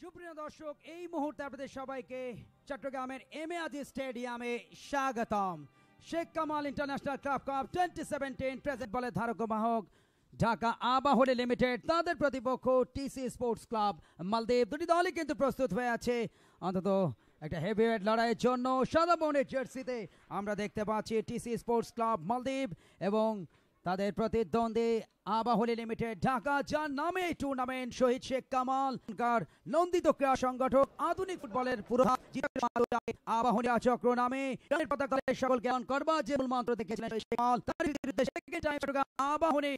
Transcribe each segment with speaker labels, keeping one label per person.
Speaker 1: সুপ্রিয় দর্শক, এই মুহূর্তে আপনাদের সবাইকে চট্টগ্রামের এম এ আজিজ স্টেডিয়ামে স্বাগতম। Sheikh Kamal international club cup 2017 present বলের ধারক বাহক ঢাকা আবাহনী লিমিটেড, তাদের প্রতিপক্ষ টিসি স্পোর্টস ক্লাব মালদ্বীপ। দুটি দলই কিন্তু প্রস্তুত হয়ে আছে অন্তত একটা হেভিওয়েট লড়াইয়ের জন্য। সাদা বর্ণের জার্সিতে আমরা দেখতে পাচ্ছি টিসি স্পোর্টস ক্লাব মালদ্বীপ এবং তাদের প্রতিদ্বন্দ্বী আবাহনী লিমিটেড ঢাকা, যার নামে টুর্নামেন্ট শহীদ শেখ কামাল নন্দিত ক্রীড়া সংগঠক আধুনিক ফুটবলের পুরো আবাহনী চক্র নামে সকলকে করবা যে মূল মন্ত্র দেখেছিলেন আবাহনী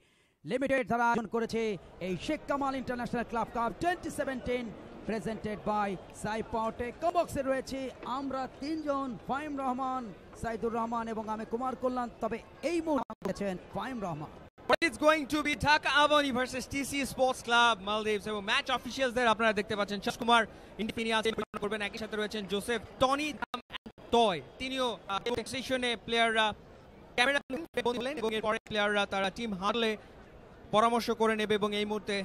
Speaker 1: লিমিটেড তারা আয়োজন করেছে এই Sheikh Kamal international club cup 2017 presented by সাইপটে। কমবক্সে রয়েছে আমরা তিনজন, ফাহিম রহমান, সাইদুর রহমান এবং আমি কুমার কল্যাণ। তবে এই মুহূর্তে আছেন Fahim Rahman.
Speaker 2: It's going to be Dhaka Avani versus TC Sports Club Maldives এবং ম্যাচ অফিশিয়ালসদের আপনারা দেখতে পাচ্ছেন শাস কুমার ইন্ডিপিনিয়াস করবেন, একই সাথে রয়েছেন জোসেফ টনি টয়, তিনিও সেকশনে প্লেয়াররা ক্যামেরা বলেন এবং এরপরে প্লেয়াররা তারা টিম হারলে পরামর্শ করে নেবে এবং এই মুহূর্তে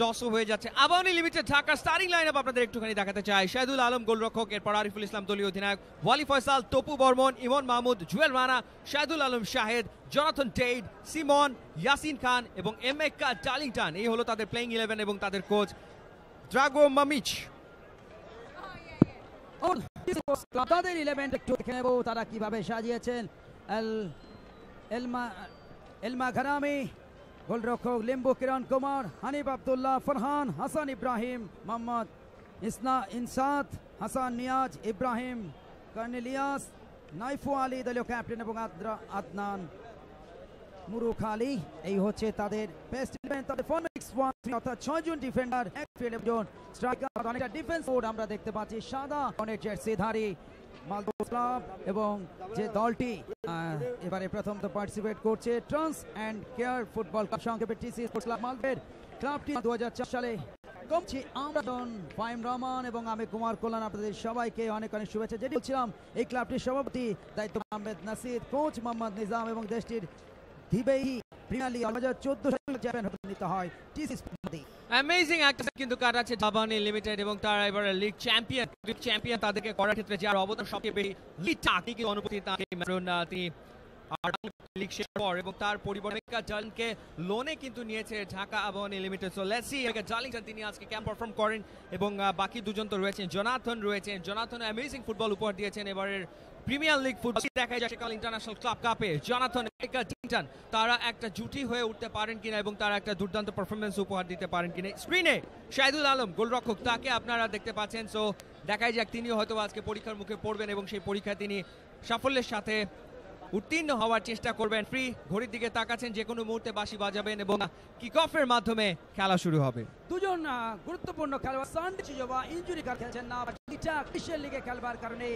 Speaker 2: টসও হয়ে যাচ্ছে। Abahani limited Dhaka starting line-up আপনাদের একটুখানি দেখাতে চাই। শাহিদুল আলম গোলরক্ষক, এরপর আরিফুল ইসলাম দলীয় অধিনায়ক, ওয়ালি ফয়সাল, তপু বর্মন, ইমন মাহমুদ, জুয়েল রানা, শাহিদুল আলম শাহেদ, জনাথন টেইড, সিমন, ইয়াসিন খান এবং এমেকা ডার্লিংটন। এই হলো তাদের প্লেইং 11 এবং তাদের কোচ ড্রাগো মামিচ।
Speaker 1: তাদের 11 একটু দেখে নেব তারা কিভাবে সাজিয়েছেন। এলমা ঘরামি গোলরক্ষক, লিম্বু কিরণ কুমার, হানিফ আব্দুল্লাহ, ফরহান, হাসান ইব্রাহিম, মোহাম্মদ ইনসাত, হাসান নিয়াজ, ইব্রাহিম কর্নেলিয়াস, নাইফু আলী দলীয় ক্যাপ্টেন এবং আদনান মুরুখ আলী। এই হচ্ছে তাদের বেস্ট ইলেভেন। তাদের ফর্মেক্স 1 অর্থাৎ 6 জন ডিফেন্ডার, এক জন স্ট্রাইকার, অনেকটা ডিফেন্স বোর্ড আমরা দেখতে পাচ্ছি। সাদা বর্ণের জার্সিধারী মালদ্বীপ ক্লাব এবং যে দলটি এবারে প্রথম তো পার্টিসিপেট করছে trans and care football club, সংক্ষেপে টিসি স্পোর্টস ক্লাব মালদ্বীপ। ক্লাবটি 2004 সালে কমছে। আমরা ফাহিম রহমান এবং আমি কুমার কল্যাণ আপনাদের সবাইকে অনেক অনেক শুভেচ্ছা। যেটি বলছিলাম, এই ক্লাবটির সভাপতি দায়িত্ব আহমেদ নাসির, কোচ মোহাম্মদ নিজাম এবং দেশটির দিবেহি প্রিমিয়ার লিগ 2014 সালে চ্যাম্পিয়ন নিতে হয় টিসি স্পোর্টস।
Speaker 2: অ্যামেজিং একটা কিন্তু কাটাচ্ছে আবাহনী লিমিটেড এবং তারা এবারে লিগ চ্যাম্পিয়ন তাদেরকে করার ক্ষেত্রে যার অবদান সবচেয়ে বেশি লিগ অনুভূতি তাকে তিনি লিগ শেষ পর এবং তার পরিবর্তে ডার্লিংটনকে লোনে কিন্তু নিয়েছে Dhaka Abahani limited. So let's see Darlington তিনি আজকে ক্যাম্প পারফর্ম করেন এবং বাকি দুজন তো রয়েছেন, জোনাথন অ্যামেজিং ফুটবল উপহার দিয়েছেন এবারের প্রিমিয়ার লিগ ফুটবল। দেখা যায় কাল ইন্টারন্যাশনাল ক্লাব কাপে জনাথন ডার্লিংটন তারা একটা জুটি হয়ে উঠতে পারেন কিনা এবং তারা একটা দুর্দান্ত পারফরমেন্স উপহার দিতে পারেন কিনা। স্ক্রিনে শাহিদুল আলম গোলরক্ষক, তাকে আপনারা দেখতে পাচ্ছেন। সো দেখাই যাক তিনিও হয়তো আজকে পরীক্ষার মুখে পড়বেন এবং সেই পরীক্ষায় তিনি সাফল্যের সাথে উত্তীর্ণ হওয়ার চেষ্টা করবেন। ফ্রি ঘড়ির দিকে তাকাচ্ছেন, যে কোনো মুহূর্তে বাঁশি বাজাবেন এবং কিক অফের মাধ্যমে খেলা শুরু হবে।
Speaker 1: দুজন গুরুত্বপূর্ণ খেলোয়াড় সানডেজোভা ইনজুরি কার্ড খেলছেন না, এশিয়ান লিগে খেলবার কারণে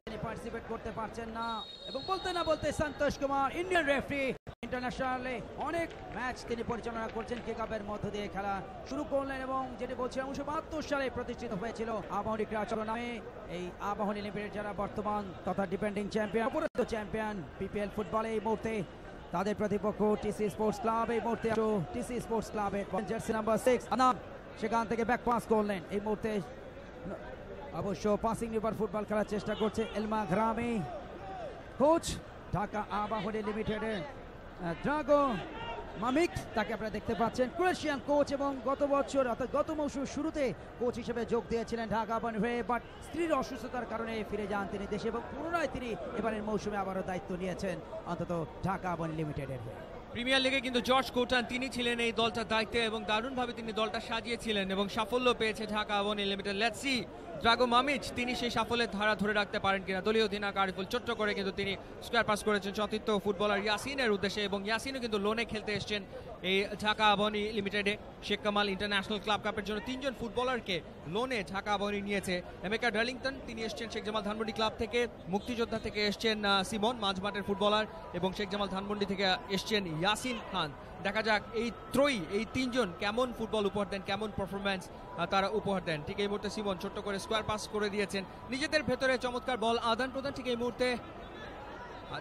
Speaker 1: তিনি পার্টিসিপেট করতে পারছেন না। এবং বলতে না বলতে সন্তোষ কুমার, ইন্ডিয়ান রেফারি, ইন্টারন্যাশনালে অনেক ম্যাচ তিনি পরিচালনা করছেন, কিক অফের মধ্য দিয়ে খেলা শুরু করলেন এবং যেটি বলছিলাম 1972 সালে প্রতিষ্ঠিত হয়েছিল আবাহনী ক্রীড়া চক্র নামে। এই আবাহনী লিমিটেড যারা বর্তমান তথা ডিফেন্ডিং চ্যাম্পিয়ন, অপরাজিত চ্যাম্পিয়ন পিপিএল ফুটবলে, এই মুহূর্তে তাদের প্রতিপক্ষ টিসি স্পোর্টস ক্লাব। এই মুহূর্তে টিসি স্পোর্টস ক্লাবের জার্সি নাম্বার 6 আনাম সেখান থেকে ব্যাক পাস করলেন। এই মুহূর্তে অবশ্য পাসিং নির্ভর ফুটবল খেলার চেষ্টা করছে এলমা ঘরামি। কোচ ঢাকা আবাহনী লিমিটেডের ড্রাগো মামিক, তাকে আপনারা দেখতে পাচ্ছেন, ক্রোয়েশিয়ান কোচ এবং গত বছর অর্থাৎ গত মৌসুমের শুরুতে কোচ হিসেবে যোগ দিয়েছিলেন ঢাকা আবাহনী হয়ে, বাট স্ত্রীর অসুস্থতার কারণে ফিরে যান তিনি দেশে এবং পুনরায় তিনি এবারের মৌসুমে আবারও দায়িত্ব নিয়েছেন অন্তত ঢাকা আবাহনী লিমিটেডের হয়ে।
Speaker 2: প্রিমিয়ার লিগে কিন্তু জর্জ কোটান তিনি ছিলেন এই দলটার দায়িত্বে এবং দারুণভাবে তিনি দলটা সাজিয়েছিলেন এবং সাফল্য পেয়েছে Dhaka Abahani limited. Let's see Drago Mamic তিনি সেই সাফল্যের ধারা ধরে রাখতে পারেন কিনা। দলীয় অধিনায়ক আরিফুল ছোট্ট করে কিন্তু তিনি স্কোয়ার পাস করেছেন সতীর্থ ফুটবলার ইয়াসিনের উদ্দেশ্যে এবং ইয়াসিনও কিন্তু লোনে খেলতে এসছেন এই ঢাকা আবাহনী লিমিটেডে। শেখ কামাল ইন্টারন্যাশনাল ক্লাব কাপের জন্য 3 জন ফুটবলারকে লোনে ঢাকা আবাহনী নিয়েছে। এমেকা ডার্লিংটন তিনি এসছেন শেখ জামাল ধানমন্ডি ক্লাব থেকে, মুক্তিযোদ্ধা থেকে এসছেন সিমন মাঝমাঠের ফুটবলার এবং শেখ জামাল ধানমন্ডি থেকে এসছেন ইয়াসিন খান। দেখা যাক এই এই 3 জন কেমন ফুটবল উপহার দেন, কেমন পারফরমেন্স তারা উপহার দেন। ঠিক এই মুহূর্তে সিমন ছোট্ট করে স্কোয়ার পাস করে দিয়েছেন, নিজেদের ভেতরে চমৎকার বল আদান প্রদান ঠিক এই মুহূর্তে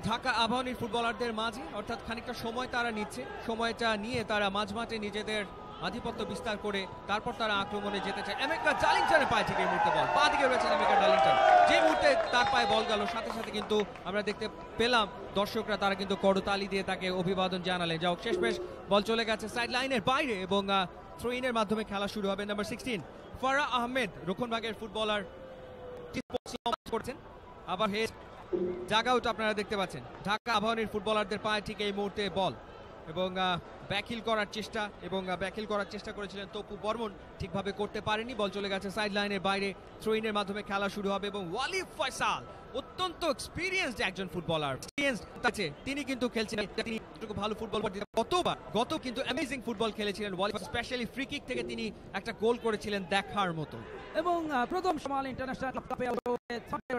Speaker 2: ঢাকা আবাহনীর ফুটবলারদের মাঝে, অর্থাৎ খানিকটা সময় তারা নিচ্ছে, সময়টা নিয়ে তারা মাঝমাঠে নিজেদের আধিপত্য বিস্তার করে তারপর তারা আক্রমণে যেতে চায়। এমেকা ডার্লিংটনের পায়ে থেকে এই মুহূর্তে বল, পা দিকে রয়েছেন এমেকা ডার্লিংটন। যে মুহূর্তে তার পায়ে বল গেল সাথে সাথে কিন্তু আমরা দেখতে পেলাম দর্শকরা তারা কিন্তু করতালি দিয়ে তাকে অভিবাদন জানালেন। যাও, শেষমেশ বল চলে গেছে সাইড লাইনের বাইরে এবং থ্রো ইনের মাধ্যমে খেলা শুরু হবে। নাম্বার 16 ফারাহ আহমেদ, রক্ষণভাগের ফুটবলার, করছেন। আবার হেড জাগ আউট আপনারা দেখতে পাচ্ছেন। ঢাকা আবাহনীর ফুটবলারদের পায়ে ঠিক এই মুহূর্তে বল এবং ব্যাকহিল করার চেষ্টা করেছিলেন তপু বর্মন, ঠিকভাবে করতে পারেনি। বল চলে গেছে সাইড লাইনের বাইরে, থ্রো ইনের মাধ্যমে খেলা শুরু হবে এবং ওয়ালিদ ফয়সাল অত্যন্ত এক্সপিরিয়েন্সড একজন ফুটবলার, তিনি কিন্তু খেলছেন, তিনি ভালো ফুটবল গত কিন্তু অ্যামেজিং ফুটবল খেলেছিলেন ওয়ালিদ, স্পেশালি ফ্রি কিক থেকে তিনি একটা গোল করেছিলেন দেখার মতো।
Speaker 1: এবং প্রথম সমাল ইন্টারন্যাশনাল কাপে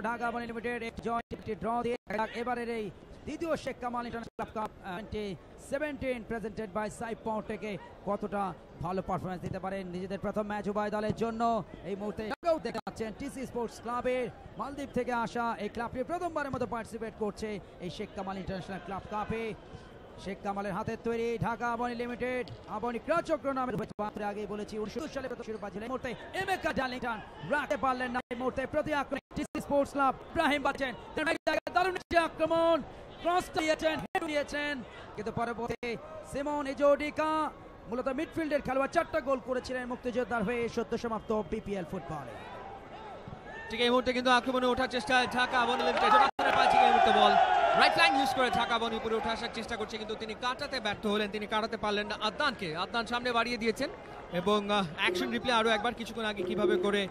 Speaker 1: Dhaka Abahani limited joint draw দিয়ে এবারের এই দ্বিতীয় Sheikh Kamal international cup 2017 presented by সাইপন থেকে কতটা ভালো পারফরমেন্স দিতে পারেন নিজেদের প্রথম ম্যাচ উভয় দলের জন্য। এই মুহূর্তে দেখতে পাচ্ছেন টিসি স্পোর্টস ক্লাবের মালদ্বীপ থেকে আসা এই ক্লাবটি প্রথমবারের মতো পার্টিসিপেট করছে এই শেখ কামাল ইন্টারন্যাশনাল ক্লাব কাপে। শেখ কামালের হাতের তৈরি ঢাকা আবাহনী লিমিটেড, আবাহনী ক্রীড়াচক্র নামের আগেই বলেছি 19 সালে শিরোপা ছিল। এই মুহূর্তে এমেকা ডার্লিংটন রাখতে পারলেন না। এই মুহূর্তে প্রতি আক্রমণ টিসি স্পোর্টস ক্লাব ইব্রাহিম বাচ্চেন দারুণ আক্রমণ, ক্রস দিয়েছেন, হেড দিয়েছেন, কিন্তু পরবর্তী সিমন ইজোডিকা মূলত মিডফিল্ডের খেলোয়াড় 4টা গোল করেছিলেন মুক্তিযোদ্ধার হয়ে সদ্য সমাপ্ত বিপিএল ফুটবলে।
Speaker 2: ঠিক এই মুহূর্তে কিন্তু আক্রমণে ওঠার চেষ্টা ঢাকা আবাহনী লিমিটেড, এই মুহূর্তে বল রাইট লাইন ইউজ করে ঢাকা আবাহনী উপরে উঠে আসার চেষ্টা করছে, কিন্তু তিনি কাটাতে ব্যর্থ হলেন, তিনি কাটাতে পারলেন না আদনানকে। আদনান সামনে বাড়িয়ে দিয়েছেন এবং অ্যাকশন রিপ্লে আরো একবার কিছুক্ষণ আগে কিভাবে করে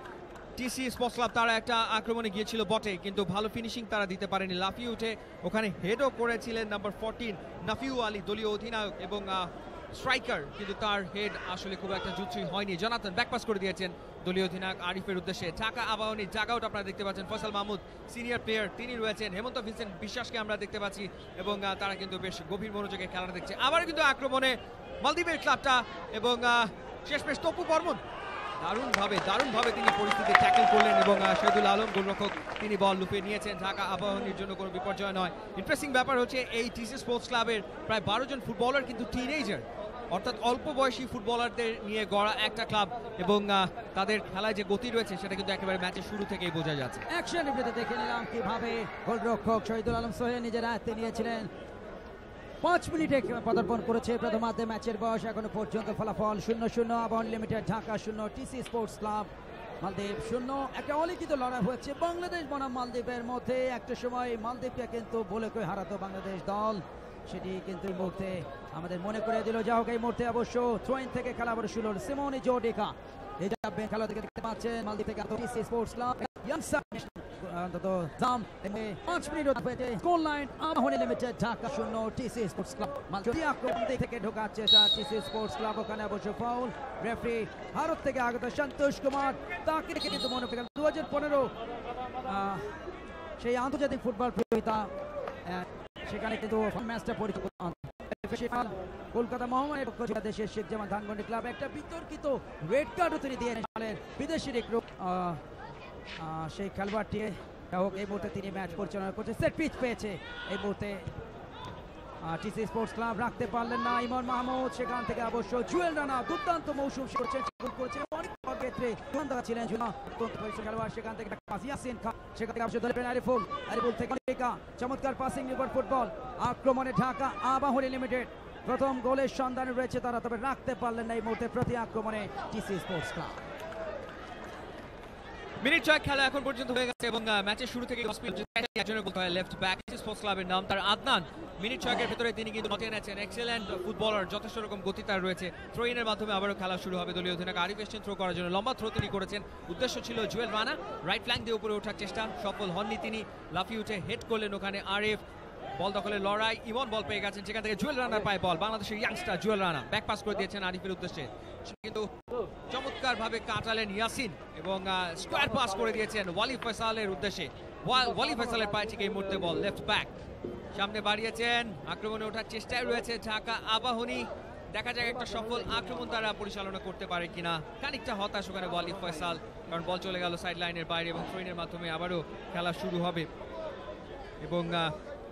Speaker 2: টিসি স্পোর্টস ক্লাব তারা একটা আক্রমণে গিয়েছিল বটে, কিন্তু ভালো ফিনিশিং তারা দিতে পারেনি। লাফিয়ে উঠে ওখানে হেডও করেছিলেন নাম্বার 14 নাফিউ আলী, দলীয় অধিনায়ক এবং স্ট্রাইকার, কিন্তু তার হেড আসলে খুব একটা জুৎসই হয়নি। জনাতন ব্যাকপাস করে দিয়েছেন দলীয় অধিনায়ক আরিফের উদ্দেশ্যে। ঢাকা আবাহনী জাগ আউট আপনারা দেখতে পাচ্ছেন, ফয়সাল মাহমুদ সিনিয়র প্লেয়ার তিনি রয়েছেন, হেমন্ত ভিনসেন্ট বিশ্বাসকে আমরা দেখতে পাচ্ছি এবং তারা কিন্তু বেশ গভীর মনোযোগে খেলাটা দেখছে। আবার কিন্তু আক্রমণে মালদ্বীপের ক্লাবটা এবং শেষমেশ তপু বর্মন দারুণভাবে তিনি পরিস্থিতি ট্যাকেল করলেন এবং শহীদুল আলম গোলরক্ষক তিনি বল লুপে নিয়েছেন। ঢাকা আবাহনীর জন্য কোনো বিপর্যয় নয়। ইন্টারেস্টিং ব্যাপার হচ্ছে এই টিসি স্পোর্টস ক্লাবের প্রায় 12 জন ফুটবলার কিন্তু টিনেজার, অর্থাৎ অল্প বয়সী ফুটবলারদের নিয়ে গড়া একটা ক্লাব এবং তাদের খেলায় যে গতি রয়েছে সেটা কিন্তু একেবারে ম্যাচের শুরু থেকেই বোঝা যাচ্ছে।
Speaker 1: অ্যাকশন রিপ্লেতে দেখে নিলাম কিভাবে গোলরক্ষক শহীদুল আলম সোহেল নিজের আয়ত্তে নিয়েছিলেন। 5 মিনিটে পদার্পণ করেছে প্রথমার্ধে ম্যাচের বয়স, এখনো পর্যন্ত ফলাফল 0-0 Abahani limited Dhaka 0 TC sports club Maldives 0। একটা অলিখিত লড়াই হয়েছে বাংলাদেশ বনাম মালদ্বীপের মধ্যে। একটা সময় মালদ্বীপকে কিন্তু বলে কই হারাতো বাংলাদেশ দল, সেটি কিন্তু এই মুহূর্তে আমাদের মনে করে দিল। যা হোক এই মুহূর্তে অবশ্য থ্রোইন থেকে খেলা আবার শুরু হল। সিমন ইজোডিকা খেলা থেকে দেখতে পাচ্ছেন মালদ্বীপ থেকে টিসি স্পোর্টস ক্লাব অন্তত 5 মিনিট হয়েছে। Goal line Abahani limited Dhaka 0 TC sports club মালদ্বীপ। আক্রমণ থেকে ঢোকার চেষ্টা টিসি স্পোর্টস ক্লাব, ওখানে অবশ্য ফাউল। রেফারি ভারত থেকে আগত সন্তোষ কুমার, তাকে কিন্তু মনে করেন 2015 সেই আন্তর্জাতিক ফুটবল প্রতিযোগিতা, সেখানে কিন্তু ম্যাচটা পরিচালনা কলকাতা মোহামেডানের পক্ষ থেকে দেশের শেখ জামাল ধানমন্ডি ক্লাব একটা বিতর্কিত রেড কার্ডও তিনি দিয়ে বিদেশি রিক্রুট সেই খেলোয়াড়টি হোক। এই মুহূর্তে তিনি ম্যাচ পরিচালনা করছে, সেট পিচ পেয়েছে এই মুহূর্তে টিসি স্পোর্টস ক্লাব, রাখতে পারলেন না ইমন মাহমুদ। সেখান থেকে অবশ্য জুয়েল রানা দুর্দান্ত মৌসুম করেছেন, অনেক ক্ষেত্রে ছিলেন অত্যন্ত পরিশ্রমী খেলোয়াড়। সেখান থেকে ইয়াসিন খান, সেখান থেকে অবশ্য ধরে আরিফুল থেকে চমৎকার পাসিং নির্ভর ফুটবল। আক্রমণে ঢাকা আবাহনী লিমিটেড প্রথম গোলের সন্ধানে রয়েছে তারা, তবে রাখতে পারলেন না এই মুহূর্তে প্রতি আক্রমণে টিসি স্পোর্টস ক্লাব।
Speaker 2: মিনিট 6 খেলা এখন পর্যন্ত হয়ে গেছে এবং ম্যাচের শুরু থেকে একজনের বলতে হয় লেফট ব্যাক স্পোর্টস ক্লাবের নাম তার আদনান। মিনিট 6 এর ভিতরে তিনি কিন্তু নটে এনেছেন, এক্সেলেন্ট ফুটবলার, যথেষ্ট রকম গতি তার রয়েছে। থ্রো ইনের মাধ্যমে আবারও খেলা শুরু হবে। দলীয় অধিনায়ক আরিফ এসছেন থ্রো করার জন্য, লম্বা থ্রো তিনি করেছেন। উদ্দেশ্য ছিল জুয়েল রানা রাইট ফ্ল্যাঙ্ক দিয়ে উপরে ওঠার চেষ্টা, সফল হননি তিনি। লাফিয়ে উঠে হেড করলেন ওখানে আরিফ, বল দখলের লড়াই, ইমন বল পেয়ে গেছেন, সেখান থেকে জুয়েল রানার পায়ে বল, বাংলাদেশের youngster Jewel Rana back pass করে দিয়েছেন আরিফের উদ্দেশ্যে, কিন্তু চমৎকার ভাবে কাটালেন ইয়াসিন এবং স্কোয়ার পাস করে দিয়েছেন ওয়ালি ফয়সালের উদ্দেশ্যে। ওয়ালি ফয়সালের পায়ে ঠিক এই মুহূর্তে বল, লেফট ব্যাক সামনে বাড়িয়েছেন, আক্রমণে ওঠার চেষ্টায় রয়েছে ঢাকা আবাহনী। দেখা যাক একটা সফল আক্রমণ তারা পরিচালনা করতে পারে কিনা। খানিকটা হতাশ ওখানে ওয়ালি ফয়সাল, কারণ বল চলে গেল সাইড লাইনের বাইরে এবং থ্রোইনের মাধ্যমে আবারও খেলা শুরু হবে। এবং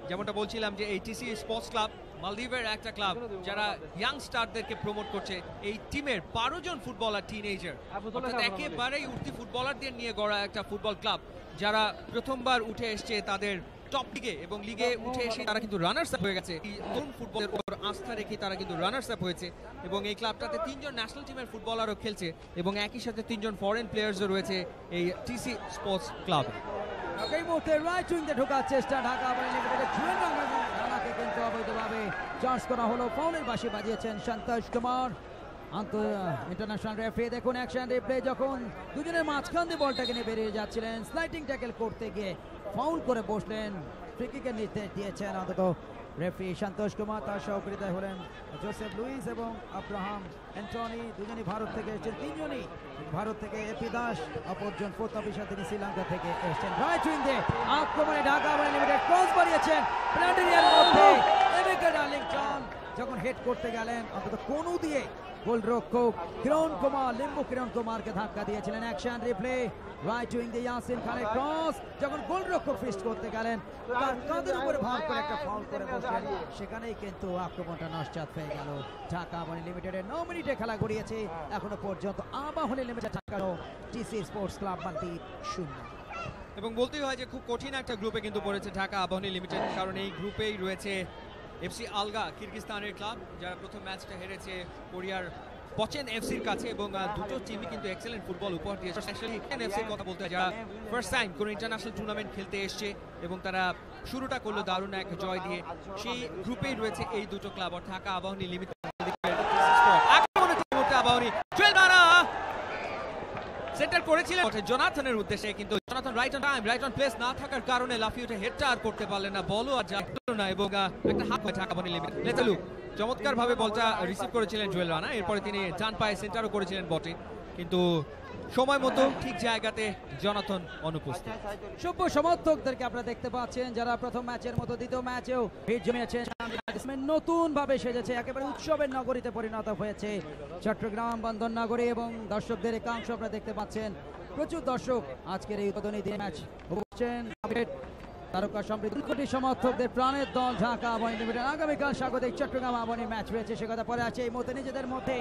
Speaker 2: যেমনটা বলছিলাম যে এই টিসি স্পোর্টস ক্লাব মালদ্বীপের একটা ক্লাব যারা ইয়াংস্টারদেরকে প্রমোট করছে। এই টিমের 12 জন ফুটবলার টিনেজার, অর্থাৎ একেবারেই উঠতি ফুটবলারদের নিয়ে গড়া একটা ফুটবল ক্লাব, যারা প্রথমবার উঠে এসছে তাদের টপ লিগে এবং লিগে উঠে এসে তারা কিন্তু রানার্স আপ হয়ে গেছে। এই তরুণ ফুটবলের উপর আস্থা রেখে তারা কিন্তু রানার্স আপ হয়েছে এবং এই ক্লাবটাতে 3 জন ন্যাশনাল টিমের ফুটবলারও খেলছে এবং একই সাথে 3 জন ফরেন প্লেয়ার্সও রয়েছে এই টিসি স্পোর্টস ক্লাবে।
Speaker 1: এই মুহূর্তে রাইট উইংয়ে ঢোকার চেষ্টা ঢাকা আবাহনী লিমিটেডের জুয়েল রানাকে কিন্তু অবৈধভাবে চার্জ করা হলো। ফাউলের বাঁশি বাজিয়েছেন সন্তোষ কুমার। ইন্টারন্যাশনাল রেফারি দেখুন অ্যাকশন রিপ্লে, যখন দুজনের মাঝখান দিয়ে বলটাকে নিয়ে বেরিয়ে যাচ্ছিলেন, স্লাইডিং ট্যাকেল করতে গিয়ে ফাউল করে বসলেন। ফ্রি কিকের নির্দেশ দিয়েছেন অন্তত রেফারি সন্তোষ কুমার। তার সহযোগিতায় হলেন জোসেফ লুইস এবং আব্রাহাম অ্যান্টনি, দুজনই ভারত থেকে এসেছেন। তিনজনই ভারত থেকে, এপি দাস অপরজন ফোর্থ অফিসার, তিনি শ্রীলঙ্কা থেকে এসেছেন। রাইট উইং দিয়ে আক্রমণে ঢাকা আবাহনী লিমিটেড ক্রস বাড়িয়েছেন প্ল্যান্ডেরিয়ার মধ্যে। এবিকে ডার্লিংটন যখন হেড করতে গেলেন অন্তত কোনু দিয়ে গোলরক্ষক কিরণ কুমার, লিম্বু কিরণ কুমারকে ধাক্কা দিয়েছিলেন। অ্যাকশন রিপ্লে, রাইট উইং দিয়ে ইয়াসিন খানের ক্রস, যখন গোলরক্ষক ফিস্ট করতে গেলেন তার কাঁধের উপরে ভাগ করে একটা ফাউল করে বসলেন। সেখানেই কিন্তু আক্রমণটা নস্যাৎ হয়ে গেল। ঢাকা আবাহনী লিমিটেডের 9 মিনিটে খেলা গড়িয়েছে এখনো পর্যন্ত। আবাহনী লিমিটেড ঢাকারও টিসি স্পোর্টস ক্লাব মালদ্বীপ 0।
Speaker 2: এবং বলতেই হয় যে খুব কঠিন একটা গ্রুপে কিন্তু পড়েছে ঢাকা আবাহনী লিমিটেড, কারণ এই গ্রুপেই রয়েছে এফসি আলগা কিরগিজস্তানের ক্লাব, যারা প্রথম ম্যাচটা হেরেছে কোরিয়ার পচেন এফসির কাছে এবং দুটো টিমই কিন্তু এক্সেলেন্ট ফুটবল উপহার দিয়েছে। স্পেশালি এফসির কথা বলতে হয়, যারা ফার্স্ট টাইম কোনো ইন্টারন্যাশনাল টুর্নামেন্ট খেলতে এসছে এবং তারা শুরুটা করলো দারুণ এক জয় দিয়ে। সেই গ্রুপেই রয়েছে এই দুটো club, Dhaka Abahani limited. Abahani centre করেছিলেন জোনাথনের উদ্দেশ্যে, কিন্তু Jonathan right on time, right on place না থাকার কারণে লাফিয়ে উঠে হেডটা আর করতে পারলেন না, বলও আর যাচ্ছিল না এবং একটা হাত হয় ঢাকা আবাহনী লিমিটেড। লেতালু চমৎকার ভাবে বলটা রিসিভ করেছিলেন জুয়েল রানা, এরপরে তিনি ডান পায়ে সেন্টারও করেছিলেন বটে, কিন্তু সময় মতো ঠিক জায়গাতে জোনাথন অনুপস্থিত।
Speaker 1: সভ্য সমর্থকদেরকে আপনারা দেখতে পাচ্ছেন, যারা প্রথম ম্যাচের মতো দ্বিতীয় ম্যাচেও ভিড় জমিয়েছেন। নতুন ভাবে সেজেছে, একেবারে উৎসবের নগরীতে পরিণত হয়েছে চট্টগ্রাম বন্দর নগরী এবং দর্শকদের একাংশ আপনারা দেখতে পাচ্ছেন। প্রচুর দর্শক আজকের এই উদ্বোধনী দিনে ম্যাচ উপভোগছেন। তারকা সমৃদ্ধ কোটি সমর্থকদের প্রাণের দল ঢাকা আবাহনী লিমিটেড। আগামীকাল স্বাগতিক চট্টগ্রাম আবাহনী ম্যাচ রয়েছে, সে কথা পরে আছে। এই মুহূর্তে নিজেদের মধ্যে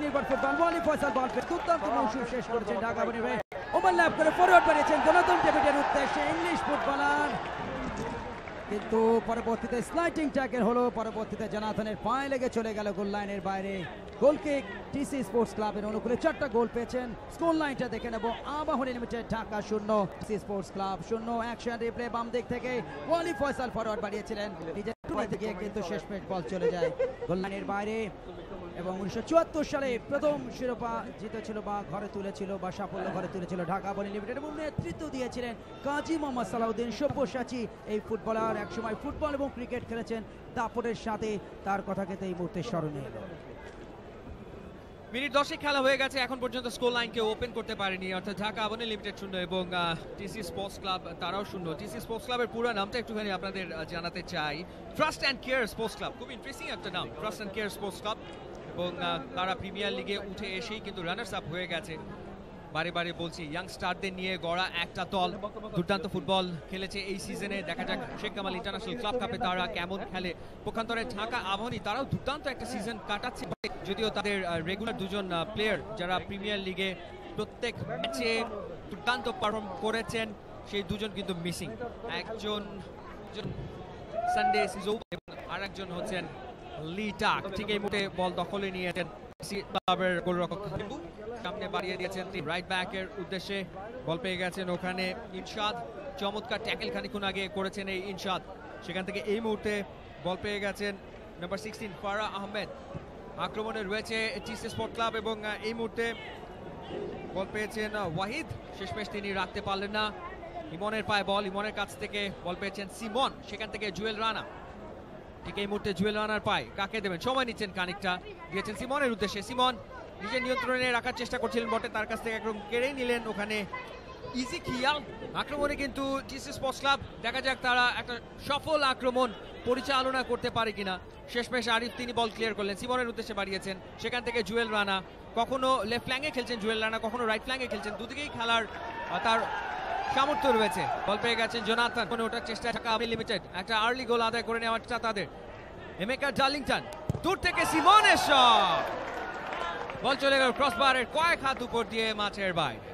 Speaker 1: নির্ভর ফুটবল ওয়ালি ফয়সাল বল দুর্দান্ত মৌসুম শেষ করেছেন ঢাকা আবাহনী। ওভারল্যাপ করে ফরওয়ার্ড বাড়িয়েছেন জোনাথন ডেভিডের উদ্দেশ্যে ইংলিশ ফুটবলার, কিন্তু পরবর্তীতে স্লাইডিং ট্যাকেল হলো। পরবর্তীতে জোনাথনের পায়ে লেগে চলে গেল গোল লাইনের বাইরে। গোল কিক টিসি স্পোর্টস ক্লাবের অনুকূলে 4টা গোল পেয়েছেন। স্কোর লাইনটা দেখে নেব, Abahani limited Dhaka 0, TC sports club 0। Action replay, বাম দিক থেকে ওয়ালি ফয়সাল ফরওয়ার্ড বাড়িয়েছিলেন, নিজের দিকে কিন্তু শেষমেশ বল চলে যায় গোল লাইনের বাইরে। এবং 1974 সালে প্রথম শিরোপা জিতেছিল বা ঘরে তুলেছিল বা সাফল্য ঘরে তুলেছিল ঢাকা আবাহনী লিমিটেড এবং নেতৃত্ব দিয়েছিলেন কাজী মোহাম্মদ সালাউদ্দিন সব্যসাচী। এই ফুটবলার একসময় ফুটবল এবং ক্রিকেট খেলেছেন দাপটের সাথে, তার কথা কিন্তু এই মুহূর্তে স্মরণীয়।
Speaker 2: মিনিট 10 খেলা হয়ে গেছে, এখন পর্যন্ত স্কোর লাইনকে ওপেন করতে পারেনি, অর্থাৎ ঢাকা আবাহনী লিমিটেড 0 এবং টিসি স্পোর্টস ক্লাব তারাও 0। টিসি স্পোর্টস ক্লাবের পুরো নামটা একটুখানি আপনাদের জানাতে চাই, trust and care sports club. খুব ইন্টারেস্টিং একটা নাম, trust and care sports club. এবং তারা প্রিমিয়ার লিগে উঠে এসেই কিন্তু রানার্স আপ হয়ে গেছে। বারে বারে বলছি, ইয়াংস্টারদের নিয়ে গড়া একটা দল, দুর্দান্ত ফুটবল খেলেছে এই সিজনে। দেখা যাক শেখ কামাল ইন্টারন্যাশনাল ক্লাব কাপে তারা কেমন খেলে। পক্ষান্তরে ঢাকা আবাহনী তারাও দুর্দান্ত একটা সিজন কাটাচ্ছে, যদিও তাদের রেগুলার দুজন প্লেয়ার যারা প্রিমিয়ার লিগে প্রত্যেক ম্যাচে দুর্দান্ত পারফর্ম করেছেন, সেই দুজন কিন্তু মিসিং। একজন সানডে সিজো এবং আরেকজন হচ্ছেন লিটাক। ঠিক এই মুহূর্তে বল দখলে নিয়েছেন ক্লাবের গোলরক্ষক, সামনে বাড়িয়ে দিয়েছেন রাইট ব্যাকের উদ্দেশ্যে, বল পেয়ে গেছেন ওখানে ইনশাদ। চমৎকার ট্যাকেল খানিকক্ষণ আগে করেছেন এই ইনশাদ, সেখান থেকে এই মুহূর্তে বল পেয়ে গেছেন নাম্বার 16 ফারা আহমেদ। আক্রমণে রয়েছে টিসি স্পোর্ট ক্লাব এবং এই মুহূর্তে বল পেয়েছেন ওয়াহিদ, শেষমেশ তিনি রাখতে পারলেন না। ইমনের পায়ে বল, ইমনের কাছ থেকে বল পেয়েছেন সিমন, সেখান থেকে জুয়েল রানা। ঠিক এই মুহূর্তে জুয়েল রানার পায়ে কাকে দেবেন, সময় নিচ্ছেন খানিকটা, দিয়েছেন সিমনের উদ্দেশ্যে। সিমন নিজের নিয়ন্ত্রণে রাখার চেষ্টা করছিলেন বটে, তার কাছ থেকে একদম কেড়ে নিলেন ওখানে ইজি খিয়াল। আক্রমণে কিন্তু টিসি স্পোর্টস ক্লাব, দেখা যাক তারা একটা সফল আক্রমণ পরিচালনা করতে পারে কিনা। শেষমেশ আরিফ তিনি বল ক্লিয়ার করলেন, সিমনের উদ্দেশ্যে বাড়িয়েছেন, সেখান থেকে জুয়েল রানা। কখনো লেফট ফ্ল্যাঙ্গে খেলছেন জুয়েল রানা, কখনো রাইট ফ্ল্যাঙ্গে খেলছেন, দুদিকেই খেলার তার সামর্থ্য রয়েছে। বল পেয়ে গেছেন জোনাথন, ওঠার চেষ্টা ঢাকা আবাহনী লিমিটেড, একটা আর্লি গোল আদায় করে নেওয়ার চেষ্টা তাদের। এমেকা ডার্লিংটন দূর থেকে সিমনের শট, বল চলে গেল ক্রসবারের কয়েক হাত উপর দিয়ে মাঠের বাইরে।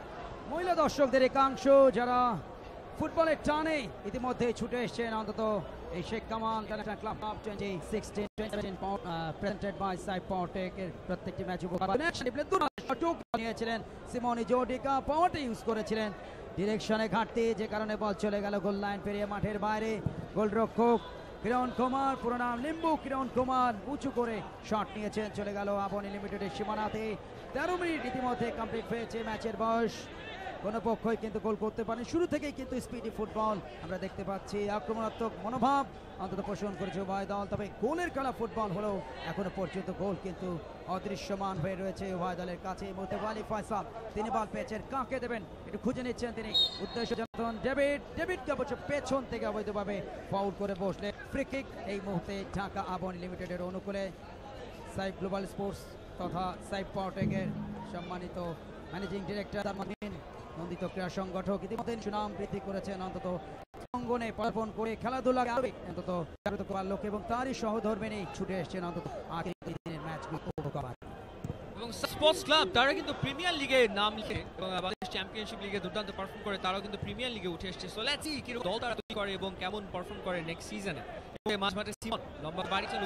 Speaker 1: মহিলা দর্শকদের একাংশ যারা ফুটবলের টানে ইতিমধ্যে ছুটে এসেছেন অন্তত এই Sheikh Kamal international club of 2016-2017 presented by Saif Powertec এর প্রত্যেকটি ম্যাচ নিয়েছিলেন সিমোনি জোডিকা, পাওয়ারটা ইউজ করেছিলেন, ডিরেকশনে ঘাটতি যে কারণে বল চলে গেল গোল লাইন পেরিয়ে মাঠের বাইরে। গোলরক্ষক কিরণ কুমার, পুরো নাম লিম্বু কিরণ কুমার, উঁচু করে শট নিয়েছেন, চলে গেল আবনি লিমিটেডের সীমানাতে। 13 মিনিট ইতিমধ্যে কমপ্লিট হয়েছে ম্যাচের বয়স, কোনো পক্ষই কিন্তু গোল করতে পারেনি। শুরু থেকেই কিন্তু স্পিডি ফুটবল আমরা দেখতে পাচ্ছি, আক্রমণাত্মক মনোভাব অন্তত পোষণ করেছে উভয় দল, তবে গোলের খেলা ফুটবল হলেও এখনো পর্যন্ত গোল কিন্তু অদৃশ্যমান হয়ে রয়েছে উভয় দলের কাছে। এই মুহূর্তে ওয়ালি ফয়সাল, তিনি বল পেয়েছেন, কাকে দেবেন একটু খুঁজে নিচ্ছেন তিনি, উদ্দেশ্য যখন ডেভিডকে অবশ্য পেছন থেকে অবৈধভাবে ফাউল করে বসলে ফ্রি কিক এই মুহূর্তে ঢাকা আবনি লিমিটেডের অনুকূলে। সাইপ গ্লোবাল স্পোর্টস তথা সাইপ পাওয়ারটেকের সম্মানিত ম্যানেজিং ডিরেক্টর নন্দিত ক্রীড়া সংগঠক ইতিমধ্যে সুনাম বৃদ্ধি করেছেন, অন্তত অঙ্গনে পদার্পণ করে খেলাধুলাকে অন্তত জাগ্রত করার লোক এবং তারই সহধর্মিনী ছুটে এসেছেন অন্তত আগের দিনের ম্যাচগুলো উপভোগ করার।
Speaker 2: এবং স্পোর্টস ক্লাব তারা কিন্তু প্রিমিয়ার লিগে নাম লিখে এবং বাংলাদেশ চ্যাম্পিয়নশিপ লিগে দুর্দান্ত পারফর্ম করে, তারাও কিন্তু প্রিমিয়ার লিগে উঠে এসেছে। সো লেটস সি কি দল তারা তৈরি করে এবং কেমন পারফর্ম করে নেক্সট সিজনে। মাঝমাঠে সিমন লম্বা বাড়ি ছিল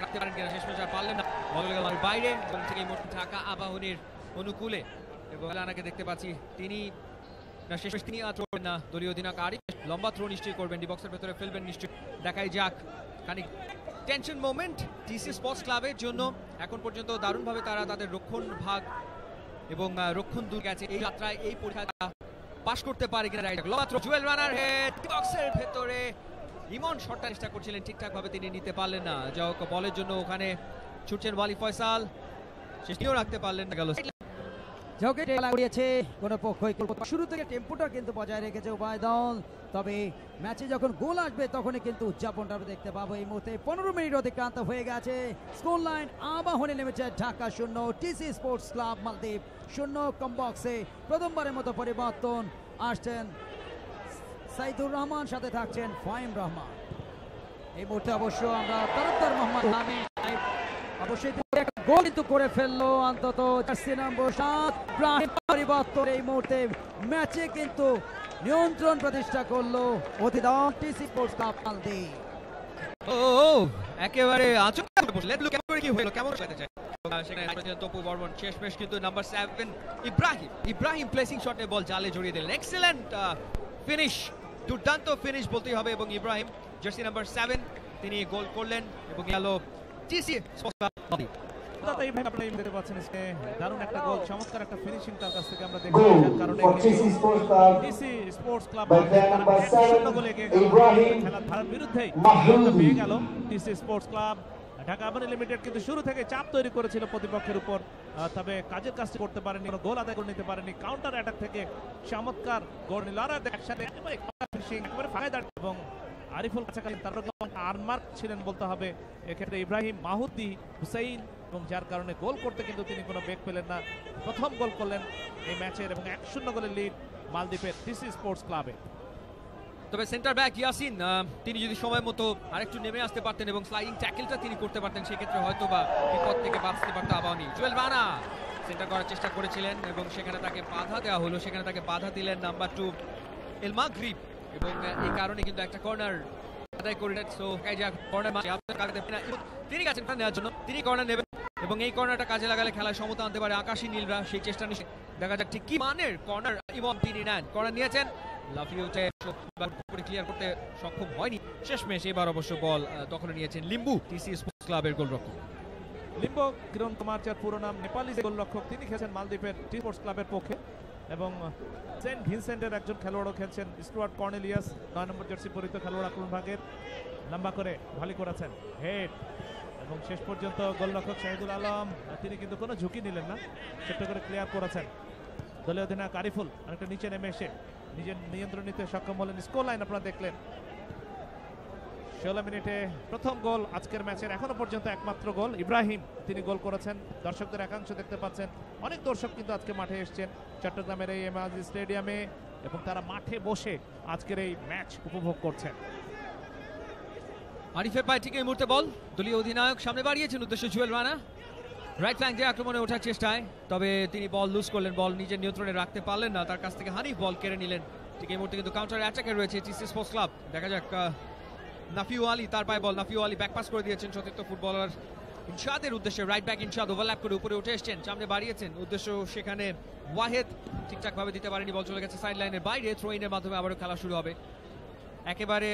Speaker 2: রাখতে পারেন কিনা, শেষ পর্যন্ত পারলেন না, বল গেল বাইরে এবং থেকে এই মুহূর্তে ঢাকা আবাহনীর অনুকূলে। এবং আনাকে দেখতে পাচ্ছি তিনি না শেষ তিনি আর করবেন না, দলীয় অধিনায়ক আরিফ লম্বা থ্রো নিশ্চয়ই করবেন, ডি বক্সের ভেতরে ফেলবেন নিশ্চয়ই। দেখাই যাক খানিক টেনশন মোমেন্ট টিসি স্পোর্টস ক্লাবের জন্য, এখন পর্যন্ত দারুণভাবে তারা তাদের রক্ষণ ভাগ এবং রক্ষণ দূর গেছে এই যাত্রায়, এই পরীক্ষা পাস করতে পারে কিনা। লম্বা থ্রো, জুয়েল রানার হেড, ডি বক্সের ভেতরে ইমন শটটা চেষ্টা করছিলেন, ঠিকঠাক ভাবে তিনি নিতে পারলেন না। যাই হোক বলের জন্য ওখানে ছুটছেন ওয়ালি ফয়সাল, শেষটিও রাখতে পারলেন না, গেল
Speaker 1: কোনো পক্ষই শুরু থেকে টেম্পোটা কিন্তু বজায় রেখেছে উভয় দল, তবে ম্যাচে যখন গোল আসবে তখনই কিন্তু উদযাপনটা আমরা দেখতে পাবো। এই মুহূর্তে 15 মিনিট অতিক্রান্ত হয়ে গেছে, score line Abahani limited Dhaka 0, TC sports club Maldives 0। কম বক্সে প্রথমবারের মতো পরিবর্তন আসছেন সাইদুর রহমান, সাথে থাকছেন ফাহিম রহমান। এই মুহূর্তে অবশ্য আমরা তারকদার মোহাম্মদ হামিদ অবশ্যই গোল কিন্তু করে ফেললো, অন্তত জার্সি নম্বর 7 ইব্রাহিম পরিবর্তন এই মুহূর্তে ম্যাচে কিন্তু নিয়ন্ত্রণ প্রতিষ্ঠা করলো অতিদল টিসি স্পোর্টস ক্লাব মালদ্বীপ।
Speaker 2: ও একেবারে আচমকা বসলে কেমন কি হলো, কেমন লাগতে চাই সেখানে তপু বর্মন শেষমেশ কিন্তু নাম্বার 7 ইব্রাহিম প্লেসিং শটে বল জালে জড়িয়ে দিলেন। এক্সেলেন্ট ফিনিশ, দুর্দান্ত ফিনিশ বলতেই হবে। এবং ইব্রাহিম জার্সি নাম্বার 7 তিনি গোল করলেন এবং গেল টিসি স্পোর্টস ক্লাব মালদ্বীপ।
Speaker 3: দারুণ একটা গোল, চমৎকার একটা ফিনিশিং তার কাছ থেকে আমরা দেখতে কারণে টিসি স্পোর্টস ক্লাব গোলে এগিয়ে গেল, খেলার ধারার বিরুদ্ধে পেয়ে গেল TC sports club. Dhaka Abahani limited কিন্তু শুরু থেকে চাপ তৈরি করেছিল প্রতিপক্ষের উপর, তবে কাজের কাজটি করতে পারেনি, কোনো গোল আদায় করে নিতে পারেনি। কাউন্টার অ্যাটাক থেকে চমৎকার গোল নিল একসাথে একেবারে ফায়দা। এবং আরিফুল কাছাকাছি তার আনমার্ক ছিলেন বলতে হবে এক্ষেত্রে ইব্রাহিম মাহুদ্দি হুসাইন, এবং যার কারণে গোল করতে কিন্তু তিনি কোনো বেগ পেলেন না। প্রথম গোল করলেন এই ম্যাচের এবং 1-0 গোলের লিড মালদ্বীপের টিসি স্পোর্টস ক্লাবে।
Speaker 2: তবে সেন্টার ব্যাক ইয়াসিন তিনি যদি সময় মতো আরেকটু নেমে আসতে পারতেন এবং স্লাইডিং ট্যাকেলটা তিনি করতে পারতেন, সেক্ষেত্রে হয়তো বা বিপদ থেকে বাঁচতে পারত আবাহনী। জুয়েল রানা সেন্টার করার চেষ্টা করেছিলেন এবং সেখানে তাকে বাধা দেওয়া হলো, সেখানে তাকে বাধা দিলেন নাম্বার 2 এল মাগরিব, এবং এই কারণে কিন্তু একটা কর্নার আদায় করে তিনি গেছেন নেওয়ার জন্য, তিনি কর্নার নেবেন এবং এই কর্নারটা কাজে লাগালে খেলায় সমতা আনতে পারে আকাশী নীলরা, সেই চেষ্টা নিশ্চয় দেখা যাক ঠিক কি মানের কর্নার ইমাম তিনি নেন। কর্নার নিয়েছেন, লাফিয়ে উঠে ক্লিয়ার করতে সক্ষম হয়নি, শেষমেশ এবার অবশ্য বল দখলে নিয়েছেন লিম্বু টিসি স্পোর্টস ক্লাবের গোলরক্ষক।
Speaker 3: লিম্বু কিরণ কুমার, যার পুরো নাম, নেপালি গোলরক্ষক, তিনি খেলছেন মালদ্বীপের টিসি স্পোর্টস ক্লাবের পক্ষে। এবং সেন্ট ভিনসেন্টের একজন খেলোয়াড়ও খেলছেন, স্টুয়ার্ট কর্নেলিয়াস, 9 নম্বর জার্সি পরিহিত খেলোয়াড়, আক্রমণ ভাগের লম্বা করে ভলি করেছেন হেড। এবং শেষ পর্যন্ত গোলরক্ষক শাহিদুল আলম তিনি কিন্তু কোনো ঝুঁকি নিলেন না, ছোট্ট করে ক্লিয়ার করেছেন। দলীয় অধিনায়ক আরিফুল অনেকটা নিচে নেমে এসে নিজের নিয়ন্ত্রণ নিতে সক্ষম হলেন। স্কোর লাইন আপনারা দেখলেন, 16 মিনিটে প্রথম গোল আজকের ম্যাচের, এখনো পর্যন্ত একমাত্র গোল ইব্রাহিম তিনি গোল করেছেন। দর্শকদের একাংশ দেখতে পাচ্ছেন, অনেক দর্শক কিন্তু আজকে মাঠে এসেছেন চট্টগ্রামের এই এমআজি স্টেডিয়ামে, এবং তারা মাঠে বসে আজকের এই ম্যাচ উপভোগ করছেন।
Speaker 2: আরিফের পায়ে ঠিক এই মুহূর্তে বল, দলীয় অধিনায়ক সামনে বাড়িয়েছেন, উদ্দেশ্যে জুয়েল রানা রাইট ফ্ল্যাঙ্ক দিয়ে আক্রমণে ওঠার চেষ্টায়, তবে তিনি বল লুজ করলেন, বল নিজের নিয়ন্ত্রণে রাখতে পারলেন না, তার কাছ থেকে হানিফ বল কেড়ে নিলেন। ঠিক এই মুহূর্তে কিন্তু কাউন্টার অ্যাটাকে রয়েছে টিসি স্পোর্টস ক্লাব। দেখা যাক, নাফিউ আলী, তার পায়ে বল, নাফিউ আলী ব্যাক পাস করে দিয়েছেন সতীর্থ ফুটবলার ইনশাদের উদ্দেশ্যে, রাইট ব্যাক ইনশাদ ওভারল্যাপ করে উপরে উঠে এসেছেন, সামনে বাড়িয়েছেন, উদ্দেশ্য সেখানে ওয়াহেদ ঠিকঠাক ভাবে দিতে পারেনি, বল চলে গেছে সাইড লাইনের বাইরে, থ্রো ইনের মাধ্যমে আবারও খেলা শুরু হবে। একেবারে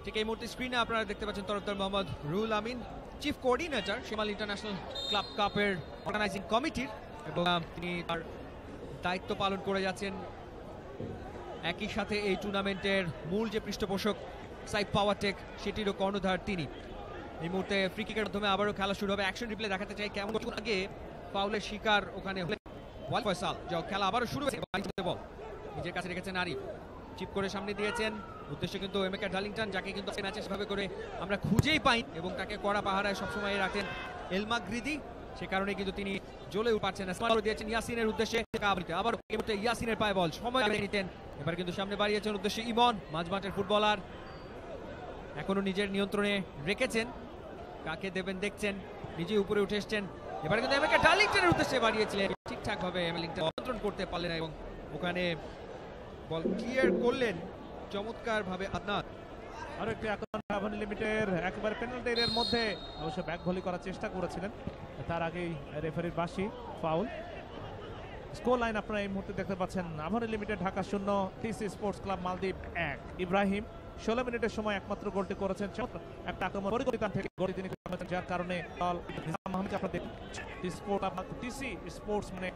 Speaker 2: ঠিক এই মুহূর্তে স্ক্রিনে আপনারা দেখতে পাচ্ছেন Tarafdar Mohammad Ruhul Amin, chief coordinator শিমাল international club কাপের অর্গানাইজিং কমিটির, এবং তিনি তার দায়িত্ব পালন করে যাচ্ছেন। একই সাথে এই টুর্নামেন্টের মূল যে পৃষ্ঠপোষক সাইফ পাওয়ারটেক, সেটিরও কর্ণধার তিনি। এই মুহূর্তে ফ্রি কিকের মাধ্যমে আবারও খেলা শুরু হবে। অ্যাকশন রিপ্লে দেখাতে চাই কেমন আগে ফাউলের শিকার ওখানে ওয়াল ফয়সাল, যাও খেলা আবারও শুরু হয়েছে, বল নিজের কাছে রেখেছেন আরিফ, চিপ করে সামনে দিয়েছেন, উদ্দেশ্য কিন্তু এমেকা ডার্লিংটন, যাকে কিন্তু ম্যাচে সেভাবে করে আমরা খুঁজেই পাই এবং তাকে কড়া পাহারায় সবসময় রাখেন এলমাগ্রিদি, সে কারণে কিন্তু তিনি জ্বলে পারছেন না। দিয়েছেন ইয়াসিনের উদ্দেশ্যে, আবার ইয়াসিনের পায়ে বল সময় নিতেন, এবার কিন্তু সামনে বাড়িয়েছেন, উদ্দেশ্যে ইমন, মাঝমাঠের ফুটবলার এখনো নিজের নিয়ন্ত্রণে রেখেছেন, কাকে দেবেন দেখছেন, নিজে উপরে উঠে এসছেন, এবার কিন্তু এমেকা ডার্লিংটনের উদ্দেশ্যে বাড়িয়েছিলেন, ঠিকঠাক ভাবে এমেলিংটন নিয়ন্ত্রণ করতে পারলেন এবং ওখানে বল ক্লিয়ার করলেন চমৎকার ভাবে আদনান।
Speaker 3: আরো একটি আক্রমণ আবাহনী লিমিটেড একেবারে পেনাল্টি এরিয়ার মধ্যে, অবশ্য ব্যাক ভলি করার চেষ্টা করেছিলেন, তার আগেই রেফারির বাঁশি, ফাউল। স্কোর লাইন আপনারা এই মুহূর্তে দেখতে পাচ্ছেন, Abahani limited Dhaka 0, TC sports club মালদ্বীপ 1। ইব্রাহিম 16 মিনিটের সময় একমাত্র গোলটি করেছেন, একটা আক্রমণ পরিকল্পিত থেকে গোলটি তিনি করেছেন, যার কারণে নিজাম আহমেদ আপনারা দেখুন টিসি স্পোর্টস মানে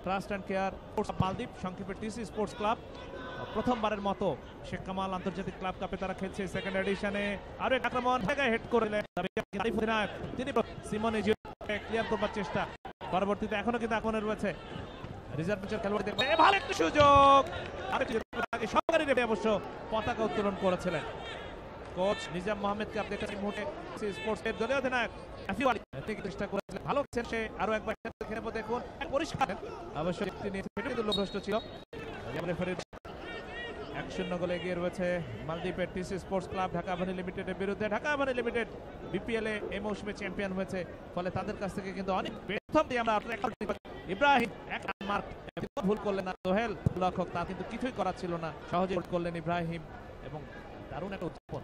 Speaker 3: ট্রাস্ট অ্যান্ড কেয়ার স্পোর্টস মালদ্বীপ, সংক্ষেপে টিসি স্পোর্টস ক্লাব, প্রথমবারের মতো শেখ কামাল আন্তর্জাতিক ক্লাব কাপে তারা খেলছে সেকেন্ড এডিশনে। আরো এক আক্রমণ হেড করলেন তিনি, সিমনে ক্লিয়ার করবার চেষ্টা, পরবর্তীতে এখনো কিন্তু আক্রমণে রয়েছে রিজার্ভ বেঞ্চের খেলোয়াড়, দেখবে ভালো একটা সুযোগ, আগে সরকারি রেফারি অবশ্য পতাকা উত্তোলন করেছিলেন। কোচ নিজাম আহমেদকে আপনি এই মুহূর্তে স্পোর্টস এর দলীয় অধিনায়ক নাফিউ আলী চেষ্টা করেছিলেন, ভালো খেলছেন সে, আরো একবার খেলে দেখুন পরিষ্কার, অবশ্যই তিনি লক্ষ্যভ্রষ্ট ছিল। রেফারির 1-0 গোলে এগিয়ে রয়েছে মালদ্বীপের TC sports club Dhaka Abahani লিমিটেডের বিরুদ্ধে। ঢাকা আবাহনী লিমিটেড বিপিএল এ এই মৌসুমে চ্যাম্পিয়ন হয়েছে, ফলে তাদের কাছ থেকে কিন্তু অনেক প্রথম দিয়ে আমরা ইব্রাহিম এক মার্ক ভুল করলেন না, সোহেল লক্ষক, তা কিন্তু কিছুই করার ছিল না, সহজে করলেন ইব্রাহিম এবং দারুণ একটা উদ্যাপন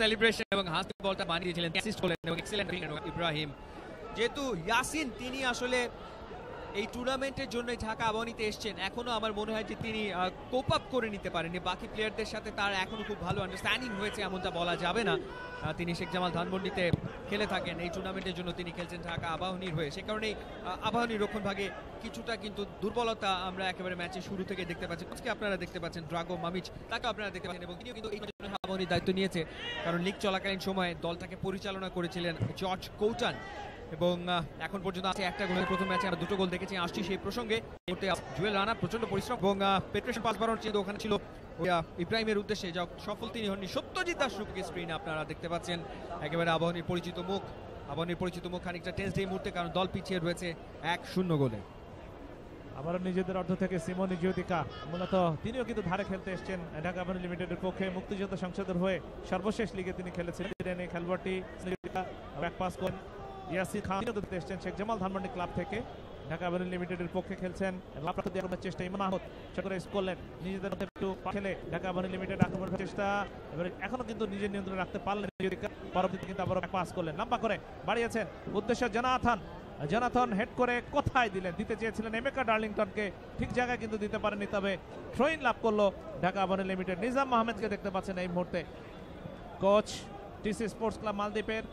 Speaker 2: সেলিব্রেশন এবং হাত বলটা বানিয়ে দিয়েছিলেন, অ্যাসিস্ট করলেন এবং এক্সেলেন্ট ইব্রাহিম। যেহেতু ইয়াসিন তিনি আসলে এই টুর্নামেন্টের জন্য ঢাকা আবাহনীতে এসেছেন, এখনো আমার মনে হয় যে তিনি কোপ আপ করে নিতে পারেননি বাকি প্লেয়ারদের সাথে, তার এখনো খুব ভালো আন্ডারস্ট্যান্ডিং হয়েছে এমনটা বলা যাবে না। তিনি শেখ জামাল ধানমন্ডিতে খেলে থাকেন, এই টুর্নামেন্টের জন্য তিনি খেলছেন ঢাকা আবাহনীর হয়ে, সে কারণেই আবাহনীর রক্ষণভাগে কিছুটা কিন্তু দুর্বলতা আমরা একেবারে ম্যাচের শুরু থেকে দেখতে পাচ্ছি। আজকে আপনারা দেখতে পাচ্ছেন ড্রাগো মামিচ, তাকে আপনারা দেখতে পাচ্ছেন, এবং তিনিও কিন্তু এই জন্য আবাহনীর দায়িত্ব নিয়েছে, কারণ লিগ চলাকালীন সময়ে দলটাকে পরিচালনা করেছিলেন জর্জ কৌটান, এবং এখন পর্যন্ত আছে একটা গোলের, প্রথম ম্যাচে আমরা 2টো গোল দেখেছি। আসছি সেই প্রসঙ্গে, জুয়েল রানা প্রচন্ড পরিশ্রম এবং পেট্রেশন পাস বাড়ানোর চেয়ে ওখানে ছিল ইব্রাহিমের উদ্দেশ্যে, যা সফল তিনি হননি। সত্যজিৎ দাস রূপকে স্ক্রিনে আপনারা দেখতে পাচ্ছেন, একেবারে আবাহনীর পরিচিত মুখ, আবাহনীর পরিচিত মুখ খানিকটা টেন্সড এই মুহূর্তে, কারণ দল পিছিয়ে রয়েছে 1-0 গোলে।
Speaker 3: আবারও নিজেদের অর্ধ থেকে সিমনি জ্যোতিকা, মূলত তিনিও কিন্তু ধারে খেলতে এসেছেন ঢাকা আবাহনী লিমিটেডের পক্ষে, মুক্তিযোদ্ধা সংসদের হয়ে সর্বশেষ লিগে তিনি খেলেছেন। খেলোয়াড়টি ব্যাক পাস করেন ইয়াসির খান, এসেছেন শেখ জামাল ধানমন্ডি ক্লাব থেকে, ঢাকা আবাহনী লিমিটেডের পক্ষে খেলছেন, চেষ্টা ইমন আহমদ করলেন, নিজেদের মধ্যে একটু হেলে ঢাকা আবাহনী লিমিটেড আক্রমণের চেষ্টা, এবার এখনো কিন্তু নিজের নিয়ন্ত্রণে রাখতে পারলেন, পরবর্তীতে কিন্তু আবার পাস করলেন, লম্বা করে বাড়িয়েছেন, উদ্দেশ্য জনাথন হেড করে কোথায় দিলেন, দিতে চেয়েছিলেন এমেকা ডার্লিংটনকে, ঠিক জায়গায় কিন্তু দিতে পারেনি, তবে থ্রোইন লাভ করলো ঢাকা আবাহনী লিমিটেড। নিজাম আহমেদকে দেখতে পাচ্ছেন এই মুহূর্তে, কোচ টিসি স্পোর্টস ক্লাব মালদ্বীপের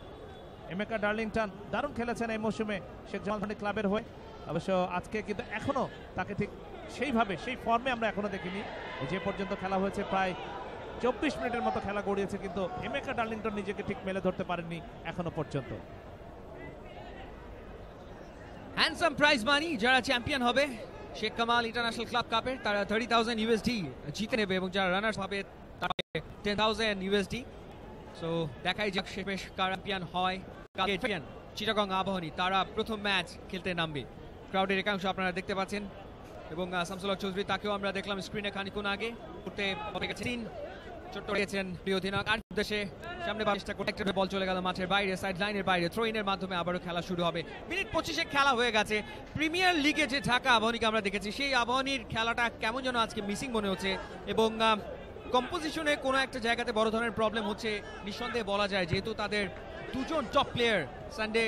Speaker 3: এমেকা ডার্লিংটন, দারুণ খেলেছেন এই মৌসুমে শেখ জামাল ধানমন্ডি ক্লাবের হয়ে, অবশ্য আজকে কিন্তু এখনো তাকে ঠিক সেইভাবে সেই ফর্মে আমরা এখনো দেখিনি, যে পর্যন্ত খেলা হয়েছে প্রায় 24 মিনিটের মতো খেলা গড়িয়েছে, কিন্তু এমেকা ডার্লিংটন নিজেকে ঠিক মেলে ধরতে পারেননি এখনো পর্যন্ত।
Speaker 2: হ্যান্ডসাম প্রাইজ মানি, যারা চ্যাম্পিয়ন হবে শেখ কামাল ইন্টারন্যাশনাল ক্লাব কাপের, তারা 30,000 USD জিতে নেবে, এবং যারা রানার্স হবে তারা 10,000 USD। সো দেখাই যাক শেষ চ্যাম্পিয়ন হয় চিটাগং আবাহনী, তারা প্রথম ম্যাচ খেলতে নামবে। ক্রাউডের একাংশ আপনারা দেখতে পাচ্ছেন, এবং শামসুল হক চৌধুরী, তাকেও আমরা দেখলাম স্ক্রিনে খানিকক্ষণ আগে, ছোট্ট রেখেছেন প্রিয় অধিনায়ক আর উদ্দেশ্যে সামনে চেষ্টা করে একটা বল চলে গেল মাঠের বাইরে, সাইড লাইনের বাইরে। থ্রো ইনের মাধ্যমে আবারও খেলা শুরু হবে। মিনিট 25 খেলা হয়ে গেছে। প্রিমিয়ার লিগে যে ঢাকা আবাহনীকে আমরা দেখেছি, সেই আবাহনীর খেলাটা কেমন যেন আজকে মিসিং মনে হচ্ছে, এবং কম্পোজিশনে কোনো একটা জায়গাতে বড় ধরনের প্রবলেম হচ্ছে নিঃসন্দেহে বলা যায়, যেহেতু তাদের দুজন টপ প্লেয়ার সানডে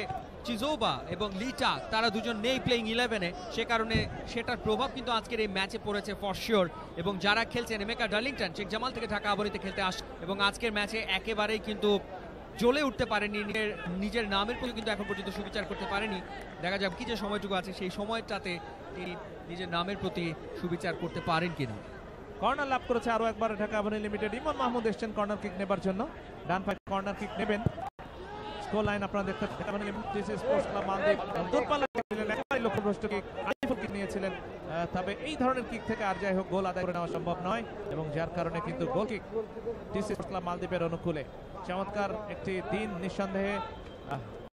Speaker 2: চিজোবা এবং লিটা, তারা দুজন নেই প্লেইং 11-এ, সে কারণে সেটার প্রভাব কিন্তু আজকের এই ম্যাচে পড়েছে ফর শিওর। এবং যারা খেলছেন, এমেকা ডার্লিংটন শেখ জামাল থেকে ঢাকা আবাহনীতে খেলতে এবং আজকের ম্যাচে একেবারেই কিন্তু জ্বলে উঠতে পারেনি, নিজের নামের প্রতি কিন্তু এখন পর্যন্ত সুবিচার করতে পারেনি। দেখা যাক কি যে সময়টুকু আছে সেই সময়টাতে তিনি নিজের নামের প্রতি সুবিচার করতে পারেন কিনা।
Speaker 3: কর্নার লাভ করেছে আরো একবার ঢাকা আবাহনী লিমিটেড। ইমন মাহমুদ এসেছেন কর্নার কিক নেবার জন্য, ডান পায়ে কর্নার কিক নেবেন। স্কোর লাইন আপনারা দেখতে Dhaka Abahani limited sports club মালদ্বীপ দূরপাল্লা খেলেছিলেন, একেবারে লক্ষ্যভ্রষ্ট কিক, আইফুল কিক নিয়েছিলেন। তবে এই ধরনের কিক থেকে আর যাই হোক গোল আদায় করে নেওয়া সম্ভব নয়, এবং যার কারণে কিন্তু গোল কিক টিসি স্পোর্টস ক্লাব মালদ্বীপের অনুকূলে। চমৎকার একটি দিন নিঃসন্দেহে।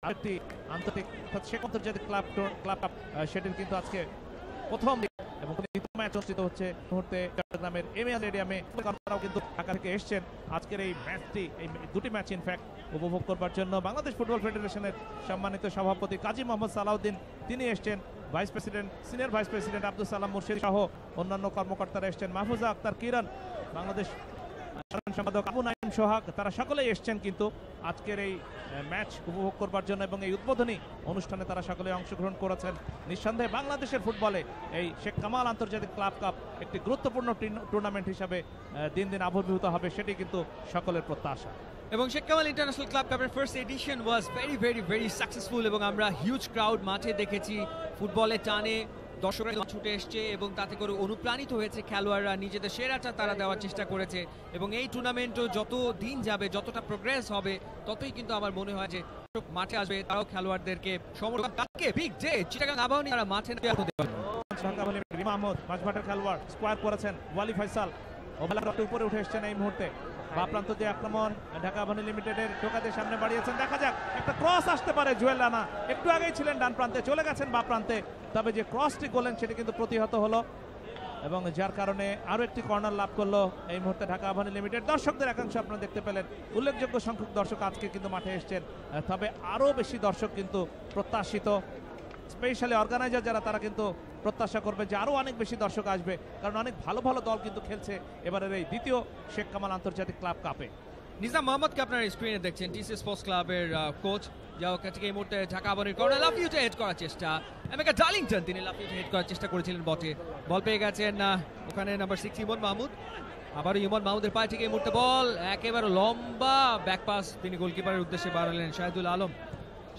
Speaker 3: আরেকটি আন্তর্জাতিক শেখ আন্তর্জাতিক ক্লাব কাপ সেটির কিন্তু আজকে প্রথম এবং দ্বিতীয় ম্যাচ অনুষ্ঠিত হচ্ছে মুহূর্তে চট্টগ্রামের এমএ স্টেডিয়ামে। আপনারাও কিন্তু ঢাকা থেকে এসেছেন আজকের এই ম্যাচটি, এই দুটি ম্যাচ ইনফ্যাক্ট উপভোগ করবার জন্য। বাংলাদেশ ফুটবল ফেডারেশনের সম্মানিত সভাপতি কাজী মোহাম্মদ সালাউদ্দিন তিনি এসেছেন, vice president senior vice president Abdul Salam মুর্শিদ সহ অন্যান্য কর্মকর্তারা এসেছেন, মাহফুজা আক্তার কিরণ, বাংলাদেশ সম্পাদক আবু নাইম সোহাগ, তারা সকলেই এসেছেন কিন্তু আজকের এই ম্যাচ উপভোগ করবার জন্য, এবং এই উদ্বোধনী অনুষ্ঠানে তারা সকলে অংশগ্রহণ করেছেন। নিঃসন্দেহে বাংলাদেশের ফুটবলে এই শেখ কামাল আন্তর্জাতিক ক্লাব কাপ একটি গুরুত্বপূর্ণ টুর্নামেন্ট হিসাবে দিন দিন আবির্ভূত হবে, সেটি কিন্তু সকলের প্রত্যাশা।
Speaker 2: এবং শেখ কামাল ইন্টারন্যাশনাল ক্লাব কাপের first addition was very very very successful, এবং আমরা হিউজ ক্রাউড মাঠে দেখেছি। ফুটবলের টানে দর্শকরা ছুটে এসছে এবং তাতে করে অনুপ্রাণিত হয়েছে খেলোয়াড়রা, নিজেদের সেরাটা তারা দেওয়ার চেষ্টা করেছে। এবং এই টুর্নামেন্টও যত দিন যাবে, যতটা প্রোগ্রেস হবে, ততই কিন্তু আমার মনে হয় যে মাঠে আসবে, তারাও খেলোয়াড়দেরকে সমর্থন কাকে বিগ ডে চিটাগাং আবাহনী তারা মাঠে নামতে পারবে।
Speaker 3: ঢাকা আবাহনী রিমা আহমদ মাঝমাঠের খেলোয়াড় স্কোয়ার করেছেন, ওয়ালি ফয়সাল ওভারল্যাপে উপরে উঠে এসেছেন এই মুহূর্তে। বা প্রান্ত দিয়ে আক্রমণ ঢাকা আবাহনী লিমিটেডের ঢোকাতে সামনে বাড়িয়েছেন, দেখা যাক একটা ক্রস আসতে পারে। জুয়েল রানা একটু আগেই ছিলেন ডান প্রান্তে, চলে গেছেন বা প্রান্তে, তবে যে ক্রসটি করলেন সেটি কিন্তু প্রতিহত হলো, এবং যার কারণে আরো একটি কর্নার লাভ করলো এই মুহূর্তে ঢাকা আবাহনী লিমিটেড। দর্শকদের একাংশ আপনারা দেখতে পেলেন, উল্লেখযোগ্য সংখ্যক দর্শক আজকে কিন্তু মাঠে এসেছেন, তবে আরো বেশি দর্শক কিন্তু প্রত্যাশিত। স্পেশালি অর্গানাইজার যারা, তারা কিন্তু প্রত্যাশা করবে যে আরো অনেক বেশি দর্শক আসবে, কারণ অনেক ভালো ভালো দল কিন্তু খেলছে এবারের এই দ্বিতীয় শেখ কামাল আন্তর্জাতিক ক্লাব কাপে।
Speaker 2: নিজাম মোহাম্মদকে আপনারা স্ক্রিনে দেখছেন, টিসি স্পোর্টস ক্লাবের কোচ, যাও কাছে এই মুহূর্তে ঢাকা আবাহনীর কর্নার লাফিয়ে হেড করার চেষ্টা। এমেকা ডার্লিংটন তিনি লাফিয়ে হেড করার চেষ্টা করেছিলেন বটে, বল পেয়ে গেছেন ওখানে নাম্বার 6 ইমন মাহমুদ। আবারও ইমন মাহমুদের পায়ে থেকে এই মুহূর্তে বল একেবারে লম্বা ব্যাক পাস তিনি গোলকিপারের উদ্দেশ্যে বাড়ালেন শাহিদুল আলম।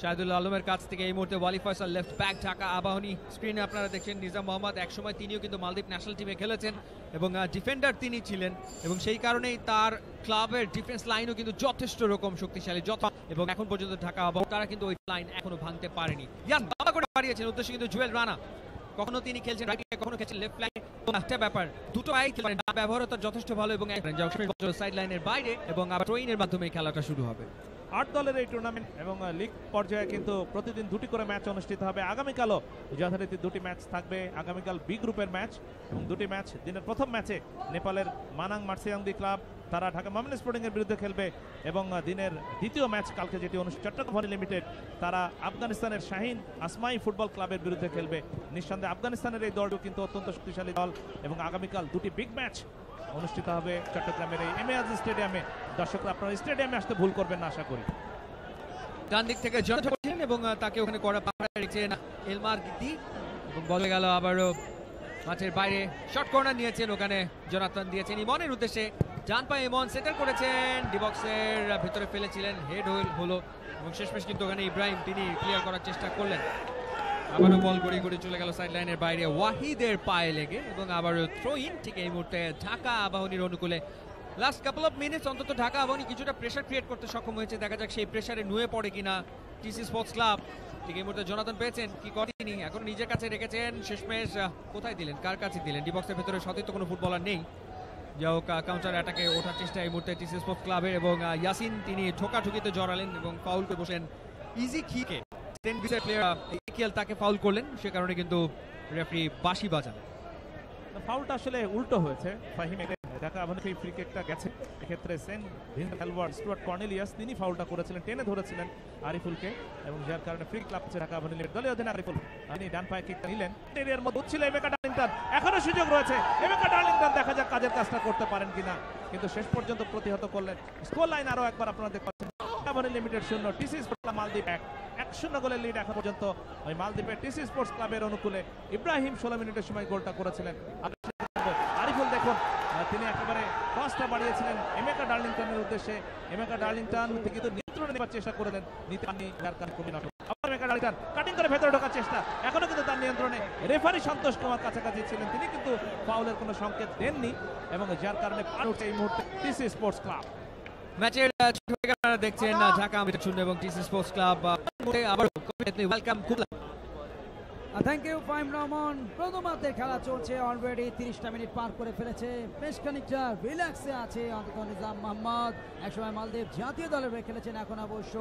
Speaker 2: শাহিদুল আলমের কাছ থেকে এই মুহূর্তে ওয়ালি ফয়সাল লেফট ব্যাক ঢাকা আবাহনী। স্ক্রিনে আপনারা দেখছেন নিজাম মোহাম্মদ, একসময় তিনিও কিন্তু মালদ্বীপ ন্যাশনাল টিমে খেলেছেন এবং ডিফেন্ডার তিনি ছিলেন, এবং সেই কারণেই তার ক্লাবের ডিফেন্স লাইনও কিন্তু যথেষ্ট রকম শক্তিশালী, এবং এখন পর্যন্ত ঢাকা আবাহনী তারা কিন্তু ওই লাইন এখনো ভাঙতে পারেনি। ইয়ান বাবা করে বাড়িয়েছেন, উদ্দেশ্যে কিন্তু জুয়েল রানা, কখনো তিনি খেলছেন রাইটে, কখনো খেলছেন লেফট লাইনে। একটা ব্যাপার, দুটো আই খেলেন, ব্যবহারও তার যথেষ্ট ভালো, এবং সাইড লাইনের বাইরে, এবং আবার ট্রোইনের মাধ্যমে খেলাটা শুরু হবে।
Speaker 3: 8 দলের এই টুর্নামেন্ট এবং লিগ পর্যায়ে কিন্তু প্রতিদিন দুটি করে ম্যাচ অনুষ্ঠিত হবে। আগামীকালও যথারীতি দুটি ম্যাচ থাকবে। আগামীকাল বি গ্রুপের ম্যাচ, এবং দুটি ম্যাচ। দিনের প্রথম ম্যাচে নেপালের মানাং মার্সিয়াংদি ক্লাব তারা ঢাকা মোহামেডান স্পোর্টিং এর বিরুদ্ধে খেলবে, এবং দিনের দ্বিতীয় ম্যাচ কালকে যেটি চট্টগ্রাম আবাহনী লিমিটেড তারা আফগানিস্তানের শাহিন আসমাই ফুটবল ক্লাবের বিরুদ্ধে খেলবে। নিঃসন্দেহে আফগানিস্তানের এই দলটিও কিন্তু অত্যন্ত শক্তিশালী দল, এবং আগামীকাল দুটি বিগ ম্যাচ অনুষ্ঠিত হবে চট্টগ্রামের এই এমএ স্টেডিয়ামে। দর্শকরা আপনারা স্টেডিয়ামে আসতে ভুল করবেন না আশা করি।
Speaker 2: ডান দিক থেকে জনতা এবং তাকে ওখানে করা পাড়া রেখেছেন এলমার গিতি, এবং বলে গেল আবারও মাঠের বাইরে। শর্ট কর্নার নিয়েছেন, ওখানে জনাতন দিয়েছেন ইমনের উদ্দেশ্যে, ডান পায়ে ইমন সেটেল করেছেন, ডিবক্সের ভেতরে ফেলেছিলেন, হেড হলো, এবং শেষমেশ কিন্তু ওখানে ইব্রাহিম তিনি ক্লিয়ার করার চেষ্টা করলেন। আবারও বল গড়িয়ে গড়িয়ে চলে গেল সাইড লাইনের বাইরে ওয়াহিদের পায়ে লেগে, এবং আবারও থ্রো ইন ঠিক এই মুহূর্তে ঢাকা আবাহনীর অনুকূলে। লাস্ট কাপল অফ মিনিটস অন্তত ঢাকা আবাহনী কিছুটা প্রেশার ক্রিয়েট করতে সক্ষম হয়েছে, দেখা যাক সেই প্রেশারে নুয়ে পড়ে কিনা টিসি স্পোর্টস ক্লাব। ঠিক এই মুহূর্তে জনাতন পেয়েছেন, কি করেন তিনি, এখন নিজের কাছে রেখেছেন, শেষমেশ কোথায় দিলেন, কার কাছে দিলেন, ডিবক্সের ভেতরে সতীর্থ কোনো ফুটবলার নেই। যাই হোক, কাউন্টার অ্যাটাকে ওঠার চেষ্টা এই মুহূর্তে টিসি স্পোর্টস ক্লাবের, এবং ইয়াসিন তিনি ঠোকাঠুকিতে জড়ালেন এবং ফাউল করে বসেন ইজি খিকে। প্লেয়ার তাকে ফাউল করলেন, সে কারণে কিন্তু রেফারি বাঁশি বাজান।
Speaker 3: ফাউলটা আসলে উল্টো হয়েছে, ফাহিম ঢাকা আবাহনী ফ্রি কিকটা গেছে, ক্ষেত্রে সেন্ট ভিনসেন্ট খেলোয়াড় স্টুয়ার্ট কর্নেলিয়াস তিনি ফাউলটা করেছিলেন, টেনে ধরেছিলেন আরিফুলকে এবং যার কারণে free club Dhaka Abahani limited দলীয় অধিনায়ক আরিফুল তিনি ডান পায়ে কিকটা নিলেন। এরিয়ার মধ্যে উঠছিল এমেকা ডার্লিংটন, এখনো সুযোগ রয়েছে এমেকা ডার্লিংটন, দেখা যাক কাজের কাজটা করতে পারেন কিনা, কিন্তু শেষ পর্যন্ত প্রতিহত করলেন। স্কোর লাইন আরো একবার আপনারা দেখতে পাচ্ছেন, Abahani limited 0, TC sports club মালদ্বীপ 1-0 গোলের লিড এখন পর্যন্ত ওই মালদ্বীপের টিসি স্পোর্টস ক্লাবের অনুকূলে। ইব্রাহিম 16 মিনিটের সময় গোলটা করেছিলেন। আরিফুল দেখুন তিনি একেবারে ক্রসটা বাড়িয়েছিলেন এমেকা ডার্লিংটনের উদ্দেশ্যে, এমেকা ডার্লিংটন কিন্তু নিয়ন্ত্রণে নেওয়ার চেষ্টা করলেন, নিতে পারেননি, যার কারণে খুবই নষ্ট। আবার এমেকা ডার্লিংটন কাটিং করে ভেতরে ঢোকার চেষ্টা, এখনো কিন্তু তার নিয়ন্ত্রণে। রেফারি সন্তোষ কুমার কাছাকাছি ছিলেন, তিনি কিন্তু ফাউলের কোনো সংকেত দেননি এবং যার কারণে এই মুহূর্তে টিসি স্পোর্টস ক্লাব
Speaker 2: ম্যাচের আপনারা দেখছেন ঢাকা আবাহনী 0 এবং টিসি স্পোর্টস ক্লাব আবার ওয়েলকাম কুবলা।
Speaker 1: Thank you Fahim Rahman. প্রথমার্ধের খেলা চলছে, অলরেডি 30টা মিনিট পার করে ফেলেছে, বেশ খানিকটা রিল্যাক্সে আছে অন্তত নিজাম মোহাম্মদ। একসময় মালদ্বীপ জাতীয় দলের হয়ে খেলেছেন, এখন অবশ্য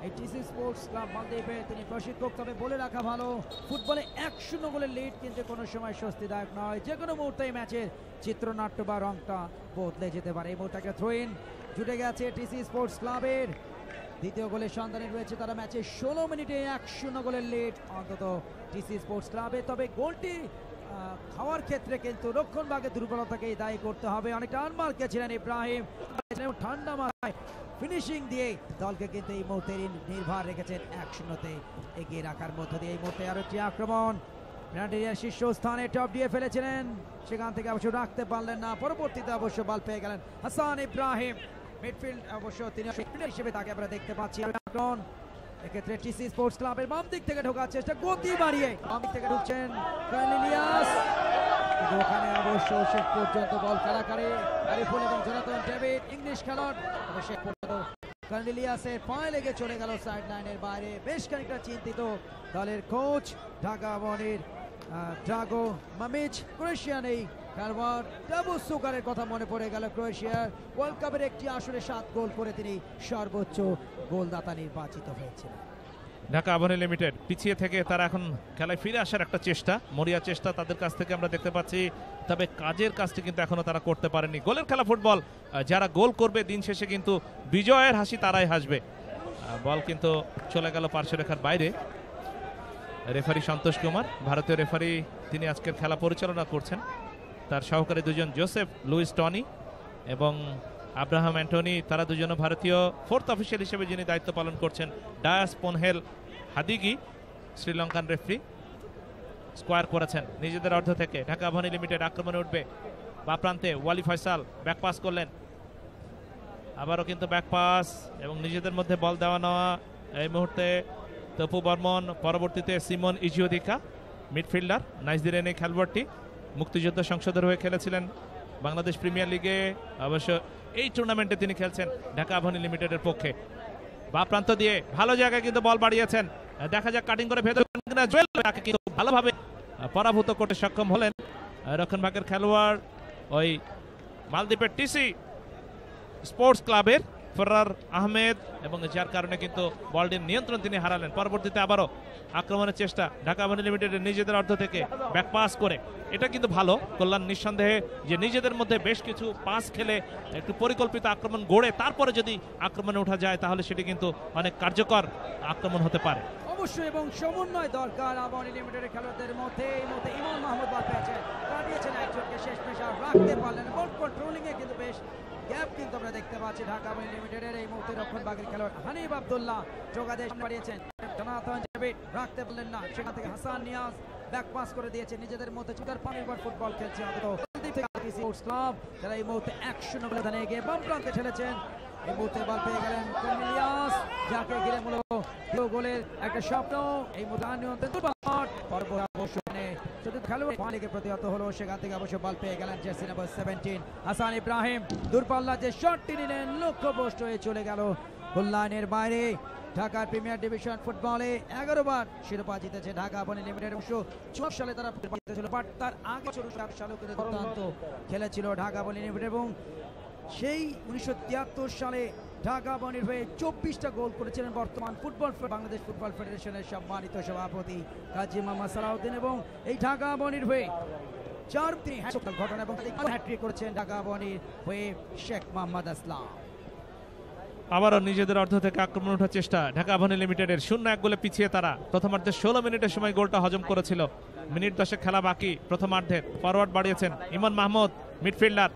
Speaker 1: এই টিসি স্পোর্টস ক্লাব মালদ্বীপে তিনি প্রশিক্ষক। তবে বলে রাখা ভালো, ফুটবলে 1-0 গোলের লিড কিন্তু কোনো সময় স্বস্তিদায়ক নয়, যে কোনো মুহূর্তে এই ম্যাচের চিত্রনাট্য বা রংটা বদলে যেতে পারে। এই মুহূর্তে একটা থ্রো ইন জুটে গেছে টিসি স্পোর্টস ক্লাবের, দ্বিতীয় গোলের সন্ধানে রয়েছে তারা। ম্যাচে 16 মিনিটে 1-0 গোলের লিড অন্তত টিসি স্পোর্টস ক্লাবে। তবে গোলটি খাওয়ার ক্ষেত্রে কিন্তু রক্ষণভাগে দুর্বলতাকেই দায়ী করতে হবে। অনেকটা আনমার্কে ছিলেন ইব্রাহিম, ঠান্ডা মাথায় ফিনিশিং দিয়ে দলকে কিন্তু এই মুহূর্তে নির্ভর রেখেছেন 1-0-তে এগিয়ে রাখার মধ্য দিয়ে। এই মুহূর্তে আরো একটি আক্রমণ, পেনাল্টির শীর্ষস্থানে টপ দিয়ে ফেলেছিলেন, সেখান থেকে অবশ্য রাখতে পারলেন না, পরবর্তীতে অবশ্য বল পেয়ে গেলেন হাসান ইব্রাহিম। মিডফিল্ড অবশ্য তিনি হিসেবে তাকে আমরা দেখতে পাচ্ছি। এক্ষেত্রে টিসি স্পোর্টস ক্লাবের বাম দিক থেকে ঢোকার চেষ্টা, গতি বাড়িয়ে বাম দিক থেকে ঢুকছেন কর্নেলিয়াস, কিন্তু ওখানে অবশ্য শেষ পর্যন্ত বল কারাকারি আরিফুল এবং জোনাথন ডেভিড ইংলিশ খেলোয়াড়, তবে শেষ পর্যন্ত কর্নেলিয়াসের পায়ে লেগে চলে গেল সাইড লাইনের বাইরে। বেশ খানিকটা চিন্তিত দলের কোচ ঢাকা আবাহনীর ড্রাগো মামিচ। ক্রোয়েশিয়ান এই খেলোয়াড় ডাবু সুকারের কথা মনে পড়ে গেল। ক্রোয়েশিয়ার ওয়ার্ল্ড কাপের একটি আসরে 7 গোল করে তিনি সর্বোচ্চ গোলদাতা নির্বাচিত হয়েছিলেন।
Speaker 3: ঢাকা আবাহনী লিমিটেড পিছিয়ে থেকে তারা এখন খেলায় ফিরে আসার একটা চেষ্টা, মরিয়া চেষ্টা তাদের কাছ থেকে আমরা দেখতে পাচ্ছি, তবে কাজের কাজটি কিন্তু এখনো তারা করতে পারেনি। গোলের খেলা ফুটবল, যারা গোল করবে দিন শেষে কিন্তু বিজয়ের হাসি তারাই হাসবে। বল কিন্তু চলে গেল পার্শ্বরেখার বাইরে। রেফারি সন্তোষ কুমার, ভারতীয় রেফারি, তিনি আজকের খেলা পরিচালনা করছেন। তার সহকারী দুজন জোসেফ লুইস টনি এবং আব্রাহাম অ্যান্টনি, তারা দুজন ভারতীয়। ফোর্থ অফিসিয়াল হিসেবে যিনি দায়িত্ব পালন করছেন ডায়াস পোনহেল হাদিগি, শ্রীলঙ্কান রেফারি। স্কোয়ার করেছেন নিজেদের অর্ধ থেকে। ঢাকা আবাহনী লিমিটেড আক্রমণে উঠবে, বা প্রান্তে ওয়ালি ফয়সাল ব্যাক পাস করলেন, আবারও কিন্তু ব্যাক পাস এবং নিজেদের মধ্যে বল দেওয়া নেওয়া। এই মুহূর্তে তপু বর্মন, পরবর্তীতে সিমন ইজিওদিকা মিডফিল্ডার। নাইজেরিয়ান এই খেলোয়াড়টি মুক্তিযোদ্ধা সংসদের হয়ে খেলেছিলেন বাংলাদেশ প্রিমিয়ার লিগে, অবশ্য এই টুর্নামেন্টে তিনি খেলছেন ঢাকা আবাহনী লিমিটেডের পক্ষে। বা প্রান্ত দিয়ে ভালো জায়গায় কিন্তু বল বাড়িয়েছেন, দেখা যাক কাটিং করে ভেতরে কিন্তু ভালোভাবে পরাভূত করতে সক্ষম হলেন রক্ষণভাগের খেলোয়াড় ওই মালদ্বীপের টিসি স্পোর্টস ক্লাবের ফরার আহমেদ, এবং যার কারণে কিন্তু বলটির নিয়ন্ত্রণ তিনি হারালেন। পরবর্তীতে আবারও আক্রমণের চেষ্টা ঢাকা আবাহনী লিমিটেডের নিজেদের অর্ধ থেকে ব্যাক পাস করে। এটা কিন্তু ভালো কল্যাণ, নিঃসন্দেহে যে নিজেদের মধ্যে বেশ কিছু পাস খেলে একটু পরিকল্পিত আক্রমণ গড়ে তারপরে যদি আক্রমণে ওঠা যায় তাহলে সেটি কিন্তু অনেক কার্যকর আক্রমণ হতে পারে
Speaker 1: অবশ্যই, এবং সমন্বয় দরকার আবাহনী লিমিটেডের খেলোয়াড়দের মধ্যে। এই মধ্যে ইমন মাহমুদ বল পেয়েছেন, কাটিয়েছেন একজনকে, শেষ প্রেসার রাখতে পারলেন। বল কন্ট্রোলিং এ কিন্তু বেশ গ্যাপ কিন্তু আমরা দেখতে পাচ্ছি ঢাকা আবাহনী লিমিটেডের। এই মুহূর্তে রক্ষণভাগের খেলোয়াড় হানিফ আব্দুল্লাহ যোগাদেশ বাড়িয়েছেন, জোনাথন ডেভিড রাখতে পারলেন না, সেখান থেকে হাসান নিয়াজ ব্যাক পাস করে দিয়েছে। নিজেদের মধ্যে চুটার পানির ফুটবল খেলছে স্পোর্টস ক্লাব, যারা এই মুহূর্তে 1-0 ব্যবধানে এগিয়ে বাম প্রান্তে ঠেলেছেন। এই মুহূর্তে বল পেয়ে গেলেন কর্নেলিয়াস, যাকে ঘিরে মূলত গোলের একটা স্বপ্ন। এই মুহূর্তে খেলোয়াড় প্রতিহত হলো, সেখান থেকে অবশ্য বল পেয়ে গেলেন জার্সি নাম্বার 17 হাসান ইব্রাহিম। দূরপাল্লা যে শটটি নিলেন লক্ষ্যভ্রষ্ট হয়ে চলে গেল গোললাইনের বাইরে। ঢাকার প্রিমিয়ার ডিভিশন ফুটবলে 11 বার শিরোপা জিতেছে ঢাকা আবাহনী লিমিটেড। 1964 সালে তারা জিতেছিল, বাট তার আগে 1967 সালে দুর্দান্ত খেলেছিল ঢাকা আবাহনী লিমিটেড, এবং সেই 1973 সালে ঢাকা আবাহনীর হয়ে 24টা গোল করেছিলেন বর্তমান বাংলাদেশ ফুটবল ফেডারেশনের সম্মানিত সভাপতি কাজী মোহাম্মদ সালাউদ্দিন। এবং এই ঢাকা আবাহনীর হয়ে ঘটনা এবং হ্যাট্রিক করেছেন ঢাকা আবাহনীর হয়ে শেখ মোহাম্মদ আসলাম।
Speaker 3: আবারও নিজেদের অর্ধ থেকে আক্রমণ ওঠার চেষ্টা ঢাকা আবাহনী লিমিটেডের 0-1 গোলে পিছিয়ে তারা প্রথমার্ধে 16 মিনিটের সময় গোলটা হজম করেছিল। মিনিট 10 খেলা বাকি প্রথমার্ধে। ফরওয়ার্ড বাড়িয়েছেন ইমন মাহমুদ, মিডফিল্ডার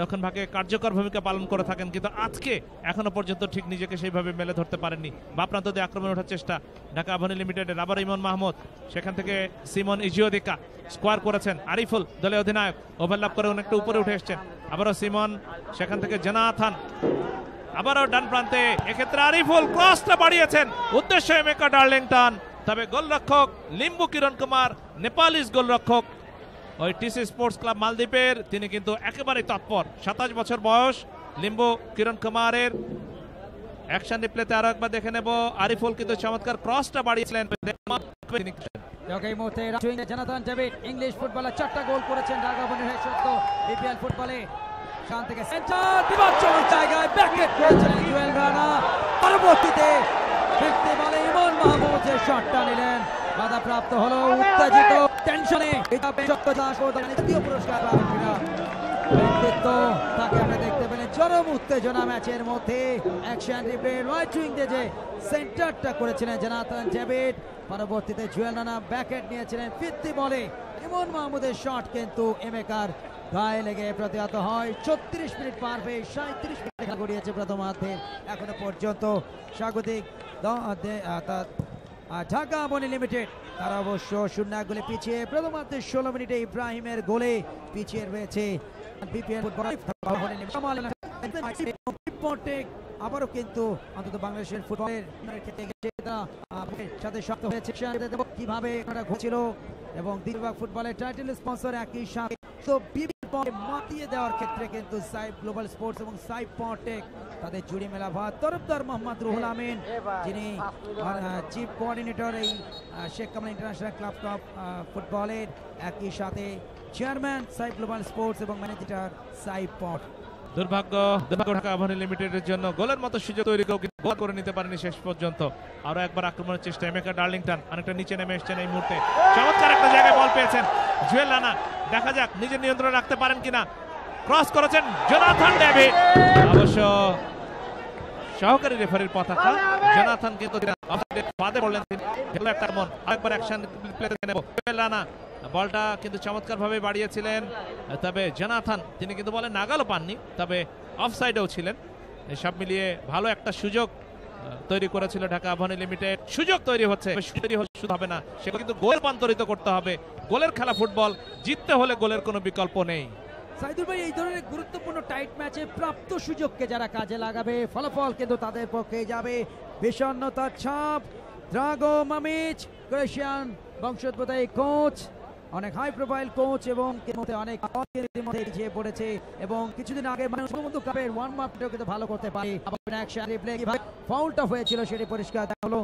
Speaker 3: রক্ষণ ভাগে কার্যকর ভূমিকা পালন করে থাকেন, কিন্তু আজকে এখনো পর্যন্ত ঠিক নিজেকে সেইভাবে মেলে ধরতে পারেননি। বাঁ প্রান্ত দিয়ে আক্রমণ ওঠার চেষ্টা ঢাকা আবাহনী লিমিটেডের। আবার ইমন মাহমুদ, সেখান থেকে সিমন ইজিওদিকা স্কোয়ার করেছেন। আরিফুল দলের অধিনায়ক ওভারল্যাপ করে অনেকটা উপরে উঠে এসছেন। আবারও সিমন, সেখান থেকে জোনাথন, আবারও ডান প্রান্তে, এক্ষেত্রে আরিফুল ক্রসটা বাড়িয়েছেন, উদ্দেশ্য এমেকা ডার্লিংটন, তবে গোলরক্ষক লিম্বু কিরণ কুমার, নেপালিস গোলরক্ষক ওই টিসি স্পোর্টস ক্লাব মালদ্বীপের, তিনি কিন্তু একেবারে তৎপর। 27 বছর বয়স লিম্বু কিরণ কুমারের। অ্যাকশন রিপ্লেতে আরো একবার দেখে নেব, আরিফুল কিন্তু চমৎকার ক্রসটা বাড়িয়েছিলেন।
Speaker 1: এই মুহূর্তে জোনাথন ডেভিড ইংলিশ ফুটবলার 4টা গোল করেছেন ঢাকা আবাহনীর হয়ে সত্য বিপিএল ফুটবলে। শান থেকে সেন্টার বিপজ্জনক জায়গায় ব্যাকহেড করেছিলেন জুয়েল রানা। পরবর্তীতে ফিরতে বলে ইমন মাহমুদ যে শটটা নিলেন, বাধাপ্রাপ্ত হলো, উত্তেজিত টেনশনে দ্বিতীয় পুরস্কার ব্যক্তিত্ব তাকে আমরা দেখতে পেলেন। চরম উত্তেজনা ম্যাচের মধ্যে। অ্যাকশন রিপ্লে রাইট উইং দিয়ে যে সেন্টারটা করেছিলেন জোনাথন ডেভিড, পরবর্তীতে জুয়েল রানা ব্যাকহেড নিয়েছিলেন। ফিরতি বলে ইমন মাহমুদের শট কিন্তু এমেকার গায়ে লেগে প্রতিহত হয়। 34 মিনিট পার হয়ে 37 মিনিট গড়িয়েছে প্রথমার্ধে। এখনো পর্যন্ত স্বাগতিক ঢাকা আবাহনী লিমিটেড তারা অবশ্য 0-1 গোলে পিছিয়ে। প্রথমার্ধে 16 মিনিটে ইব্রাহিমের গোলে পিছিয়ে রয়েছে বিপিএল আবারও কিন্তু অন্তত বাংলাদেশের ফুটবলের সাথে শক্ত হয়েছে কিভাবে ঘটেছিল এবং দীর্ঘ ফুটবলের টাইটেল স্পন্সর একই সাথে মাতিয়ে দেওয়ার ক্ষেত্রে কিন্তু সাইব গ্লোবাল স্পোর্টস এবং সাইব পটেক তাদের জুড়ি মেলা ভাত। তরফদার মোহাম্মদ রুহুল আমিন, যিনি চিফ কোঅর্ডিনেটর এই Sheikh Kamal international club of ফুটবলের, একই সাথে চেয়ারম্যান সাইব গ্লোবাল স্পোর্টস এবং ম্যানেজার সাইব পট।
Speaker 3: দুর্ভাগ্য ঢাকা আবাহনী লিমিটেডের জন্য গোলের মতো সুযোগ তৈরি করে নিতে পারেনি শেষ পর্যন্ত। আরো একবার আক্রমণের চেষ্টা, এমেকা ডার্লিংটন অনেকটা নিচে নেমে এসেছেন এই মুহূর্তে। চমৎকার একটা জায়গায় বল পেয়েছেন জুয়েল রানা, দেখা যাক নিজের নিয়ন্ত্রণ রাখতে পারেন কিনা। ক্রস করেছেন জোনাথন ডেভিড, অবশ্য সহকারী রেফারির পতাকা। জোনাথন কিন্তু বাদে পড়লেন, একটা মন। আরেকবার অ্যাকশন প্লেতে নেব, জুয়েল রানা বলটা কিন্তু চমৎকার ভাবে বাড়িয়েছিলেন, তবে জোনাথন তিনি কিন্তু বলে নাগালও পাননি, তবে অফসাইডেও ছিলেন। সব মিলিয়ে ভালো একটা সুযোগ তৈরি করেছিল ঢাকা আবাহনী লিমিটেড। সুযোগ তৈরি হচ্ছে, শুধু হবে না, সেটা কিন্তু গোল রূপান্তরিত করতে হবে। গোলের খেলা ফুটবল, জিততে হলে গোলের কোনো বিকল্প নেই।
Speaker 1: সাইদুল ভাই, এই ধরনের গুরুত্বপূর্ণ টাইট ম্যাচে প্রাপ্ত সুযোগকে যারা কাজে লাগাবে, ফলাফল কিন্তু তাদের পক্ষে যাবে। বিষণ্ণতার ছাপ দ্রাগো মামিচ, ক্রোয়েশিয়ান বংশোদ্ভূত এই কোচ, অনেক হাই প্রোফাইল কোচ এবং অনেক পিছিয়ে পড়েছে এবং কিছুদিন আগে বঙ্গবন্ধু কাপের ওয়ার্ম আপটাও কিন্তু ভালো করতে পারে। ফাউলটা হয়েছিল সেটি পরিষ্কার হলো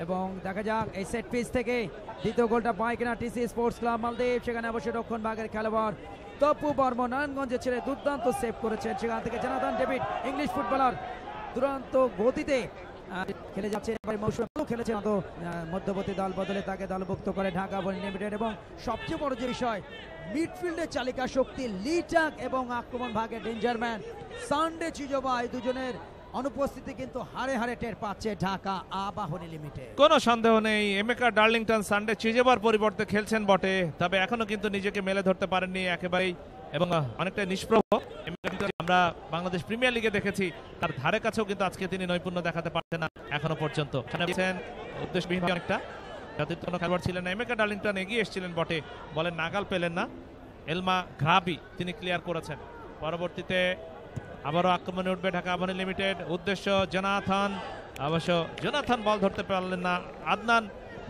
Speaker 1: এবং দেখা যাক এই সেট পিস থেকে দ্বিতীয় গোলটা পায় কিনা টিসি স্পোর্টস ক্লাব মালদ্বীপ। সেখানে অবশ্যই রক্ষণ ভাগের খেলোয়াড় তপু বর্মন নারায়ণগঞ্জের ছেড়ে দুর্দান্ত সেভ করেছেন। সেখান থেকে জোনাথন ডেভিড ইংলিশ ফুটবলার দুরন্ত গতিতে খেলে যাচ্ছে, মৌসুম খেলেছেন মধ্যবর্তী দল বদলে তাকে দলভুক্ত করে ঢাকা আবাহনী লিমিটেড। এবং সবচেয়ে বড় যে বিষয়, মিডফিল্ডের চালিকা শক্তি লিটাক এবং আক্রমণ ভাগে ডেঞ্জারম্যান সানডে চিজোবা, এই দুজনের অনুপস্থিতি কিন্তু হারে হারে টের পাচ্ছে ঢাকা আবাহনী লিমিটেড।
Speaker 3: কোনো সন্দেহ নেই, এমেকা ডার্লিংটন সানডে চিজোবার পরিবর্তে খেলছেন বটে, তবে এখনো কিন্তু নিজেকে মেলে ধরতে পারেননি একেবারেই এবং অনেকটা নিষ্প্রভ। আমরা বাংলাদেশ প্রিমিয়ার লিগে দেখেছি, তার ধারে কাছেও কিন্তু আজকে তিনি নৈপুণ্য দেখাতে পারছেন না এখনো পর্যন্ত। উদ্দেশ্যবিহীন অনেকটা, যাদের কোনো খেলোয়াড় ছিলেন না। এমেকা ডার্লিংটন এগিয়ে এসেছিলেন বটে, বলেন নাগাল পেলেন না। এলমা ঘ্রাবি তিনি ক্লিয়ার করেছেন। পরবর্তীতে আবারও আক্রমণে উঠবে ঢাকা আবাহনী লিমিটেড, উদ্দেশ্য জোনাথন, অবশ্য জোনাথন বল ধরতে পারলেন না। আদনান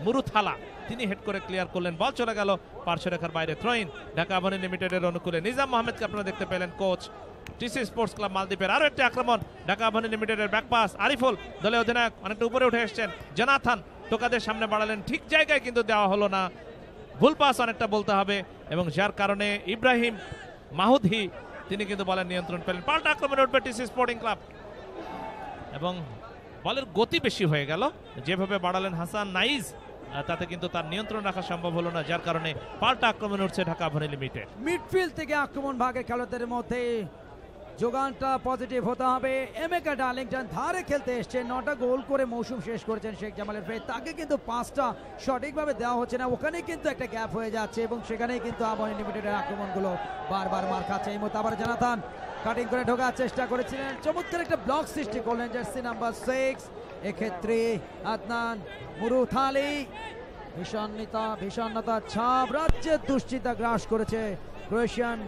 Speaker 3: মুরুথালা তিনি হেড করে ক্লিয়ার করলেন, বল চলে গেল পার্শ্বরেখার বাইরে। থ্রোইন ঢাকা আবাহনী লিমিটেডের অনুকূলে। নিজাম আহমেদকে আপনারা দেখতে পেলেন, কোচ টিসি স্পোর্টস ক্লাব মালদ্বীপের। আরো একটি আক্রমণ ঢাকা আবাহনী লিমিটেডের, ব্যাক পাস আরিফুল দলের অধিনায়ক অনেকটা উপরে উঠে এসেছেন। জোনাথন টোকাদের সামনে বাড়ালেন, ঠিক জায়গায় কিন্তু দেওয়া হলো না, ভুল পাস অনেকটা বলতে হবে এবং যার কারণে ইব্রাহিম মাহুদি তিনি কিন্তু বলের নিয়ন্ত্রণ পেলেন। পাল্টা আক্রমণে উঠবে টিসি স্পোর্টিং ক্লাব এবং বলের গতি বেশি হয়ে গেল, যেভাবে বাড়ালেন হাসান নাইজ তাতে কিন্তু তার নিয়ন্ত্রণ রাখা সম্ভব হলো না, যার কারণে পাল্টা আক্রমণ উঠছে ঢাকা আবাহনী লিমিটেড।
Speaker 1: মিডফিল্ড থেকে আক্রমণ ভাগের খেলোয়াড়দের মধ্যে যোগানটা পজিটিভ হতে হবে। এমেকা ডার্লিংটন ধারে খেলতে এসছে, 9টা গোল করে মৌসুম শেষ করেছেন শেখ জামালের ফের, তাকে কিন্তু 5টা সঠিকভাবে দেওয়া হচ্ছে না, ওখানেই কিন্তু একটা গ্যাপ হয়ে যাচ্ছে এবং সেখানেই কিন্তু আবাহনী লিমিটেডের আক্রমণগুলো বারবার মার খাচ্ছে। এই মতো আবার জানাতান কাটিং করে ঢোকার চেষ্টা করেছিলেন, চমৎকার একটা ব্লক সৃষ্টি করলেন জার্সি নাম্বার 6, এক্ষেত্রে আদনান মুরুথালি। ভীষণতা ছাপ, রাজ্যের দুশ্চিন্তা গ্রাস করেছে ক্রোয়েশিয়ান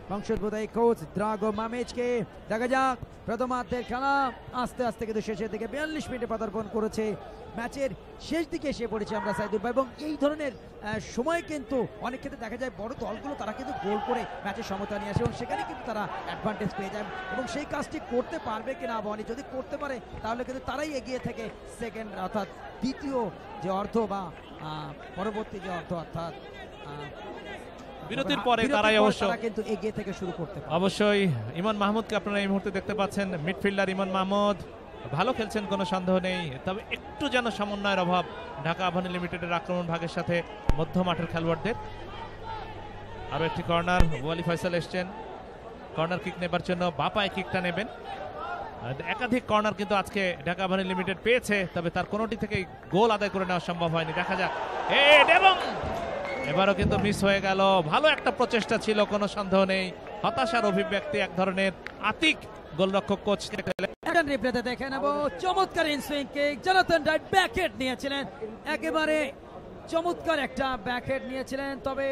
Speaker 1: বংশোদ্ভূত এই কোচ দ্রাগো মামেজকে। দেখা যাক প্রথমার্ধের খেলা আস্তে আস্তে কিন্তু শেষের দিকে 42 মিনিটে পদার্পণ করেছে, ম্যাচের শেষ দিকে এসে পড়েছে আমরা সাইদুল ভাই, এবং এই ধরনের সময় কিন্তু অনেক ক্ষেত্রে দেখা যায় বড় দলগুলো তারা কিন্তু গোল করে ম্যাচের সমতা নিয়ে আসে এবং সেখানে কিন্তু তারা অ্যাডভান্টেজ পেয়ে যায়, এবং সেই কাজটি করতে পারবে কিনা আবাহনী, যদি করতে পারে তাহলে কিন্তু তারাই এগিয়ে থেকে সেকেন্ড অর্থাৎ দ্বিতীয় যে অর্থ বা পরবর্তী যে অর্থ অর্থাৎ
Speaker 3: বিরতির পরে তারাই অবশ্য
Speaker 1: কিন্তু এগিয়ে থেকে শুরু করতে পারে।
Speaker 3: অবশ্যই ইমন মাহমুদকে আপনারা এই মুহূর্তে দেখতে পাচ্ছেন, মিডফিল্ডার ইমন মাহমুদ ভালো খেলছেন, কোনো সন্দেহ নেই, তবে একটু যেন সমন্বয়ের অভাব ঢাকা আবাহনী লিমিটেডের আক্রমণ ভাগের সাথে মধ্য মাঠের খেলোয়াড়দের। আরো একটি কর্নার, ওয়ালি ফয়সাল এসছেন কর্নার কিক নেবার জন্য, বাপায় কিকটা নেবেন। একাধিক কর্নার কিন্তু আজকে ঢাকা আবাহনী লিমিটেড পেয়েছে, তবে তার কোনোটি থেকে গোল আদায় করে নেওয়া সম্ভব হয়নি। দেখা যাক, এবং এবারও কিন্তু মিস হয়ে গেল। ভালো একটা প্রচেষ্টা ছিল, কোনো সন্দেহ নেই, হতাশার অভিব্যক্তি এক ধরনের। আতিক গোলরক্ষক কোচ
Speaker 1: রিপ্লেতে দেখে নেব, চমৎকার ইনসুইং কিক, জনাথন রাইট ব্যাকহেড নিয়েছিলেন, একেবারে চমৎকার একটা ব্যাকহেড নিয়েছিলেন, তবে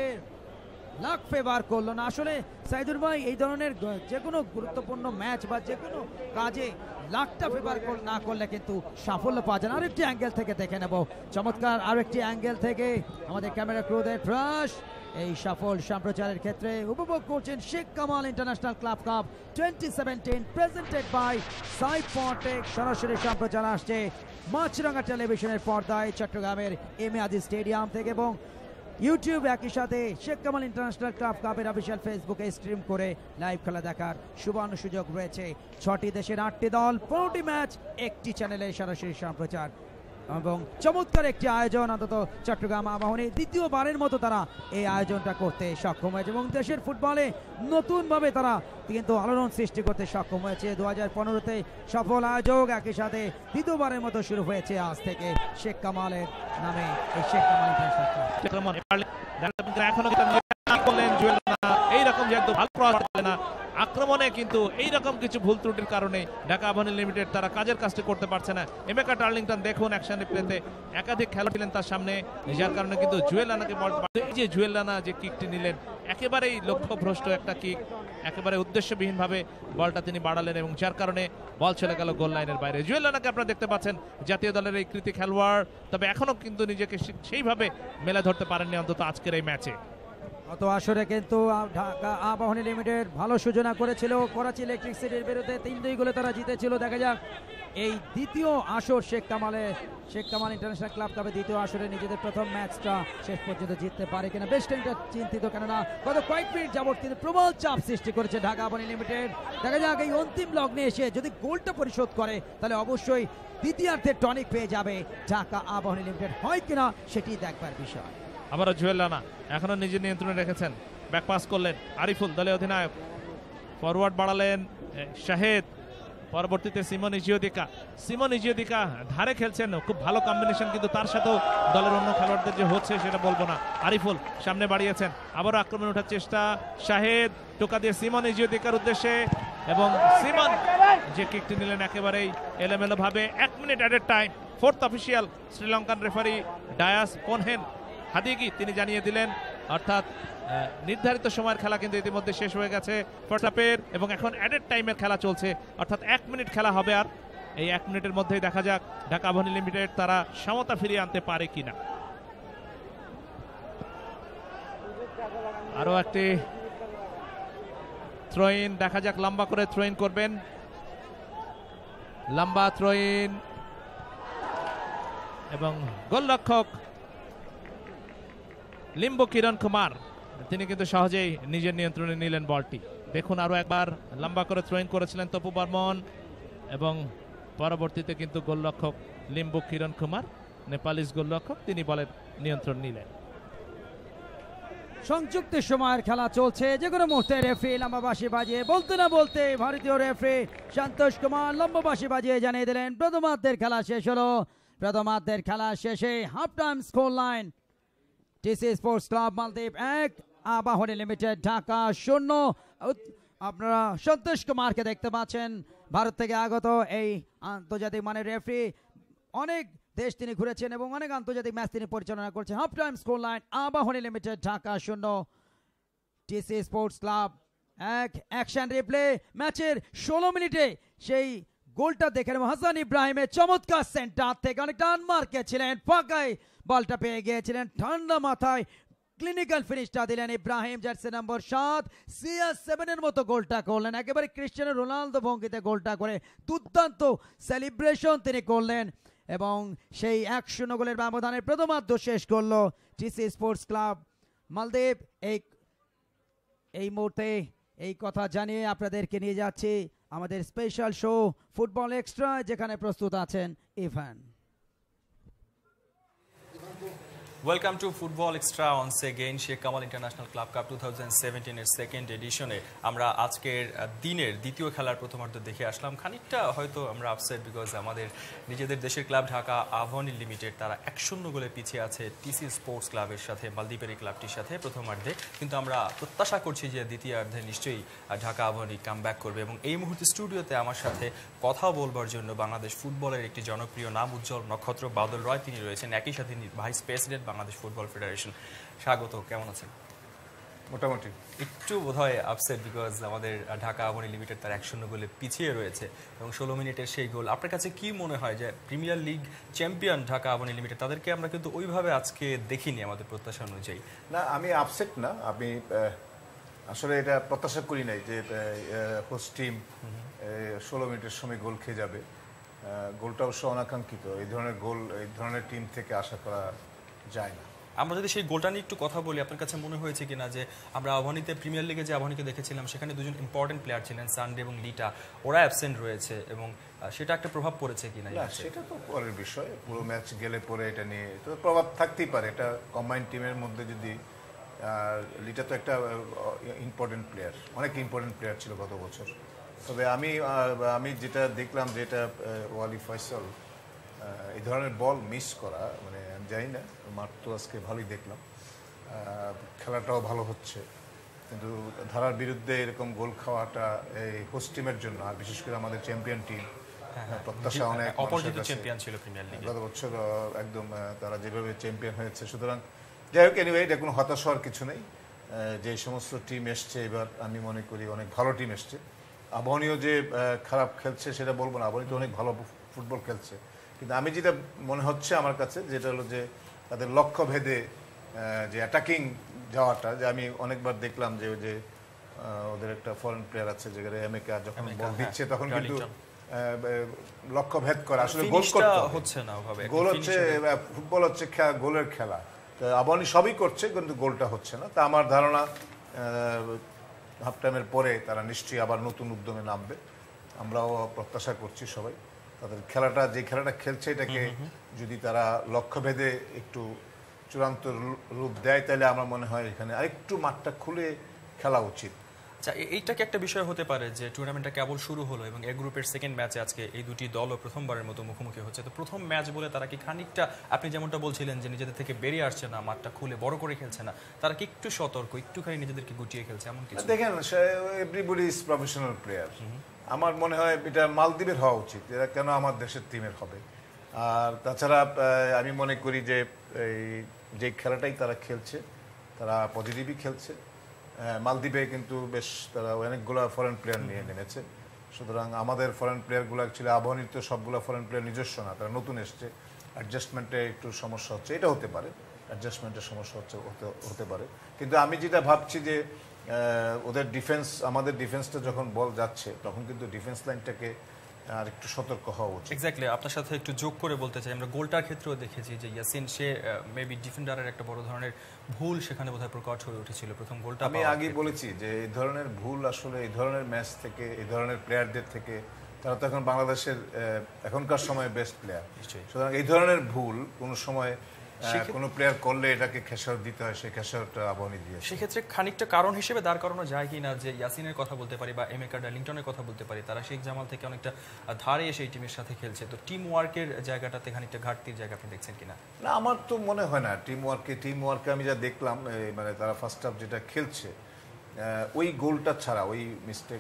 Speaker 1: লাক ফেভার করলো না। আসলে সাইদুর ভাই এই ধরনের যে কোনো গুরুত্বপূর্ণ ম্যাচ বা যে কোনো কাজে লাকটা ফেভার না করলে কিন্তু সাফল্য পাওয়া যায় না। আরেকটি অ্যাঙ্গেল থেকে দেখে নেব, চমৎকার আরেকটি অ্যাঙ্গেল থেকে আমাদের ক্যামেরা ক্রুদের প্রয়াস। এই সফল সম্প্রচারের ক্ষেত্রে উপভোগ করছেন Sheikh Kamal international club cup 2017 presented by সাইফটেক। সরাসরি সম্প্রচার আসছে মাছরাঙা টেলিভিশনের পর্দায় চট্টগ্রামের এম এ আজিজ স্টেডিয়াম থেকে, এবং ইউটিউব একই সাথে শেখ কামাল ইন্টারন্যাশনাল ক্লাব কাপের অফিসিয়াল ফেসবুকে স্ট্রিম করে লাইভ খেলা দেখার সুবর্ণ সুযোগ রয়েছে। 6টি দেশের 8টি দল, 15টি ম্যাচ, একটি চ্যানেলে সরাসরি সম্প্রচার, এবং চমৎকার একটি আয়োজন। অন্তত চট্টগ্রাম আবাহনী দ্বিতীয়বারের মতো তারা এই আয়োজনটা করতে সক্ষম হয়েছে এবং দেশের ফুটবলে নতুনভাবে তারা কিন্তু আলোড়ন সৃষ্টি করতে সক্ষম হয়েছে। 2015-তে সফল আয়োজক, একই সাথে দ্বিতীয়বারের মতো শুরু হয়েছে আজ থেকে শেখ কামালের নামে এই শেখ কামাল
Speaker 3: এইরকম যে একদম ভালো না আক্রমণে, কিন্তু এইরকম কিছু ভুল ত্রুটির কারণে ঢাকা আবাহনী লিমিটেড তারা কাজের কাজটি করতে পারছে না। এমেকা ডার্লিংটন দেখুন অ্যাকশন রিপ্লেতে একাধিক খেলা ছিলেন তার সামনে, যার কারণে কিন্তু জুয়েল রানাকে বল, এই যে জুয়েল রানা যে কিকটি নিলেন একেবারেই লক্ষ্যভ্রষ্ট একটা কিক, একেবারে উদ্দেশ্যবিহীনভাবে বলটা তিনি বাড়ালেন এবং যার কারণে বল চলে গেল গোল লাইনের বাইরে। জুয়েল রানাকে আপনারা দেখতে পাচ্ছেন জাতীয় দলের এই কৃতি খেলোয়াড়, তবে এখনো কিন্তু নিজেকে সেইভাবে মেলে ধরতে পারেননি অন্তত আজকের এই ম্যাচে।
Speaker 1: গত আসরে কিন্তু ঢাকা আবাহনী লিমিটেড ভালো সূচনা করেছিল করাচি ইলেকট্রিক সিটির বিরুদ্ধে, 3-2 গোলে তারা জিতেছিল। দেখা যাক এই দ্বিতীয় আসর শেখ কামাল ইন্টারন্যাশনাল ক্লাব কাপে দ্বিতীয় আসরে নিজেদের প্রথম ম্যাচটা শেষ পর্যন্ত জিততে পারে কিনা, বেশ খানিকটা চিন্তিত, কেননা গত কয়েক মিনিট যাবত কিন্তু প্রবল চাপ সৃষ্টি করেছে ঢাকা আবাহনী লিমিটেড। দেখা যাক এই অন্তিম লগ্নে এসে যদি গোলটা পরিশোধ করে তাহলে অবশ্যই দ্বিতীয়ার্ধে টনিক পেয়ে যাবে ঢাকা আবাহনী লিমিটেড, হয় কিনা সেটি দেখবার বিষয়।
Speaker 3: আবারও জুয়েল রানা এখনো নিজের নিয়ন্ত্রণে রেখেছেন, ব্যাক পাস করলেন আরিফুল, দলের অধিনায়ক ফরওয়ার্ড বাড়ালেন শাহেদ, পরবর্তীতে সিমন ইজিওদিকা ধারে খেলছেন, খুব ভালো কম্বিনেশন, কিন্তু তার সাথেও দলের অন্য খেলোয়াড়দের যে হচ্ছে সেটা বলবো না। আরিফুল সামনে বাড়িয়েছেন, আবারও আক্রমণ ওঠার চেষ্টা, শাহেদ টোকা দিয়ে সিমন ইজিওদিকার উদ্দেশ্যে, এবং সিমন যে কিকটি নিলেন একেবারেই এলোমেলো ভাবে। 1 minute added time, fourth official Sri Lankan referee Dias পোনহেন হাদিগি তিনি জানিয়ে দিলেন, অর্থাৎ নির্ধারিত সময়ের খেলা কিন্তু ইতিমধ্যে শেষ হয়ে গেছে ফার্স্ট হাফের, এবং এখন অ্যাডেড টাইমের খেলা চলছে, অর্থাৎ 1 মিনিট খেলা হবে। আর এই 1 মিনিটের মধ্যেই দেখা যাক ঢাকা আবাহনী লিমিটেড তারা সমতা ফিরিয়ে আনতে পারে কিনা। আরো একটি থ্রোইন, দেখা যাক লম্বা করে থ্রোইন করবেন, লম্বা থ্রোইন, এবং গোলরক্ষক লিম্বু কিরণ কুমার তিনি কিন্তু সহজেই নিজের নিয়ন্ত্রণে নিলেন বলটি। দেখুন আরো একবার লম্বা করে থ্রোইন করেছিলেন তপু বর্মন, এবং পরবর্তীতে কিন্তু গোলরক্ষক লিম্বু কিরণ কুমার নেপালিস গোলরক্ষক, তিনি বলের নিয়ন্ত্রণ নিলেন।
Speaker 1: সংযুক্ত সময়ের খেলা চলছে, যে কোনো মুহূর্তে রেফারি লম্বাবাসী বাজিয়ে বলতে না বলতে ভারতীয় রেফারি সন্তোষ কুমার লম্বাবাসী বাজিয়ে জানিয়ে দিলেন প্রথমার্ধের খেলা শেষ হলো। প্রথমার্ধের খেলা শেষে half time score line TC sports club মালদ্বীপ 1, আবাহনী লিমিটেড ঢাকা 0। আপনারা সন্তোষ কুমারকে দেখতে পাচ্ছেন, ভারত থেকে আগত এই আন্তর্জাতিক মানের রেফারি। অনেক দেশ তিনি ঘুরেছেন এবং অনেক আন্তর্জাতিক ম্যাচ তিনি পরিচালনা করছেন। Half time score line Abahani limited Dhaka 0, TC sports club 1। Action replay ম্যাচের 16 মিনিটে সেই গোলটা দেখেন হাসান ইব্রাহিমের চমৎকার সেন্টার থেকে অনেকটা আনমার্কে ছিলেন, ফাঁকায় বলটা পেয়ে গিয়েছিলেন, ঠান্ডা মাথায় ক্লিনিক্যাল ফিনিশটা দিলেন ইব্রাহিম। জার্সি নম্বর 7 CR7 এর মতো গোলটা করলেন, একেবারে ক্রিস্টিয়ানো রোনালদো ভঙ্গিতে গোলটা করে দুর্দান্ত সেলিব্রেশন তিনি করলেন এবং সেই 1-0 গোলের ব্যবধানে প্রথমার্ধ শেষ করলো টিসি স্পোর্টস ক্লাব মালদ্বীপ। এই মুহূর্তে এই কথা জানিয়ে আপনাদেরকে নিয়ে যাচ্ছি আমাদের স্পেশাল শো ফুটবল এক্সট্রা, যেখানে প্রস্তুত আছেন Ivan.
Speaker 4: Welcome to Football Extra once again, Sheikh Kamal International Club Cup 2017 এর সেকেন্ড এডিশনে আমরা আজকের দিনের দ্বিতীয় খেলার প্রথমার্ধ দেখে আসলাম। খানিকটা হয়তো আমরা আপসেট বিকজ আমাদের নিজেদের দেশের ক্লাব ঢাকা আবাহনী লিমিটেড তারা 1-0 গোলে পিছিয়ে আছে টিসি স্পোর্টস ক্লাবের সাথে, মালদ্বীপের এই ক্লাবটির সাথে প্রথমার্ধে। কিন্তু আমরা প্রত্যাশা করছি যে দ্বিতীয়ার্ধে নিশ্চয়ই ঢাকা আবাহনী কামব্যাক করবে এবং এই মুহূর্তে স্টুডিওতে আমার সাথে কথা বলবার জন্য বাংলাদেশ ফুটবলের একটি জনপ্রিয় নাম, উজ্জ্বল নক্ষত্র বাদল রয়, তিনি রয়েছেন, একই সাথে vice president Bangladesh football federation. স্বাগত, কেমন আছেন?
Speaker 5: মোটামুটি
Speaker 4: একটু বোধহয় আপসেট বিকজ আমাদের ঢাকা আবাহনী লিমিটেড তার 1-0 গোলে পিছিয়ে রয়েছে এবং 16 মিনিটের সেই গোল। আপনার কাছে কি মনে হয় যে premier league champion Dhaka Abahani limited, তাদেরকে আমরা কিন্তু ওইভাবে আজকে দেখিনি আমাদের প্রত্যাশা অনুযায়ী?
Speaker 5: না, আমি আপসেট না, আমি আসলে এটা প্রত্যাশা করি নাই যে হোস্ট টিম 16 মিনিটের সময় গোল খেয়ে যাবে। গোলটা অবশ্য অনাকাঙ্ক্ষিত, এই ধরনের গোল এই ধরনের টিম থেকে আশা করা যায় না।
Speaker 4: আমরা যদি সেই গোলটা নিয়ে একটু কথা বলি, আপনার কাছে মনে হয়েছে কিনা যে আমরা আবাহনীতে প্রিমিয়ার লিগে যে আবাহনীকে দেখেছিলাম সেখানে দুজন ইম্পর্টেন্ট প্লেয়ার ছিলেন, সানডে এবং লিটা, ওরা অ্যাবসেন্ট রয়েছে এবং সেটা একটা প্রভাব পড়েছে কিনা?
Speaker 5: সেটা তো পরের বিষয়, পুরো ম্যাচ গেলে পরে এটা নিয়ে তো প্রভাব থাকতেই পারে। এটা কম্বাইন্ড টিমের মধ্যে যদি লিটা তো একটা ইম্পর্টেন্ট প্লেয়ার, অনেক ইম্পর্টেন্ট প্লেয়ার ছিল গত বছর। তবে আমি যেটা দেখলাম যে এটা ওয়ালি ফয়সাল এই ধরনের বল মিস করা, মানে আমি জানি না, মাঠ তো আজকে ভালোই দেখলাম, খেলাটাও ভালো হচ্ছে, কিন্তু ধারার বিরুদ্ধে এরকম গোল খাওয়াটা এই হোস্ট টিমের জন্য, আর বিশেষ করে আমাদের চ্যাম্পিয়ন টিম, প্রত্যাশা অনেক,
Speaker 4: অপরাজিত চ্যাম্পিয়ন ছিল প্রিমিয়ার লিগে
Speaker 5: গত বছর একদম তারা যেভাবে চ্যাম্পিয়ন হয়েছে। সুতরাং যাই হোক, এনিওয়ে এটা কোনো হতাশ হওয়ার কিছু নেই। যে সমস্ত টিম এসছে এবার আমি মনে করি অনেক ভালো টিম এসছে। আবাহনীও যে খারাপ খেলছে সেটা বলবো না, আবাহনী তো অনেক ভালো ফুটবল খেলছে, কিন্তু আমি যেটা মনে হচ্ছে আমার কাছে যেটা হলো যে তাদের লক্ষ্য ভেদে যে অ্যাটাকিং যাওয়াটা, যে আমি অনেকবার দেখলাম যে ওদের একটা ফরেন প্লেয়ার আছে যেখানে এমএকা যখন বল দিচ্ছে তখন কিন্তু লক্ষ্য ভেদ করে, আসলে গোল করতে
Speaker 4: হচ্ছে না ওভাবে।
Speaker 5: গোল হচ্ছে, ফুটবল হচ্ছে গোলের খেলা, তো আবাহনী সবই করছে কিন্তু গোলটা হচ্ছে না। তা আমার ধারণা হাফ টাইমের পরে তারা নিশ্চয়ই আবার নতুন উদ্যমে নামবে, আমরাও প্রত্যাশা করছি সবাই। তাদের খেলাটা, যে খেলাটা খেলছে এটাকে যদি তারা লক্ষ্যভেদে একটু চূড়ান্ত রূপ দেয় তাহলে আমার মনে হয় এখানে আরেকটু মাঠটা খুলে খেলা উচিত।
Speaker 4: আচ্ছা, এইটা কি একটা বিষয় হতে পারে যে টুর্নামেন্টটা কেবল শুরু হলো এবং এ গ্রুপের সেকেন্ড ম্যাচে আজকে এই দুটি দলও প্রথমবারের মতো মুখোমুখি হচ্ছে, তো প্রথম ম্যাচ বলে তারা কি খানিকটা, আপনি যেমনটা বলছিলেন যে নিজেদের থেকে বেরিয়ে আসছে না, মাঠটা খুলে বড় করে খেলছে না, তারা কি একটু সতর্ক, একটুখানি নিজেদেরকে গুটিয়ে খেলছে এমন কিছু?
Speaker 5: দেখেন, এভরিবডি ইজ প্রফেশনাল প্লেয়ার, আমার মনে হয় এটা মালদ্বীপের হওয়া উচিত, এরা কেন আমার দেশের টিমের হবে? আর তাছাড়া আমি মনে করি যে যে খেলাটাই তারা খেলছে তারা পজিটিভই খেলছে। মালদ্বীপে কিন্তু বেশ তারা অনেকগুলো ফরেন প্লেয়ার নিয়ে নেমেছে, সুতরাং আমাদের ফরেন প্লেয়ারগুলো অ্যাকচুয়ালি আবাহনীর তো সবগুলো ফরেন প্লেয়ার নিজস্ব না, তারা নতুন এসছে, অ্যাডজাস্টমেন্টে একটু সমস্যা হচ্ছে, এটা হতে পারে, অ্যাডজাস্টমেন্টের সমস্যা হতে পারে। কিন্তু আমি যেটা ভাবছি যে ওদের ডিফেন্স, আমাদের ডিফেন্সটা যখন বল যাচ্ছে তখন কিন্তু ডিফেন্স লাইনটাকে আর একটু সতর্ক হওয়া উচিত।
Speaker 4: এক্স্যাক্টলি, আপনার সাথে একটু যোগ করে বলতে চাই, আমরা গোলটার ক্ষেত্রেও দেখেছি যে ইয়াসিন, সে মেবি ডিফেন্ডারের একটা বড় ধরনের ভুল সেখানে বোধহয় প্রকট হয়ে উঠেছিল প্রথম গোলটা।
Speaker 5: আমি আগে বলেছি যে এই ধরনের ভুল আসলে এই ধরনের ম্যাচ থেকে, এই ধরনের প্লেয়ারদের থেকে তারা তো এখন বাংলাদেশের এখনকার সময়ে বেস্ট প্লেয়ার।
Speaker 4: নিশ্চয়ই।
Speaker 5: সুতরাং এই ধরনের ভুল কোনো সময় কোনো প্লেয়ার করলে এটাকে খেসারত দিতে হয়, সেই খেসারতটা আবাহনী দিয়েছে।
Speaker 4: সেক্ষেত্রে খানিকটা কারণ হিসেবে দাঁড় করানো যায় কি না, যে ইয়াসিনের কথা বলতে পারি বা এমএকে ডার্লিংটনের কথা বলতে পারি, তারা শেখ জামাল থেকে অনেকটা ধারে এসে এই টিমের সাথে খেলছে, তো টিম ওয়ার্কের জায়গাটাতে খানিকটা ঘাটতির জায়গা আপনি দেখছেন কিনা?
Speaker 5: না, আমার তো মনে হয় না টিম ওয়ার্কে আমি যা দেখলাম, মানে তারা ফার্স্ট হাফ যেটা খেলছে, ওই গোলটা ছাড়া ওই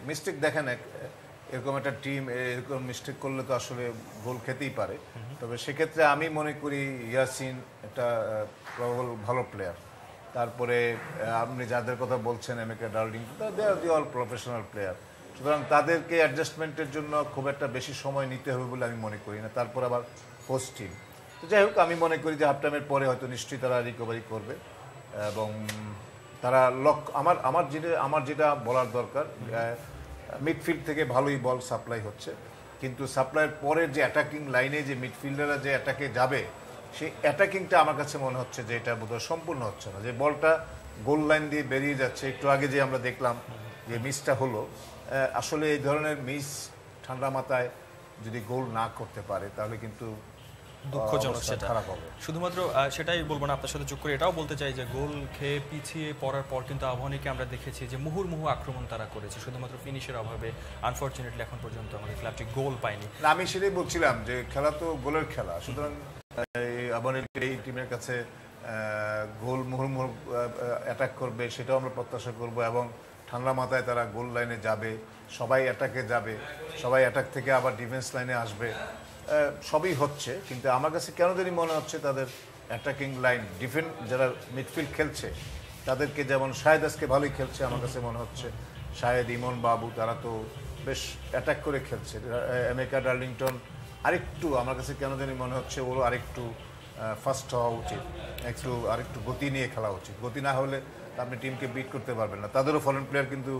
Speaker 5: মিস্টেক দেখেন, এরকম একটা টিম এরকম মিস্টেক করলে তো আসলে গোল খেতেই পারে। তবে সেক্ষেত্রে আমি মনে করি ইয়াসিন একটা প্রবল ভালো প্লেয়ার। তারপরে আপনি যাদের কথা বলছেন এমএকে Darlington, they R the all professional player. সুতরাং তাদেরকে অ্যাডজাস্টমেন্টের জন্য খুব একটা বেশি সময় নিতে হবে বলে আমি মনে করি না। তারপর আবার পোস্ট টিম, তো যাই হোক, আমি মনে করি যে হাফ টাইমের পরে হয়তো নিশ্চয়ই তারা রিকভারি করবে এবং তারা আমার যেটা বলার দরকার, মিডফিল্ড থেকে ভালোই বল সাপ্লাই হচ্ছে, কিন্তু সাপ্লাইয়ের পরের যে অ্যাটাকিং লাইনে যে মিডফিল্ডাররা যে অ্যাটাকে যাবে, সেই অ্যাটাকিংটা আমার কাছে মনে হচ্ছে যে এটা বোধহয় সম্পূর্ণ হচ্ছে না। যে বলটা গোল লাইন দিয়ে বেরিয়ে যাচ্ছে, একটু আগে যে আমরা দেখলাম যে মিসটা হলো, আসলে এই ধরনের মিস ঠান্ডা মাথায় যদি গোল না করতে পারে তাহলে কিন্তু
Speaker 4: দুঃখজনক সেটা।
Speaker 5: খারাপ হবে।
Speaker 4: শুধুমাত্র সেটাই বলবো না, আপনার সাথে যোগ করে এটাও বলতে চাই যে গোল খেয়ে পিছিয়ে পড়ার পর কিন্তু আবাহনীকে আমরা দেখেছি যে মুহুর্মুহু আক্রমণ তারা করেছে, শুধুমাত্র ফিনিশের অভাবে আনফরচুনেটলি এখন পর্যন্ত আমাদের ক্লাবটি গোল পায়নি।
Speaker 5: আমি সেটাই বলছিলাম যে খেলা তো গোলের খেলা, সুতরাং আবাহনীর এই টিমের কাছে গোল মুহুর্মুহু অ্যাটাক করবে সেটাও আমরা প্রত্যাশা করব, এবং ঠান্ডা মাথায় তারা গোল লাইনে যাবে, সবাই অ্যাটাকে যাবে, সবাই অ্যাটাক থেকে আবার ডিফেন্স লাইনে আসবে, সবই হচ্ছে। কিন্তু আমার কাছে কেন জানি মনে হচ্ছে তাদের অ্যাটাকিং লাইন, যারা মিডফিল্ড খেলছে তাদেরকে, যেমন শাহেদ আজকে ভালোই খেলছে, আমার কাছে মনে হচ্ছে শাহেদ, ইমন বাবু, তারা তো বেশ অ্যাটাক করে খেলছে। এমএকে ডার্লিংটন আরেকটু, আমার কাছে কেন জানি মনে হচ্ছে ওর আরেকটু ফাস্ট হওয়া উচিত, আরেকটু গতি নিয়ে খেলা উচিত। গতি না হলে আপনি টিমকে বিট করতে পারবেন না। তাদেরও ফরেন প্লেয়ার কিন্তু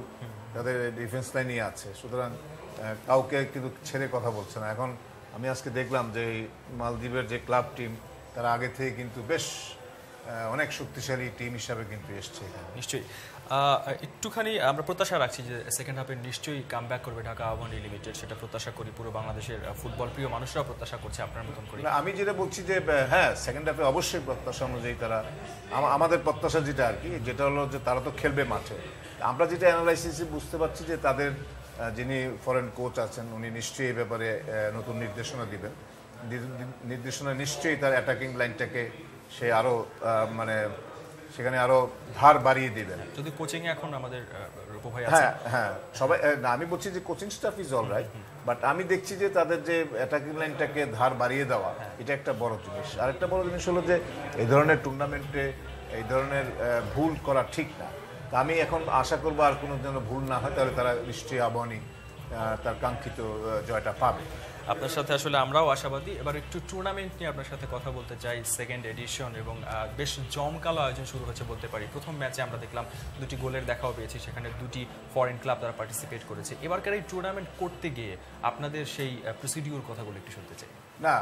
Speaker 5: তাদের ডিফেন্স লাইনই আছে, সুতরাং কাউকে কিন্তু ছেড়ে কথা বলছে না। এখন আমি আজকে দেখলাম যে মালদ্বীপের যে ক্লাব টিম, তারা আগে থেকে কিন্তু বেশ অনেক শক্তিশালী টিম হিসাবে কিন্তু এসছে।
Speaker 4: নিশ্চয়ই একটুখানি আমরা প্রত্যাশা রাখছি যে সেকেন্ড হাফে নিশ্চয়ই কাম ব্যাক করবে ঢাকা আবাহনী লিমিটেড, সেটা প্রত্যাশা করি। পুরো বাংলাদেশের ফুটবল প্রিয় মানুষরাও প্রত্যাশা করছে আপনার মতন করে।
Speaker 5: আমি যেটা বলছি যে হ্যাঁ, সেকেন্ড হাফে অবশ্যই প্রত্যাশা অনুযায়ী তারা, আমাদের প্রত্যাশা যেটা আর কি, যেটা হলো যে তারা তো খেলবে মাঠে। আমরা যেটা অ্যানালাইসিসে বুঝতে পারছি যে তাদের যিনি ফরেন কোচ আছেন উনি নিশ্চয়ই এই ব্যাপারে নতুন নির্দেশনা দিবেন। নির্দেশনা নিশ্চয়ই তার অ্যাটাকিং লাইনটাকে সে আরও মানে সেখানে আরও ধার বাড়িয়ে দিবেন।
Speaker 4: যদি কোচিং এখন আমাদের রূপ ভাই আছে,
Speaker 5: হ্যাঁ সবাই, না আমি বলছি যে coaching staff is all right, but আমি দেখছি যে তাদের যে অ্যাটাকিং লাইনটাকে ধার বাড়িয়ে দেওয়া, এটা একটা বড় জিনিস। আরেকটা বড় জিনিস হলো যে এই ধরনের টুর্নামেন্টে এই ধরনের ভুল করা ঠিক না। তা আমি এখন আশা করবো আর কোনো যেন ভুল না হয়, তাহলে তারা নিশ্চয়ই আবাহনী তার কাঙ্ক্ষিত জয়টা পাবে।
Speaker 4: আপনার সাথে আসলে আমরাও আশাবাদী। এবার একটু টুর্নামেন্ট নিয়ে আপনার সাথে কথা বলতে চাই। সেকেন্ড এডিশন এবং বেশ জমকালো আয়োজন শুরু হচ্ছে বলতে পারি। প্রথম ম্যাচে আমরা দেখলাম দুটি গোলের দেখাও পেয়েছি, সেখানে দুটি ফরেন ক্লাব তারা পার্টিসিপেট করেছে। এবারকার এই টুর্নামেন্ট করতে গিয়ে আপনাদের সেই প্রসিডিউর কথাগুলো একটু শুনতে চাই।
Speaker 5: না,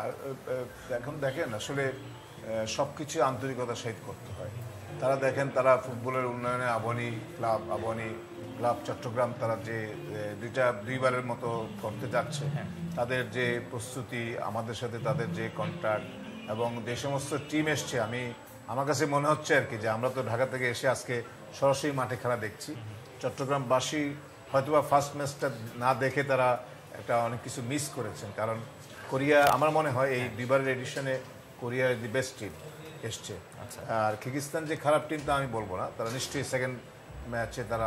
Speaker 5: এখন দেখেন আসলে সব কিছু আন্তরিকতার সহিত করতে হয়। তারা দেখেন, তারা ফুটবলের উন্নয়নে আবাহনী ক্লাব চট্টগ্রাম তারা যে দুইবারের মতো করতে যাচ্ছে, তাদের যে প্রস্তুতি, আমাদের সাথে তাদের যে কন্ট্যাক্ট এবং যে সমস্ত টিম এসছে, আমার কাছে মনে হচ্ছে আর কি যে আমরা তো ঢাকা থেকে এসে আজকে সরাসরি মাঠে খেলা দেখছি। চট্টগ্রামবাসী হয়তোবা ফার্স্ট ম্যাচটা না দেখে তারা একটা অনেক কিছু মিস করেছেন, কারণ কোরিয়া, আমার মনে হয় এই দুইবারের এডিশনে কোরিয়ার দি বেস্ট টিম এসছে। আর কিরগিজস্তান যে খারাপ টিম তা আমি বলবো না, তারা নিশ্চয়ই সেকেন্ড ম্যাচে তারা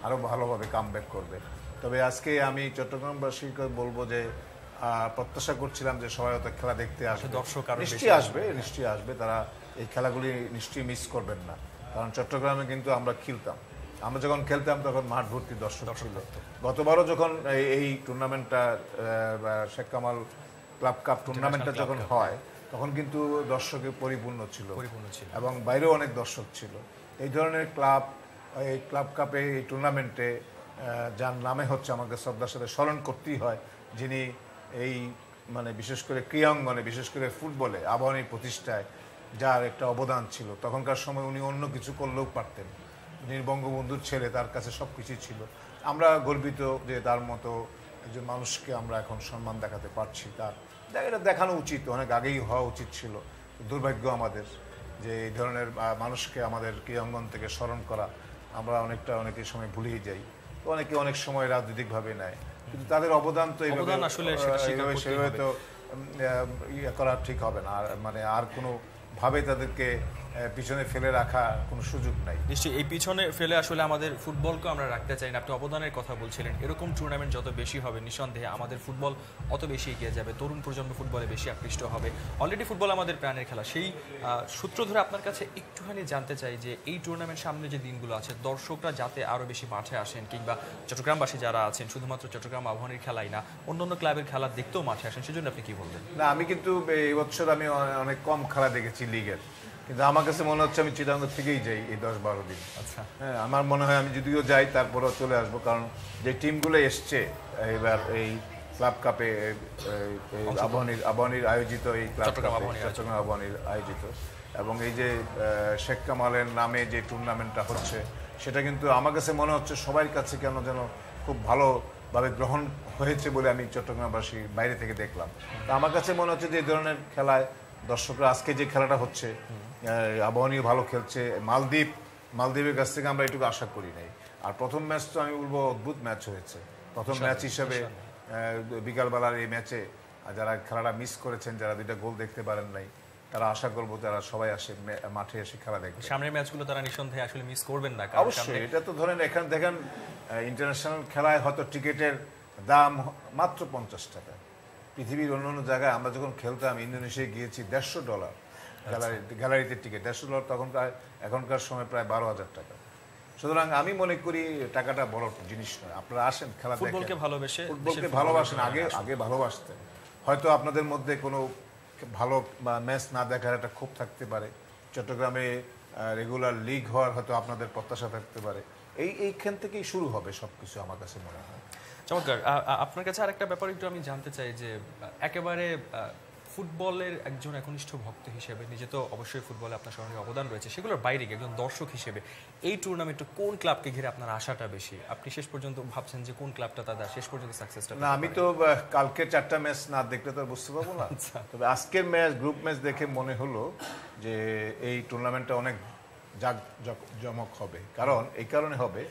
Speaker 5: আরও ভালোভাবে কামব্যাক করবে। তবে আজকে আমি চট্টগ্রামবাসীকে বলবো যে প্রত্যাশা করছিলাম যে সবাই হয়তো খেলা দেখতে আসবে,
Speaker 4: দর্শক
Speaker 5: নিশ্চয়ই আসবে, তারা এই খেলাগুলি নিশ্চয়ই মিস করবেন না। কারণ চট্টগ্রামে কিন্তু আমরা যখন খেলতাম তখন মাঠ ভর্তি দর্শক ছিল। গতবারও যখন এই টুর্নামেন্টটা শেখ কামাল ক্লাব কাপ টুর্নামেন্টটা যখন হয়, তখন কিন্তু দর্শকে পরিপূর্ণ ছিল এবং বাইরেও অনেক দর্শক ছিল। এই ধরনের এই ক্লাব কাপে, এই টুর্নামেন্টে যার নামে হচ্ছে, আমাকে শ্রদ্ধার সাথে স্মরণ করতেই হয়, যিনি এই মানে বিশেষ করে ক্রীড়াঙ্গনে, বিশেষ করে ফুটবলে আবাহনীর প্রতিষ্ঠায় যার একটা অবদান ছিল। তখনকার সময় উনি অন্য কিছু করলেও পারতেন, উনি বঙ্গবন্ধুর ছেলে, তার কাছে সব কিছুই ছিল। আমরা গর্বিত যে তার মতো একজন মানুষকে আমরা এখন সম্মান দেখাতে পারছি, তার এটা দেখানো উচিত, অনেক আগেই হওয়া উচিত ছিল। দুর্ভাগ্য আমাদের যে এই ধরনের মানুষকে আমাদের ক্রীড়াঙ্গন থেকে স্মরণ করা আমরা অনেকের সময় ভুলেই যাই, অনেকে অনেক সময় রাজনৈতিকভাবে নেয়, কিন্তু তাদের অবদান তো এইভাবে তো ইয়ে করা ঠিক হবে না। আর মানে আর কোনো ভাবে তাদেরকে পিছনে ফেলে রাখা কোনো সুযোগ নাই।
Speaker 4: নিশ্চয়ই এই পিছনে ফেলে আসলে আমাদের ফুটবলকে আমরা রাখতে চাই না। আপনি অবদানের কথা বলছিলেন, এরকম টুর্নামেন্ট যত বেশি হবে নিঃসন্দেহে আমাদের ফুটবল অত বেশি এগিয়ে যাবে, তরুণ প্রজন্ম ফুটবলে বেশি আকৃষ্ট হবে। অলরেডি ফুটবল আমাদের প্রাণের খেলা, সেই সূত্র ধরে আপনার কাছে একটুখানি জানতে চাই যে এই টুর্নামেন্ট সামনে যে দিনগুলো আছে দর্শকরা যাতে আরও বেশি মাঠে আসেন, কিংবা চট্টগ্রামবাসী যারা আছেন শুধুমাত্র চট্টগ্রাম আবাহনীর খেলাই না অন্যান্য ক্লাবের খেলা দেখতেও মাঠে আসেন, সেজন্য আপনি কি বলবেন?
Speaker 5: না, আমি কিন্তু এই বছর আমি অনেক কম খেলা দেখেছি লিগের, কিন্তু আমার কাছে মনে হচ্ছে আমি চিটাগাং থেকেই যাই এই 10-12 দিন।
Speaker 4: আচ্ছা,
Speaker 5: হ্যাঁ, আমার মনে হয় আমি যদিও যাই তারপরেও চলে আসবো, কারণ যে টিমগুলো এসছে এবার এই ক্লাব কাপে আবাহনীর আয়োজিত এই চট্টগ্রাম আবাহনীর আয়োজিত, এবং এই যে শেখ কামালের নামে যে টুর্নামেন্টটা হচ্ছে সেটা কিন্তু আমার কাছে মনে হচ্ছে সবার কাছে কেন যেন খুব ভালোভাবে গ্রহণ হয়েছে বলে আমি চট্টগ্রামবাসী বাইরে থেকে দেখলাম। তো আমার কাছে মনে হচ্ছে যে এই ধরনের খেলায় দর্শকরা, আজকে যে খেলাটা হচ্ছে আবাহনী ভালো খেলছে, মালদ্বীপের কাছ থেকে আমরা এটুকু আশা করি নাই। আর প্রথম ম্যাচ তো আমি বলবো অদ্ভুত ম্যাচ হয়েছে। প্রথম ম্যাচ হিসেবে বিকালবেলার এই ম্যাচে যারা খেলাটা মিস করেছেন, যারা 2টা গোল দেখতে পারেন নাই, তারা আশা করবো তারা সবাই আসে মাঠে এসে খেলা দেখবে।
Speaker 4: সামনের ম্যাচগুলো তারা নিঃসন্দেহে আসলে মিস করবেন না।
Speaker 5: অবশ্যই, এটা তো ধরেন এখানে দেখেন ইন্টারন্যাশনাল খেলায় হয়তো টিকিটের দাম মাত্র 50 টাকা। পৃথিবীর অন্যান্য জায়গায় আমরা যখন খেলতাম, ইন্দোনেশিয়ায় গিয়েছি $150 গ্যালারিতে টিকিট, $150 এখনকার সময় প্রায় 12,000 টাকা। সুতরাং আমি মনে করি টাকাটা বড় জিনিস নয়, আপনারা আসেন খেলা দেখেন, ফুটবলকে ভালোবাসেন, আগে ভালোবাসতেন। হয়তো আপনাদের মধ্যে কোনো ভালো ম্যাচ না দেখার একটা ক্ষোভ থাকতে পারে, চট্টগ্রামে রেগুলার লিগ হওয়ার হয়তো আপনাদের প্রত্যাশা থাকতে পারে, এইখান থেকেই শুরু হবে সবকিছু আমার কাছে মনে হয়।
Speaker 4: চমৎকার। আপনার কাছে আরেকটা ব্যাপার একটু আমি জানতে চাই যে একেবারে ফুটবলের একজন একনিষ্ঠ ভক্ত হিসেবে, নিজে তো অবশ্যই ফুটবলে আপনার সঙ্গে অবদান রয়েছে, সেগুলোর বাইরে গিয়ে একজন দর্শক হিসেবে এই টুর্নামেন্টে কোন ক্লাবকে ঘিরে আপনার আশাটা বেশি? আপনি শেষ পর্যন্ত ভাবছেন যে কোন ক্লাবটা তাদের শেষ পর্যন্ত সাকসেসটা?
Speaker 5: না, আমি তো কালকে 4টা ম্যাচ না দেখলে তো বুঝতে পারবো না। তবে আজকের ম্যাচ, গ্রুপ ম্যাচ দেখে মনে হলো যে এই টুর্নামেন্টটা অনেক জাঁকজমক হবে। কারণ এই কারণে হবে,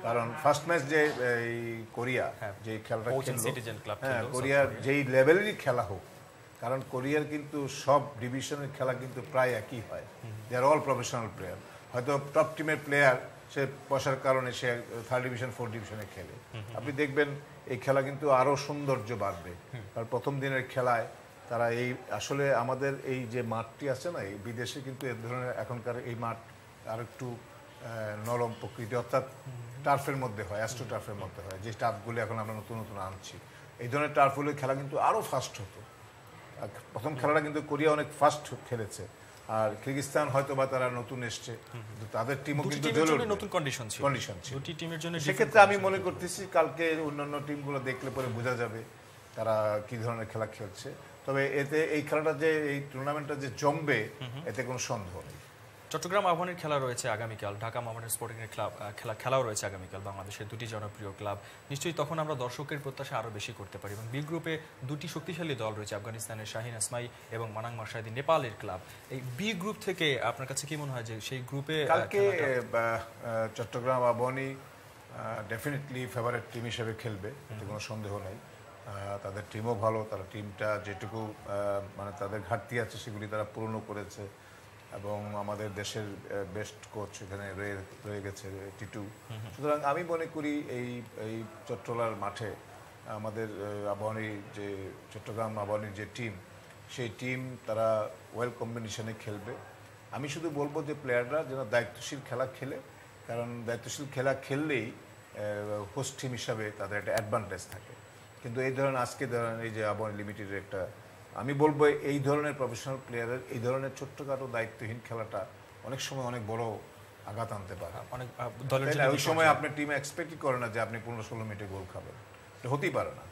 Speaker 5: কারণ ফার্স্ট ম্যাচ যে এই কোরিয়া যে খেলাটা খেললো, কোরিয়ার যেই লেভেলেরই খেলা হোক, কারণ কোরিয়ার কিন্তু সব ডিভিশনের খেলা কিন্তু প্রায় একই হয়, দে আর অল প্রফেশনাল প্লেয়ার। হয়তো টপ টিমের প্লেয়ার সে পয়সার কারণে সে 3rd ডিভিশন 4th ডিভিশনে খেলে, আপনি দেখবেন এই খেলা কিন্তু আরো সৌন্দর্য বাড়বে। কারণ প্রথম দিনের খেলায় তারা এই আসলে আমাদের এই যে মাঠটি আছে না, এই বিদেশে কিন্তু এ ধরনের এখনকার এই মাঠ আর একটু নরম প্রকৃতি, অর্থাৎ টার্ফের মধ্যে হয়, অ্যাস্ট্রো টার্ফের মধ্যে হয়, যে টার্ফগুলো এখন আমরা নতুন নতুন আনছি। এই ধরনের টার্ফগুলো খেলা কিন্তু আরও ফাস্ট হতো। প্রথম খেলাটা কিন্তু কোরিয়া অনেক ফাস্ট খেলেছে, আর কিরগিজস্তান হয়তো বা তারা নতুন এসছে, তাদের টিমও কিন্তু
Speaker 4: নতুন কন্ডিশন ছিল। দুটি টিমের জন্য
Speaker 5: সেক্ষেত্রে আমি মনে করতেছি কালকে অন্যান্য টিমগুলো দেখলে পরে বোঝা যাবে তারা কি ধরনের খেলা খেলছে। তবে এতে এই খেলাটা যে এই টুর্নামেন্টটা যে জমবে এতে কোনো সন্দেহ নেই।
Speaker 4: চট্টগ্রাম আবাহনীর খেলা রয়েছে আগামীকাল, ঢাকা মোহামেডান স্পোর্টিং এর খেলাও রয়েছে আগামীকাল, বাংলাদেশের দুটি জনপ্রিয় ক্লাব। নিশ্চয়ই তখন আমরা দর্শকের প্রত্যাশা আরও বেশি করতে পারি। এবং বি গ্রুপে দুটি শক্তিশালী দল রয়েছে, আফগানিস্তানের শাহিন আসমাই এবং মানাং মার্শাদি নেপালের ক্লাব। এই বি গ্রুপ থেকে আপনার কাছে কি মনে হয় যে সেই গ্রুপে
Speaker 5: কালকে Chittagong Abahani definitely favourite team হিসেবে খেলবে, এতে কোনো সন্দেহ নেই। তাদের টিমও ভালো, তারা টিমটা যেটুকু মানে তাদের ঘাটতি আছে সেগুলি তারা পূর্ণ করেছে, এবং আমাদের দেশের বেস্ট কোচ এখানে রয়ে গেছে টিটু। সুতরাং আমি মনে করি এই চট্টলার মাঠে আমাদের চট্টগ্রাম আবাহনীর যে টিম, সেই টিম তারা ওয়েল কম্বিনেশনে খেলবে। আমি শুধু বলবো যে প্লেয়াররা যেন দায়িত্বশীল খেলা খেলে, কারণ দায়িত্বশীল খেলা খেললেই হোস্ট টিম হিসাবে তাদের একটা অ্যাডভান্টেজ থাকে। কিন্তু এই ধরনের আজকে ধরেন এই যে আবাহনী লিমিটেডের একটা, আমি বলবো এই ধরনের প্রফেশনাল প্লেয়ারের এই ধরনের ছোট্টখাটো দায়িত্বহীন খেলাটা অনেক সময় অনেক বড় আঘাত আনতে পারে। ওই সময় আপনার টিমে এক্সপেক্টই করে না যে আপনি 15-16 মিনিটে গোল খাবেন, এটা হতেই পারে না।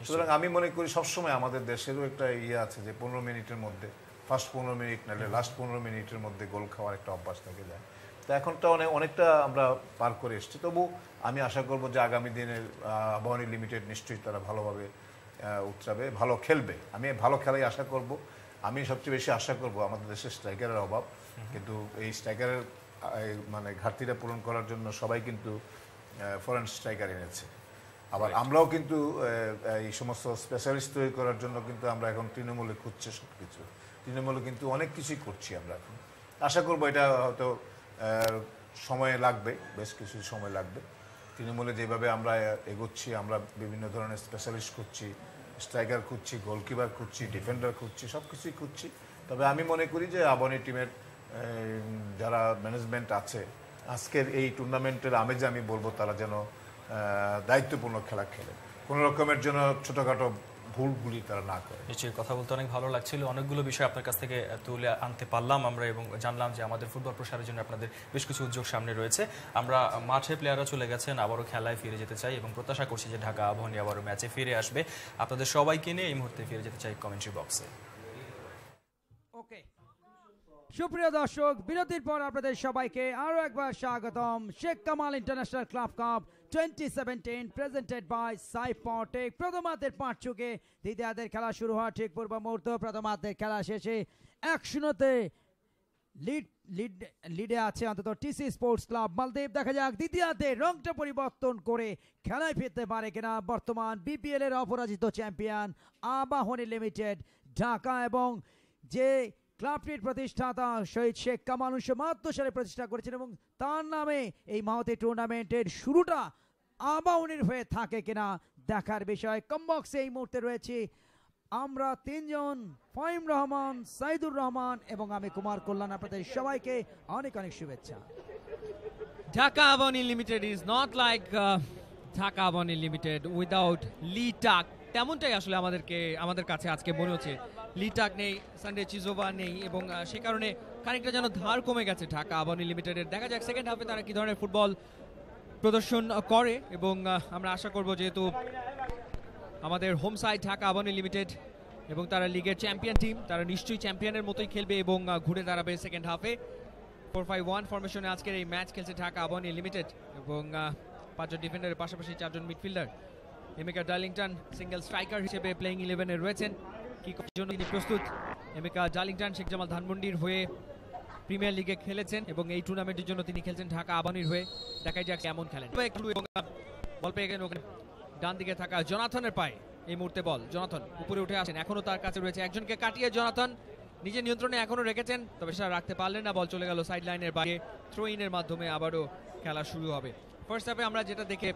Speaker 5: সুতরাং আমি মনে করি সবসময় আমাদের দেশেরও একটা ইয়ে আছে যে 15 মিনিটের মধ্যে, ফার্স্ট 15 মিনিট নাহলে লাস্ট 15 মিনিটের মধ্যে গোল খাওয়ার একটা অভ্যাস থেকে যায়। তো এখনটা অনেকটা আমরা পার করে এসেছি। তবু আমি আশা করব যে আগামী দিনে আবাহনী লিমিটেড নিশ্চয়ই তারা ভালোভাবে উতরাবে, ভালো খেলবে। আমি ভালো খেলাই আশা করব। আমি সবচেয়ে বেশি আশা করব আমাদের দেশে স্ট্রাইকারের অভাব, কিন্তু এই স্ট্রাইকারের মানে ঘাটতিটা পূরণ করার জন্য সবাই কিন্তু ফরেন স্ট্রাইকার এনেছে। আবার আমরাও কিন্তু এই সমস্ত স্পেশালিস্ট তৈরি করার জন্য কিন্তু আমরা এখন তৃণমূলে খুঁজছি সবকিছু, তৃণমূলে কিন্তু অনেক কিছুই করছি আমরা এখন। আশা করবো এটা হয়তো সময় লাগবে, বেশ কিছু সময় লাগবে। তৃণমূলে যেভাবে আমরা এগোচ্ছি, আমরা বিভিন্ন ধরনের স্পেশালিস্ট খুঁজছি, স্ট্রাইকার খুঁজছি, গোলকিপার খুঁজছি, ডিফেন্ডার খুঁজছি, সব কিছুই খুঁজছি। তবে আমি মনে করি যে আবাহনী টিমের যারা ম্যানেজমেন্ট আছে আজকের এই টুর্নামেন্টের আমেজে আমি বলবো তারা যেন দায়িত্বপূর্ণ খেলা খেলে, কোনো রকমের জন্য ছোটোখাটো ভুলগুলি তারা না করে।
Speaker 4: নিশ্চয়ই কথা বলতে অনেক ভালো লাগছিল, অনেকগুলো বিষয় আপনার কাছ থেকে তুলে আনতে পারলাম আমরা এবং জানলাম যে আমাদের ফুটবল প্রসারের জন্য আপনাদের বেশ কিছু উদ্যোগ সামনে রয়েছে। আমরা মাঠে প্লেয়াররা চলে গেছেন, আবারও খেলায় ফিরে যেতে চাই এবং প্রত্যাশা করছি যে ঢাকা আবাহনী আবারও ম্যাচে ফিরে আসবে। আপনাদের সবাইকে নিয়ে এই মুহূর্তে ফিরে যেতে চাই কমেন্ট্রি বক্সে।
Speaker 1: ওকে, সুপ্রিয় দর্শক, বিরতির পর আপনাদের সবাইকে আরো একবার স্বাগতম। Sheikh Kamal international club cup 2017 presented by সাইপটেক। প্রথমার্ধের 5 চুকে দ্বিতীয়ার্ধের খেলা শুরু হওয়ার ঠিক পূর্ব মুহূর্ত। প্রথমার্ধের খেলা শেষে 1-0 লিডে আছে অন্তত টিসি স্পোর্টস ক্লাব মালদ্বীপ। দেখা যাক দ্বিতীয়ার্ধে রংটা পরিবর্তন করে খেলায় ফিরতে পারে কিনা বর্তমান বিপিএল এর অপরাজিত চ্যাম্পিয়ন আবাহনী লিমিটেড ঢাকা, এবং যে ক্লাবটির প্রতিষ্ঠাতা শহীদ শেখ কামাল 1972 সালে প্রতিষ্ঠা করেছেন এবং তার নামে এই মহতী টুর্নামেন্টের শুরুটা আবাহনীর হয়ে থাকে কিনা দেখার বিষয়। কমবক্সে এই মুহূর্তে রয়েছে আমরা তিনজন, ফাহিম রহমান, সাইদুর রহমান এবং আমি কুমার কল্যাণ। আপনাদের সবাইকে অনেক অনেক শুভেচ্ছা।
Speaker 2: Dhaka Abahani limited is not like Dhaka Abahani limited without Lee Tuck. তেমনটাই আসলে আমাদের কাছে আজকে মনে হচ্ছে। লি টাক নেই, সানডে চিজোভা নেই এবং সে কারণে খানিকটা যেন ধার কমে গেছে ঢাকা আবাহনী লিমিটেডের। দেখা যাক সেকেন্ড হাফে তারা কি ধরনের ফুটবল প্রদর্শন করে এবং আমরা আশা করব যেহেতু আমাদের home side Dhaka Abahani limited এবং তারা লিগের চ্যাম্পিয়ন টিম, তারা নিশ্চয়ই চ্যাম্পিয়নের মতোই খেলবে এবং ঘুরে দাঁড়াবে সেকেন্ড হাফে। 4-5-1 ফরমেশনে আজকের এই ম্যাচ খেলছে ঢাকা আবাহনী লিমিটেড এবং 5 জন ডিফেন্ডারের পাশাপাশি 4 জন মিডফিল্ডার। এমিকা ডার্লিংটন সিঙ্গেল স্ট্রাইকার হিসেবে প্লেইং 11-এ রয়েছেন। কিকের জন্য তিনি প্রস্তুত। এমিকা ডার্লিংটন শেখ জামাল ধানমন্ডির হয়ে প্রিমিয়ার লিগে খেলেছেন এবং এই টুর্নামেন্টের জন্য তিনি খেলছেন ঢাকা আবাহনীর হয়ে। দেখাই যাক কেমন খেলেন। বল পেয়ে গেলেন ওখানে ডান দিকে থাকা জোনাথনের পায়ে এই মুহূর্তে বল। জোনাথন উপরে উঠে আসেন, এখনো তার কাছে রয়েছে একজনকে কাটিয়ে জোনাথন নিজের নিয়ন্ত্রণে এখনো রেখেছেন, তবে সেটা রাখতে পারলেন না। বল চলে গেল সাইড লাইনের বাইরে। থ্রো ইনের মাধ্যমে আবারও খেলা শুরু হবে। ফার্স্ট হাফে আমরা যেটা দেখে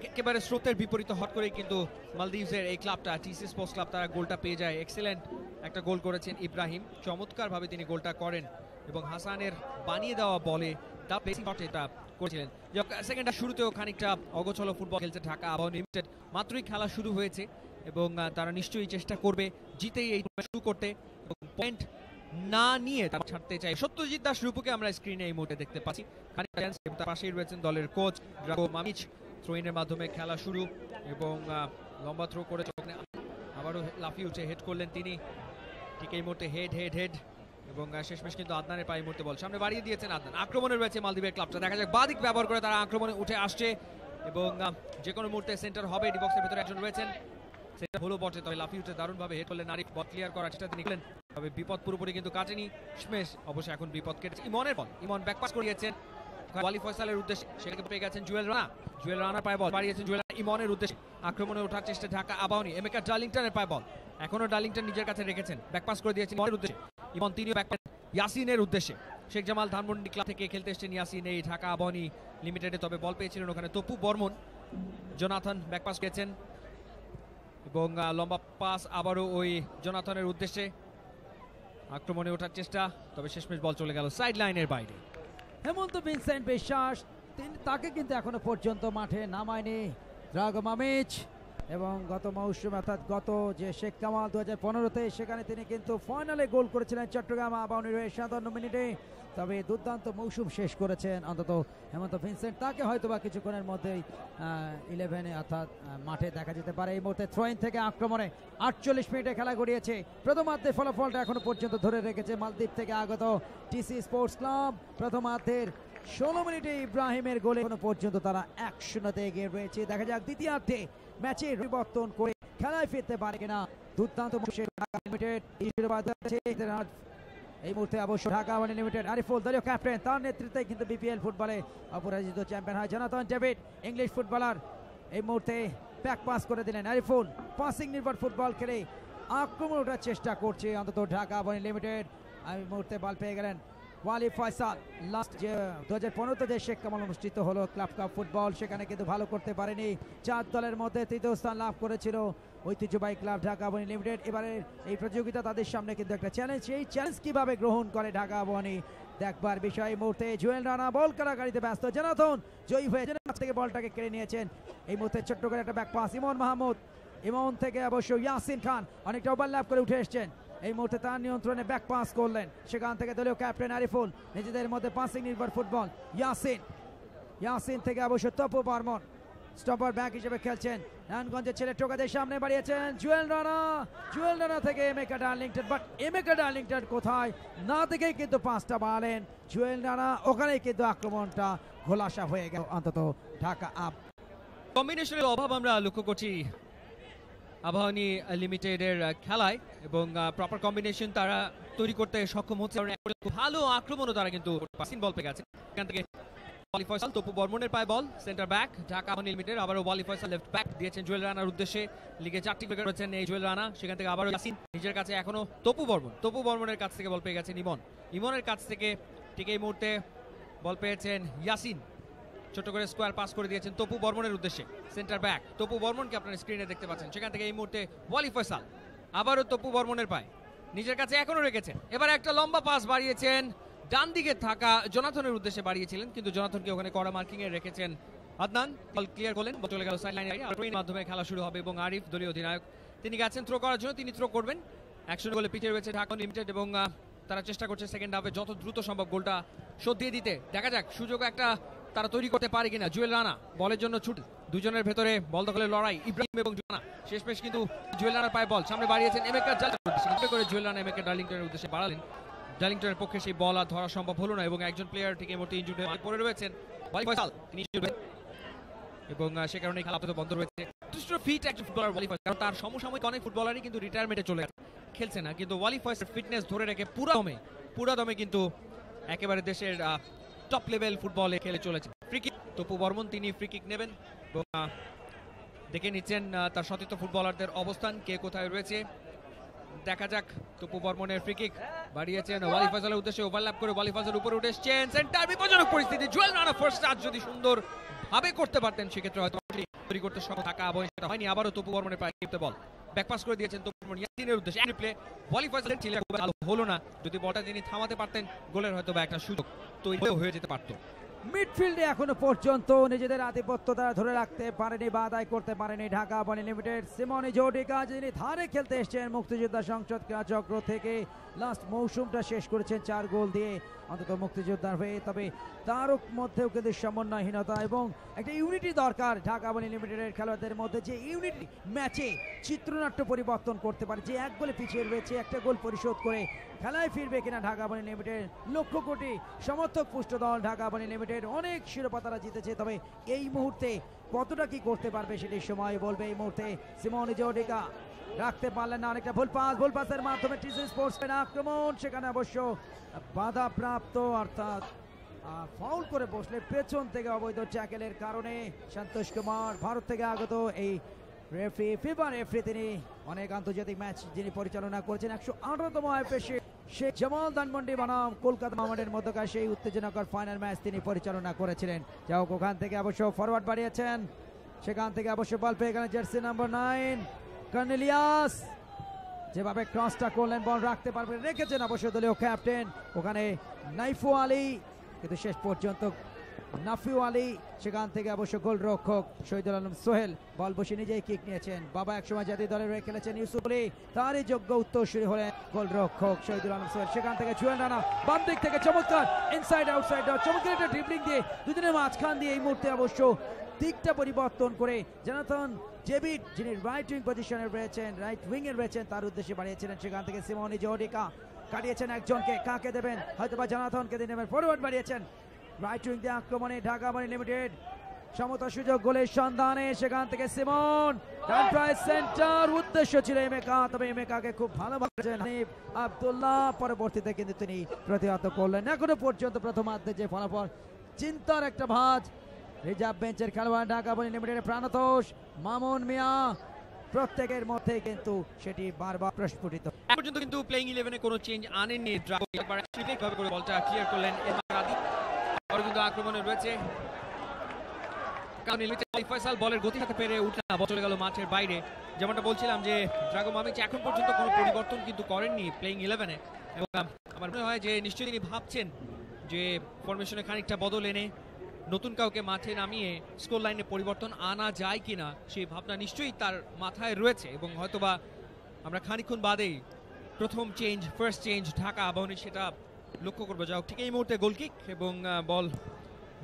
Speaker 2: একেবারে স্রোতের বিপরীত হট করে কিন্তু মালদ্বীপের এই ক্লাবটা টিসি স্পোর্টস ক্লাব তারা গোলটা পেয়ে যায়। এক্সেলেন্ট একটা গোল করেছেন ইব্রাহিম, চমৎকারভাবে তিনি গোলটা করেন এবং হাসানের বানিয়ে দেওয়া বলে দা প্লেসিং শট এটা করেছিলেন। সেকেন্ড হাফ শুরুতেও খানিকটা অগোছালো ফুটবল খেলছে ঢাকা আবাহনী লিমিটেড। মাত্রই খেলা শুরু হয়েছে এবং তারা নিশ্চয়ই চেষ্টা করবে জিতেই এই শুরু করতে এবং পয়েন্ট না নিয়ে তারা ছাড়তে চাই। সত্যজিৎ দাস রূপকে আমরা স্ক্রিনে এই মুহূর্তে দেখতে পাচ্ছি। তার পাশেই রয়েছেন দলের কোচ ড্রাগো মামিচ। থ্রোইনের মাধ্যমে খেলা শুরু এবং লম্বা থ্রো করে আবারও লাফিয়ে উঠে হেড করলেন তিনি। ঠিক এই মুহূর্তে হেড এবং শেষমেশ কিন্তু আদনানের পায়ে মুহূর্তে বল সামনে বাড়িয়ে দিয়েছেন আদনান। আক্রমণে রয়েছে মালদ্বীপের ক্লাবটা। দেখা যাক বাদিক ব্যবহার করে তারা আক্রমণে উঠে আসছে এবং যে কোনো মুহূর্তে সেন্টার হবে। ডিবক্সের ভেতরে একজন রয়েছেন, সেটা হলো বটে, তবে লাফিয়ে উঠে দারুণভাবে হেড করলেন আরিফ। বল ক্লিয়ার করার চেষ্টা তিনি করলেন, তবে বিপদ পুরোপুরি কিন্তু কাটেনি। শেষমেশ অবশ্য এখন বিপদ কেটেছে। ইমনের বল, ইমন ব্যাকপাস করিয়েছেন ওয়ালি ফয়সালের উদ্দেশ্যে, সেটাকে পেয়ে গেছেন জুয়েল রানার পায়ে বল বাড়িয়েছেন জুয়েল ইমনের উদ্দেশ্যে। আক্রমণে ওঠার চেষ্টা ঢাকা আবাহনী। এমিকা ডার্লিংটনের পায়ে বল, এখনো ডার্লিংটন নিজের কাছে রেখেছেন, ব্যাকপাস করে দিয়েছেন ইমনের উদ্দেশ্যে। ইমন তিনিও ব্যাকপাস ইয়াসিনের উদ্দেশ্যে। শেখ জামাল ধানমন্ডি ক্লাব থেকে খেলতে এসেছেন ইয়াসিন এই ঢাকা আবাহনী লিমিটেডে, তবে বল পেয়েছিলেন ওখানে তপু বর্মন। জোনাথন ব্যাকপাস করেছেন এবং লম্বা পাস আবারও ওই জোনাথনের উদ্দেশ্যে। আক্রমণে ওঠার চেষ্টা, তবে শেষমেশ বল চলে গেল সাইড লাইনের বাইরে।
Speaker 1: হেমন্ত ভিনসেন্ট বিশ্বাস তাকে কিন্তু এখনো পর্যন্ত মাঠে নামায়নি ড্রাগো মামিচ, এবং গত মৌসুমে অর্থাৎ গত যে শেখ কামাল 2015-তে সেখানে তিনি কিন্তু ফাইনালে গোল করেছিলেন চট্টগ্রাম আবাহনীর হয়ে 57 মিনিটে। তবে দুর্দান্ত মৌসুম শেষ করেছেন অন্তত হেমন্ত ভিনসেন্ট। তাকে হয়তোবা কিছুক্ষণের মধ্যেই 11-এ অর্থাৎ মাঠে দেখা যেতে পারে। এই মুহূর্তে থ্রোইন থেকে আক্রমণে 48 মিনিটে খেলা গড়িয়েছে। প্রথমার্ধের ফলাফলটা এখনো পর্যন্ত ধরে রেখেছে মালদ্বীপ থেকে আগত টিসি স্পোর্টস ক্লাব। প্রথমার্ধের 16 মিনিটে ইব্রাহিমের গোলে এখনো পর্যন্ত তারা 1-0 এগিয়ে রয়েছে। দেখা যাক দ্বিতীয়ার্ধে ম্যাচে পরিবর্তন করে খেলায় ফিরতে পারে কিনা। দুর্দান্ত ঢাকা লিমিটেড এই মুহূর্তে অবশ্য ঢাকা লিমিটেড আরিফুল দলীয় ক্যাপ্টেন, তার নেতৃত্বে কিন্তু বিপিএল ফুটবলে অপরাজিত চ্যাম্পিয়ন হয় জনাথন ডেভিড। ইংলিশ ফুটবলার এই মুহূর্তে ব্যাক পাস করে দিলেন আরিফুল। পাসিং নির্ভর ফুটবল খেলে আক্রমণ ওঠার চেষ্টা করছে অন্তত ঢাকা লিমিটেড। এই মুহূর্তে বল পেয়ে গেলেন ওয়ালি ফয়সাল। লাস্ট যে 2015-তে যে শেখ কামাল অনুষ্ঠিত হলো ক্লাব কাপ ফুটবল, সেখানে কিন্তু ভালো করতে পারেনি। 4 দলের মধ্যে তৃতীয় স্থান লাভ করেছিল ঐতিহ্যবাহী ক্লাব ঢাকা লিমিটেড। এবারে এই প্রতিযোগিতা তাদের সামনে কিন্তু একটা চ্যালেঞ্জ। এই চ্যালেঞ্জ কিভাবে গ্রহণ করে ঢাকা দেখবার বিষয়। এই মুহূর্তে জুয়েল রানা বল কারাগারিতে ব্যস্ত। জনাথন জয়ী হয়ে থেকে বলটাকে কেড়ে নিয়েছেন। এই মুহূর্তে ছোট্ট করে একটা ব্যাক পাস ইমন মাহমুদ। ইমন থেকে অবশ্য ইয়াসিন খান অনেকটা ওভারল্যাপ করে উঠে এসছেন। এই মুহূর্তে তার নিয়ন্ত্রণে ব্যাক পাস করলেন, সেখান থেকে দলীয় ক্যাপ্টেন আরিফুল। নিজেদের মধ্যে পাসিং নির্ভর ফুটবল। ইয়াসিন থেকে অবশ্য তপু বর্মন স্টপার ব্যাক হিসেবে খেলছেন। নারায়ণগঞ্জের ছেলে টোকাদের সামনে বাড়িয়েছেন জুয়েল রানা থেকে Emeka Darlington. But Emeka Darlington কোথায় না দেখেই কিন্তু পাঁচটা বাড়ালেন জুয়েল রানা। ওখানেই কিন্তু আক্রমণটা খোলাসা হয়ে গেল অন্তত ঢাকা আপ।
Speaker 2: কম্বিনেশনের অভাব আমরা লক্ষ্য করছি আবাহনী লিমিটেডের খেলায়, এবং প্রপার কম্বিনেশন তারা তৈরি করতে সক্ষম হচ্ছে। ভালো আক্রমণও তারা কিন্তু পাসিং বল পেয়ে গেছে। এখান থেকে ওয়ালি ফয়সাল, তপু বর্মনের পায়ে ball, centre back Dhaka Abahani limited. আবারও ওয়ালি ফয়সাল লেফট ব্যাক দিয়েছেন জুয়েল রানার উদ্দেশ্যে। লিগে 4টি উইকেট করেছেন এই জুয়েল রানা। সেখান থেকে আবারও ইয়াসিন, নিজের কাছে এখনো তপু বর্মনের কাছ থেকে বল পেয়ে গেছেন ইমনের কাছ থেকে। ঠিক এই মুহূর্তে বল পেয়েছেন ইয়াসিন, ছোট করে স্কোয়ার পাস করে দিয়েছেন তপু বর্মনের উদ্দেশ্যে। সেন্টার ব্যাক তপু বর্মনকে আপনার স্ক্রিনে দেখতে পাচ্ছেন। সেখান থেকে এই মুহূর্তে ওয়ালি ফয়সাল, আবারও তপু বর্মনের পায়ে, নিজের কাছে এখনো রেখেছেন। এবার একটা লম্বা পাস বাড়িয়েছেন ডান দিকে থাকা জোনাথনের উদ্দেশ্যে বাড়িয়েছিলেন, কিন্তু জোনাথনকে ওখানে কড়া মার্কিং এ রেখেছেন আদনান। বল ক্লিয়ার করলেন, চলে গেল সাইড লাইনে। এর মাধ্যমে খেলা শুরু হবে এবং আরিফ দলীয় অধিনায়ক তিনি গেছেন থ্রো করার জন্য। তিনি থ্রো করবেন। 1-0 গোলে পিছিয়ে রয়েছে ঢাকা লিমিটেড এবং তারা চেষ্টা করছে সেকেন্ড হাফে যত দ্রুত সম্ভব গোলটা শোধ দিয়ে দিতে। দেখা যাক সুযোগ একটা তারা তৈরি করতে পারে কিনা। জুয়েল রানা বলের জন্য ছুট, দুজনের ভেতরে বল দখলের লড়াই ইব্রাহিম এবং জোনা। শেষমেশ কিন্তু জুয়েল রানার পায়ে বল, সামনে বাড়িয়েছেন এমেকা ডার্লিংটন করে জুয়েল রানা এমেকা ডার্লিংটনের উদ্দেশ্যে বাড়ালেন। ডার্লিংটনের পক্ষে সেই বল আর ধরা সম্ভব হলো না এবং একজন প্লেয়ার ঠিক এই মুহূর্তে ইনজুর্ড হয়ে পড়ে রয়েছেন ওয়ালি ফয়সাল, তিনি এবং সে কারণে খেলা আপাতত বন্ধ রয়েছে। ফিট একজন ফুটবলার ওয়ালি ফয়সাল, কারণ তার সমসাময়িক অনেক ফুটবলারই কিন্তু রিটায়ারমেন্টে চলে গেছে, খেলছে না, কিন্তু ওয়ালি ফয়সাল ফিটনেস ধরে রেখে পুরা দমে কিন্তু একেবারে দেশের টপ লেভেল ফুটবলে খেলে চলেছে। ফ্রি কিক তপু বর্মন, তিনি ফ্রি কিক নেবেন এবং দেখে নিচ্ছেন তার সতীর্থ ফুটবলারদের অবস্থান, কে কোথায় রয়েছে। দেখা যাক তপু বর্মনের ফ্রি কিক বাড়িয়েছেন ওয়ালি ফয়সালের উদ্দেশ্যে। ওভারল্যাপ করে ওয়ালি ফয়সাল উপরে উঠে এসেছেন। সেন্টার বিপজ্জনক পরিস্থিতি। জুয়েল রানা ফার্স্ট টাচ যদি সুন্দর ভাবে করতে পারতেন সেক্ষেত্রে হয়তো তৈরি করতে সক্ষম থাকা সেটা হয়নি। আবারও তপু বর্মনের পায়ে টিপতে বল ব্যাক পাস করে দিয়েছেন তপু বর্মন ইয়াসিনের উদ্দেশ্যে। রিপ্লে ওয়ালি ফয়সালের ছিল খুব ভালো হলো না, যদি বলটা তিনি থামাতে পারতেন গোলের হয়তো বা একটা সুযোগ তৈরি হয়ে যেতে পারত।
Speaker 1: মিডফিল্ডে এখনো পর্যন্ত নিজেদের আধিপত্য তারা ধরে রাখতে পারেনি বা আদায় করতে পারেনি ঢাকা আবাহনী লিমিটেড। সিমনি জোডিকা যিনি ধারে খেলতে এসেছেন মুক্তিযোদ্ধা সংসদ ক্রীড়া চক্র থেকে, লাস্ট মৌসুমটা শেষ করেছেন 4 গোল দিয়ে অন্তত মুক্তিযোদ্ধার হয়ে। তবে তার মধ্যেও কিন্তু সমন্বয়হীনতা এবং একটা ইউনিটি দরকার ঢাকা আবাহনী লিমিটেডের খেলোয়াড়দের মধ্যে, যে ইউনিটি ম্যাচে চিত্রনাট্য পরিবর্তন করতে পারে। যে 1 গোলে পিছিয়ে রয়েছে, একটা গোল পরিশোধ করে খেলায় ফিরবে কিনা ঢাকা আবাহনী লিমিটেড। লক্ষ কোটি সমর্থক পুষ্ট দল ঢাকা আবাহনী লিমিটেড, অনেক শিরোপা তারা জিতেছে, তবে এই মুহূর্তে কতটা কি করতে পারবে সেটি সময় বলবে। এই মুহূর্তে সিমনি জোডিকা রাখতে পারলেন না, অনেকটা ভুল পাসের মাধ্যমে টিসি স্পোর্টস আক্রমণ, সেখানে অবশ্য বাধা প্রাপ্ত, অর্থাৎ ফাউল করে বসলে পেছন থেকে অবৈধ ট্যাকেলের কারণে সন্তোষ কুমার ভারত থেকে আগত এই রেফারি, ফিফা রেফারি, তিনি অনেক আন্তর্জাতিক ম্যাচ যিনি পরিচালনা করেছেন। 118তম আইপিএলে শেখ জামাল ধানমন্ডি বনাম কলকাতা মামাদের মধ্যকার সেই উত্তেজনাকর ফাইনাল ম্যাচ তিনি পরিচালনা করেছিলেন। যাই হোক, ওখান থেকে অবশ্য ফরওয়ার্ড বাড়িয়েছেন, সেখান থেকে অবশ্য বল পেয়ে গেলেন জার্সি নাম্বার 9 কর্নেলিয়াস, যেভাবে ক্রসটা করলেন বল রাখতে পারবেন রেখেছেন অবশ্য দলীয় ক্যাপ্টেন ওখানে নাইফু আলী, কিন্তু শেষ পর্যন্ত নাফিউ আলী, সেখান থেকে অবশ্য গোলরক্ষক শহীদুল আলম সোহেল বল বসে নিজেই কিক নিয়েছেন। বাবা একসময় জাতীয় দলের হয়ে খেলেছেন ইউসুফ আলী, তারই যোগ্য উত্তরসূরি হলেন গোলরক্ষক শহীদুল আলম সোহেল। সেখান থেকে জুয়েল রানা বাম দিক থেকে চমৎকার ইনসাইড আউটসাইড চমৎকার একটা ড্রিবলিং দিয়ে দুজনের মাঝখান দিয়ে এই মুহূর্তে অবশ্য দিকটা পরিবর্তন করে জোনাথন ডেভিড, যিনি রাইট উইং পজিশনে রয়েছেন, রাইট উইং এ রয়েছেন, তার উদ্দেশ্যে বাড়িয়েছিলেন। সেখান থেকে সিমনি জোডিকা কাটিয়েছেন একজনকে, কাকে দেবেন, হয়তোবা জোনাথনকে দিয়ে নেবেন। ফরওয়ার্ড বাড়িয়েছেন রাইট উইং দিয়ে আক্রমণে ঢাকা আবাহনী লিমিটেড সমতা সুযোগ গোলের সন্ধানে সেখান থেকে সিমন সেন্টার উদ্দেশ্য ছিল এমেকা, তবে এমেকাকে খুব ভালোভাবে হানিফ আব্দুল্লাহ পরবর্তীতে কিন্তু তিনি প্রতিহত করলেন। এখনো পর্যন্ত প্রথমার্ধে যে ফলাফল চিন্তার একটা ভাঁজ। রিজার্ভ বেঞ্চের খেলোয়াড় ঢাকা আবাহনী লিমিটেডের প্রাণতোষ মামুন মিয়া প্রত্যেকের মধ্যে কিন্তু সেটি বারবার প্রস্ফুটিত।
Speaker 2: এখন পর্যন্ত কিন্তু প্লেইং 11-এ কোনো চেঞ্জ আনেননি ড্রাগন। একবার ঠিকভাবে করে বলটা ক্লিয়ার করলেন এলমাকাদি। আর কিন্তু আক্রমণে রয়েছে কারণ ফয়সাল বলের গতি সাথে পেরে উঠে না, বল চলে গেল মাঠের বাইরে। যেমনটা বলছিলাম যে ড্রাগন মামিচ এখন পর্যন্ত কোনো পরিবর্তন কিন্তু করেননি প্লেইং 11-এ, এবং আমার মনে হয় যে নিশ্চয়ই তিনি ভাবছেন যে ফরমেশনে খানিকটা বদল এনে নতুন কাউকে মাঠে নামিয়ে স্কোর লাইনে পরিবর্তন আনা যায় কিনা সেই ভাবনা নিশ্চয়ই তার মাথায় রয়েছে, এবং হয়তোবা আমরা খানিকক্ষণ বাদেই প্রথম change first change Dhaka Abahani সেটা লক্ষ্য করবো। যাও ঠিক এই মুহূর্তে গোলকিক এবং বল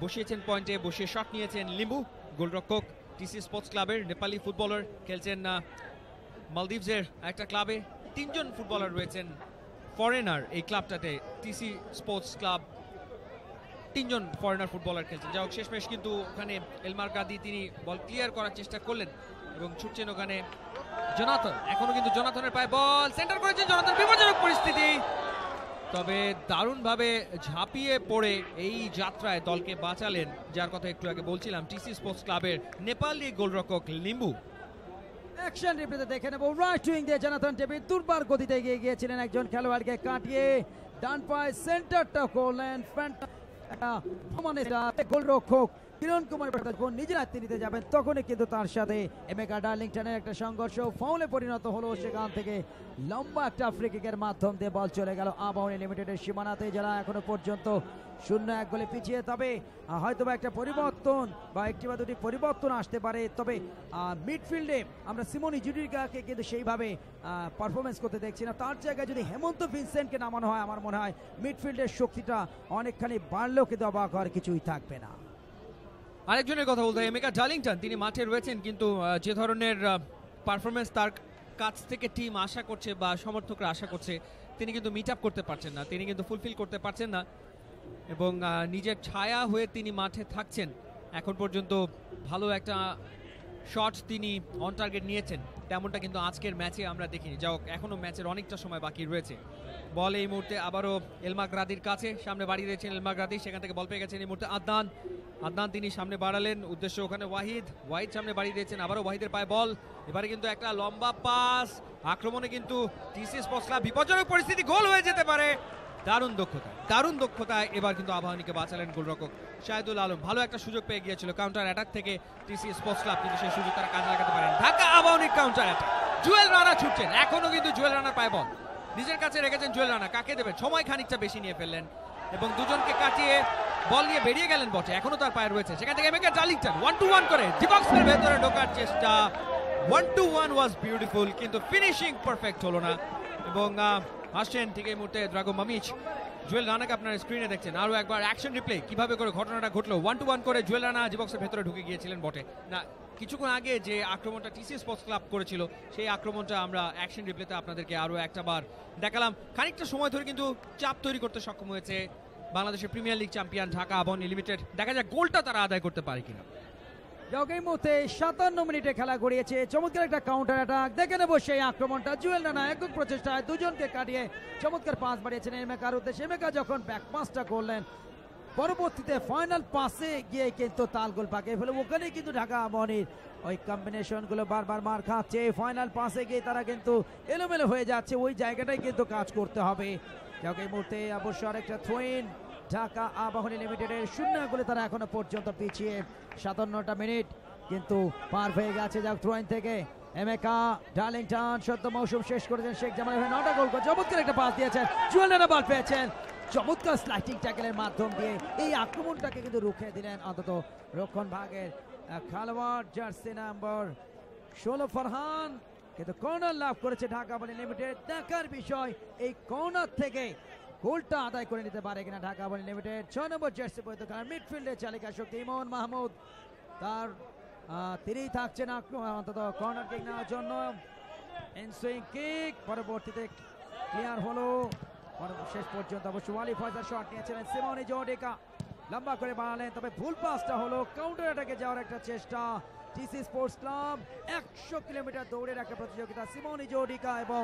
Speaker 2: বসিয়েছেন পয়েন্টে, বসিয়ে শট নিয়েছেন লিম্বু গোলরক্ষক টিসি স্পোর্টস ক্লাবের। নেপালি ফুটবলার খেলছেন মালদ্বীপসের একটা ক্লাবে। 3 জন ফুটবলার রয়েছেন ফরেনার এই ক্লাবটাতে। টিসি স্পোর্টস ক্লাব 3 জন ফরেনার ফুটবলার খেলছেন। যাই হোক শেষমেশ কিন্তু ওখানে এলমার গাদি তিনি বল ক্লিয়ার করার চেষ্টা করলেন এবং ছুটছেন ওখানে জোনাথন। এখনো কিন্তু জোনাথনের পায়ে বল সেন্টার করেছেন জোনাথন, বিপজ্জনক পরিস্থিতি, তবে দারুণভাবে ঝাঁপিয়ে পড়ে এই যাত্রায় দলকে বাঁচালেন, যার কথা একটু আগে বলছিলাম, টিসি স্পোর্টস ক্লাবের নেপালি গোলরক্ষক লিম্বু।
Speaker 1: অ্যাকশন রিপ্লেতে দেখে নেব রাইট উইং দিয়ে জোনাথন টেপি দুর্বার গতিতে এগিয়ে গিয়েছিলেন একজন খেলোয়াড়কে কাটিয়ে ডান পায়ে সেন্টারটা করলেন গোলরক্ষক কিরণ কুমার যখন নিজের হাতে নিতে যাবেন তখনই কিন্তু তার সাথে এমেকা ডার্লিংটনের একটা সংঘর্ষ ফাউলে পরিণত হলো। সেখান থেকে লম্বা একটা ফ্রি কিকের মাধ্যম দিয়ে বল চলে গেল আবাহনী লিমিটেডের সীমানাতে, যারা এখনো পর্যন্ত 0-1 গোলে পিছিয়ে। তবে হয়তো একটা পরিবর্তন বা একটি বা দুটি পরিবর্তন আসতে পারে, তবে মিডফিল্ডে আমরা সিমন ইজুডিকাকে কিন্তু সেইভাবে পারফরমেন্স করতে দেখছি না। তার জায়গায় যদি হেমন্ত ভিনসেন্টকে নামানো হয় আমার মনে হয় মিডফিল্ডের শক্তিটা অনেকখানি বাড়লেও কিন্তু অবাক হওয়ার কিছুই থাকবে না।
Speaker 2: আরেকজনের কথা বলতে এমেকা ডার্লিংটন তিনি মাঠে রয়েছেন, কিন্তু যে ধরনের পারফরমেন্স তার কাছ থেকে টিম আশা করছে বা সমর্থকরা আশা করছে তিনি কিন্তু মিট আপ করতে পারছেন না, তিনি কিন্তু ফুলফিল করতে পারছেন না, এবং নিজের ছায়া হয়ে তিনি মাঠে থাকছেন। এখন পর্যন্ত ভালো একটা শট তিনি অন টার্গেট নিয়েছেন, তেমনটা কিন্তু আজকের ম্যাচে আমরা দেখিনি। যাই হোক এখনো ম্যাচের অনেকটা সময় বাকি রয়েছে। বল এই মুহূর্তে আবারও এলমাগ্রাদির কাছে, সামনে বাড়িয়ে দিয়েছেন এলমাগ্রাদি, সেখান থেকে বল পেয়ে গেছেন এই মুহূর্তে আদনান তিনি সামনে বাড়ালেন, উদ্দেশ্য ওখানে ওয়াহিদ সামনে বাড়িয়ে দিয়েছেন, আবারও ওয়াহিদের পায়ে বল। এবারে কিন্তু একটা লম্বা পাস, আক্রমণে কিন্তু টিসি স্পোর্টস ক্লাব বিপজ্জনক পরিস্থিতি, গোল হয়ে যেতে পারে। দারুণ দক্ষতায় এবার কিন্তু আবাহনীকে বাঁচালেন গোলরক্ষক শাহিদুল আলম। ভালো একটা সুযোগ পেয়ে গিয়েছিল কাউন্টার অ্যাটাক থেকে টিসি স্পোর্টস ক্লাব, কিন্তু সেই সুযোগ তারা কাজে লাগাতে পারেন। ঢাকা আবাহনীর কাউন্টার অ্যাটাক, জুয়েল রানা ছুটছেন, এখনো কিন্তু জুয়েল রানার পায়ে বল নিজের কাছে রেখেছেন জুয়েল রানা, কাকে দেবেন, সময় খানিকটা বেশি নিয়ে ফেললেন এবং দুজনকে কাটিয়ে বল নিয়ে বেরিয়ে গেলেন বটে, এখনো তার পায়ে রয়েছে। সেখান থেকে এমেকা ডার্লিংটন 1-1 করে ডিবক্সের ভেতরে ঢোকার চেষ্টা, 1-1 ওয়াজ বিউটিফুল, কিন্তু ফিনিশিং পারফেক্ট হলো না। এবং আসছেন ঠিক এই মুহূর্তে ড্রাগন মামিচ। জুয়েল রানাকে আপনার স্ক্রিনে দেখছেন, আরো একবার অ্যাকশন রিপ্লে কিভাবে করে ঘটনাটা ঘটলো। 1-1 করে জুয়েল রানা ডিবক্সের ভেতরে ঢুকে গিয়েছিলেন বটে না, কিছুক্ষণ আগে যে আক্রমণটা টিসি স্পোর্টস ক্লাব করেছিল সেই আক্রমণটা আমরা অ্যাকশন রিপ্লেতে আপনাদেরকে আরো একটা বার দেখালাম। খানিকটা সময় ধরে কিন্তু চাপ তৈরি করতে সক্ষম হয়েছে বাংলাদেশের premier league champion Dhaka Abahani limited. দেখা যাক গোলটা তারা আদায় করতে পারে কিনা।
Speaker 1: এই মুহূর্তে 57 মিনিটে খেলা গড়িয়েছে, চমৎকার একটা কাউন্টার অ্যাটাক দেখে নেবো সেই আক্রমণটা। জুয়েল রানা একক প্রচেষ্টায় দুজনকে কাটিয়ে চমৎকার পাস বাড়িয়েছেন এমেকার উদ্দেশ্যে। এমেকা যখন ব্যাক পাসটা করলেন, পরবর্তীতে ফাইনাল পাসে গিয়ে কিন্তু তাল গোল পাকিয়ে ফেলে। ওখানে কিন্তু ঢাকা আবাহনীর ওই কম্বিনেশন গুলো বারবার মার খাচ্ছে, ফাইনাল পাসে গিয়ে তারা কিন্তু এলোমেলো হয়ে যাচ্ছে, ওই জায়গাটাই কিন্তু কাজ করতে হবে। এই মুহূর্তে অবশ্য আরেকটা থ্রোইন ঢাকা আবাহনী লিমিটেডের 0 গোলে তারা এখনো পর্যন্ত পিছিয়ে। 57টা মিনিট কিন্তু পার হয়ে গেছে। যাক থ্রোইন থেকে এমেকা ডার্লিংটন সদ্য মৌসুম শেষ করেছেন শেখ জামাল, 9টা গোল করে চমৎকার একটা পাস দিয়েছেন, জুয়েল রানা বল পেয়েছেন, চমৎকার স্লাইডিং ট্যাকেলের মাধ্যম দিয়ে এই আক্রমণটাকে কিন্তু রুখে দিলেন অন্তত রক্ষণ ভাগের খেলোয়াড় জার্সি নাম্বার 16 ফরহান। কিন্তু কর্নার লাভ করেছে ঢাকা আবাহনী লিমিটেড। দেখার বিষয় এই কর্নার থেকে গোলটা আদায় করে নিতে পারে কিনা ঢাকা আবাহনী লিমিটেড। 6 নম্বর জার্সি পরিহিত খেলোয়াড় মিডফিল্ডে চালিকা শক্তি ইমন মাহমুদ, তার তিনিই থাকছেন অন্তত কর্নার কিক নেওয়ার জন্য। ইনসুইং কিক পরবর্তীতে ক্লিয়ার হলো, শেষ পর্যন্ত অবশ্য ওয়ালি ফয়সাল শট নিয়েছিলেন সিমন ইজুডিকা। লম্বা করে বানালেন, তবে ভুল পাসটা হলো। কাউন্টার অ্যাটাকে যাওয়ার একটা চেষ্টা টিসি স্পোর্টস ক্লাব। 100 কিলোমিটার দৌড়ের একটা প্রতিযোগিতা, সিমন ইজোডিকা এবং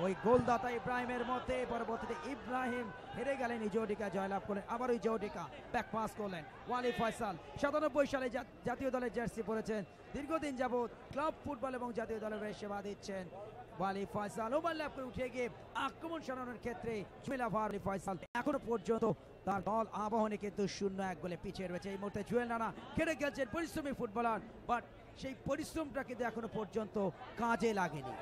Speaker 1: ওই গোলদাতা ইব্রাহিমের মধ্যে। পরবর্তীতে ইব্রাহিম হেরে গেলেন, ইজোডিকা জয়লাভ করলেন। আবার ইজোডিকা ব্যাক পাস করলেন। ওয়ালি ফয়সাল 97 সালে জাতীয় দলের জার্সি পরেছেন, দীর্ঘদিন যাবত ক্লাব ফুটবল এবং জাতীয় দলের সেবা দিচ্ছেন। ওয়ালি ফয়সাল ওভারল্যাপ করে উঠে গিয়ে আক্রমণ সারানোর ক্ষেত্রে জুয়েল ওয়ালি ফয়সাল এখনো পর্যন্ত তার দল আবাহনী কিন্তু 0-1 গোলে পিছিয়ে রয়েছে। এই মুহূর্তে জুয়েল রানা খেলে গেছেন, পরিশ্রমী ফুটবলার, বাট সেই পরিশ্রমটা কিন্তু এখনো পর্যন্ত কাজে লাগেনি।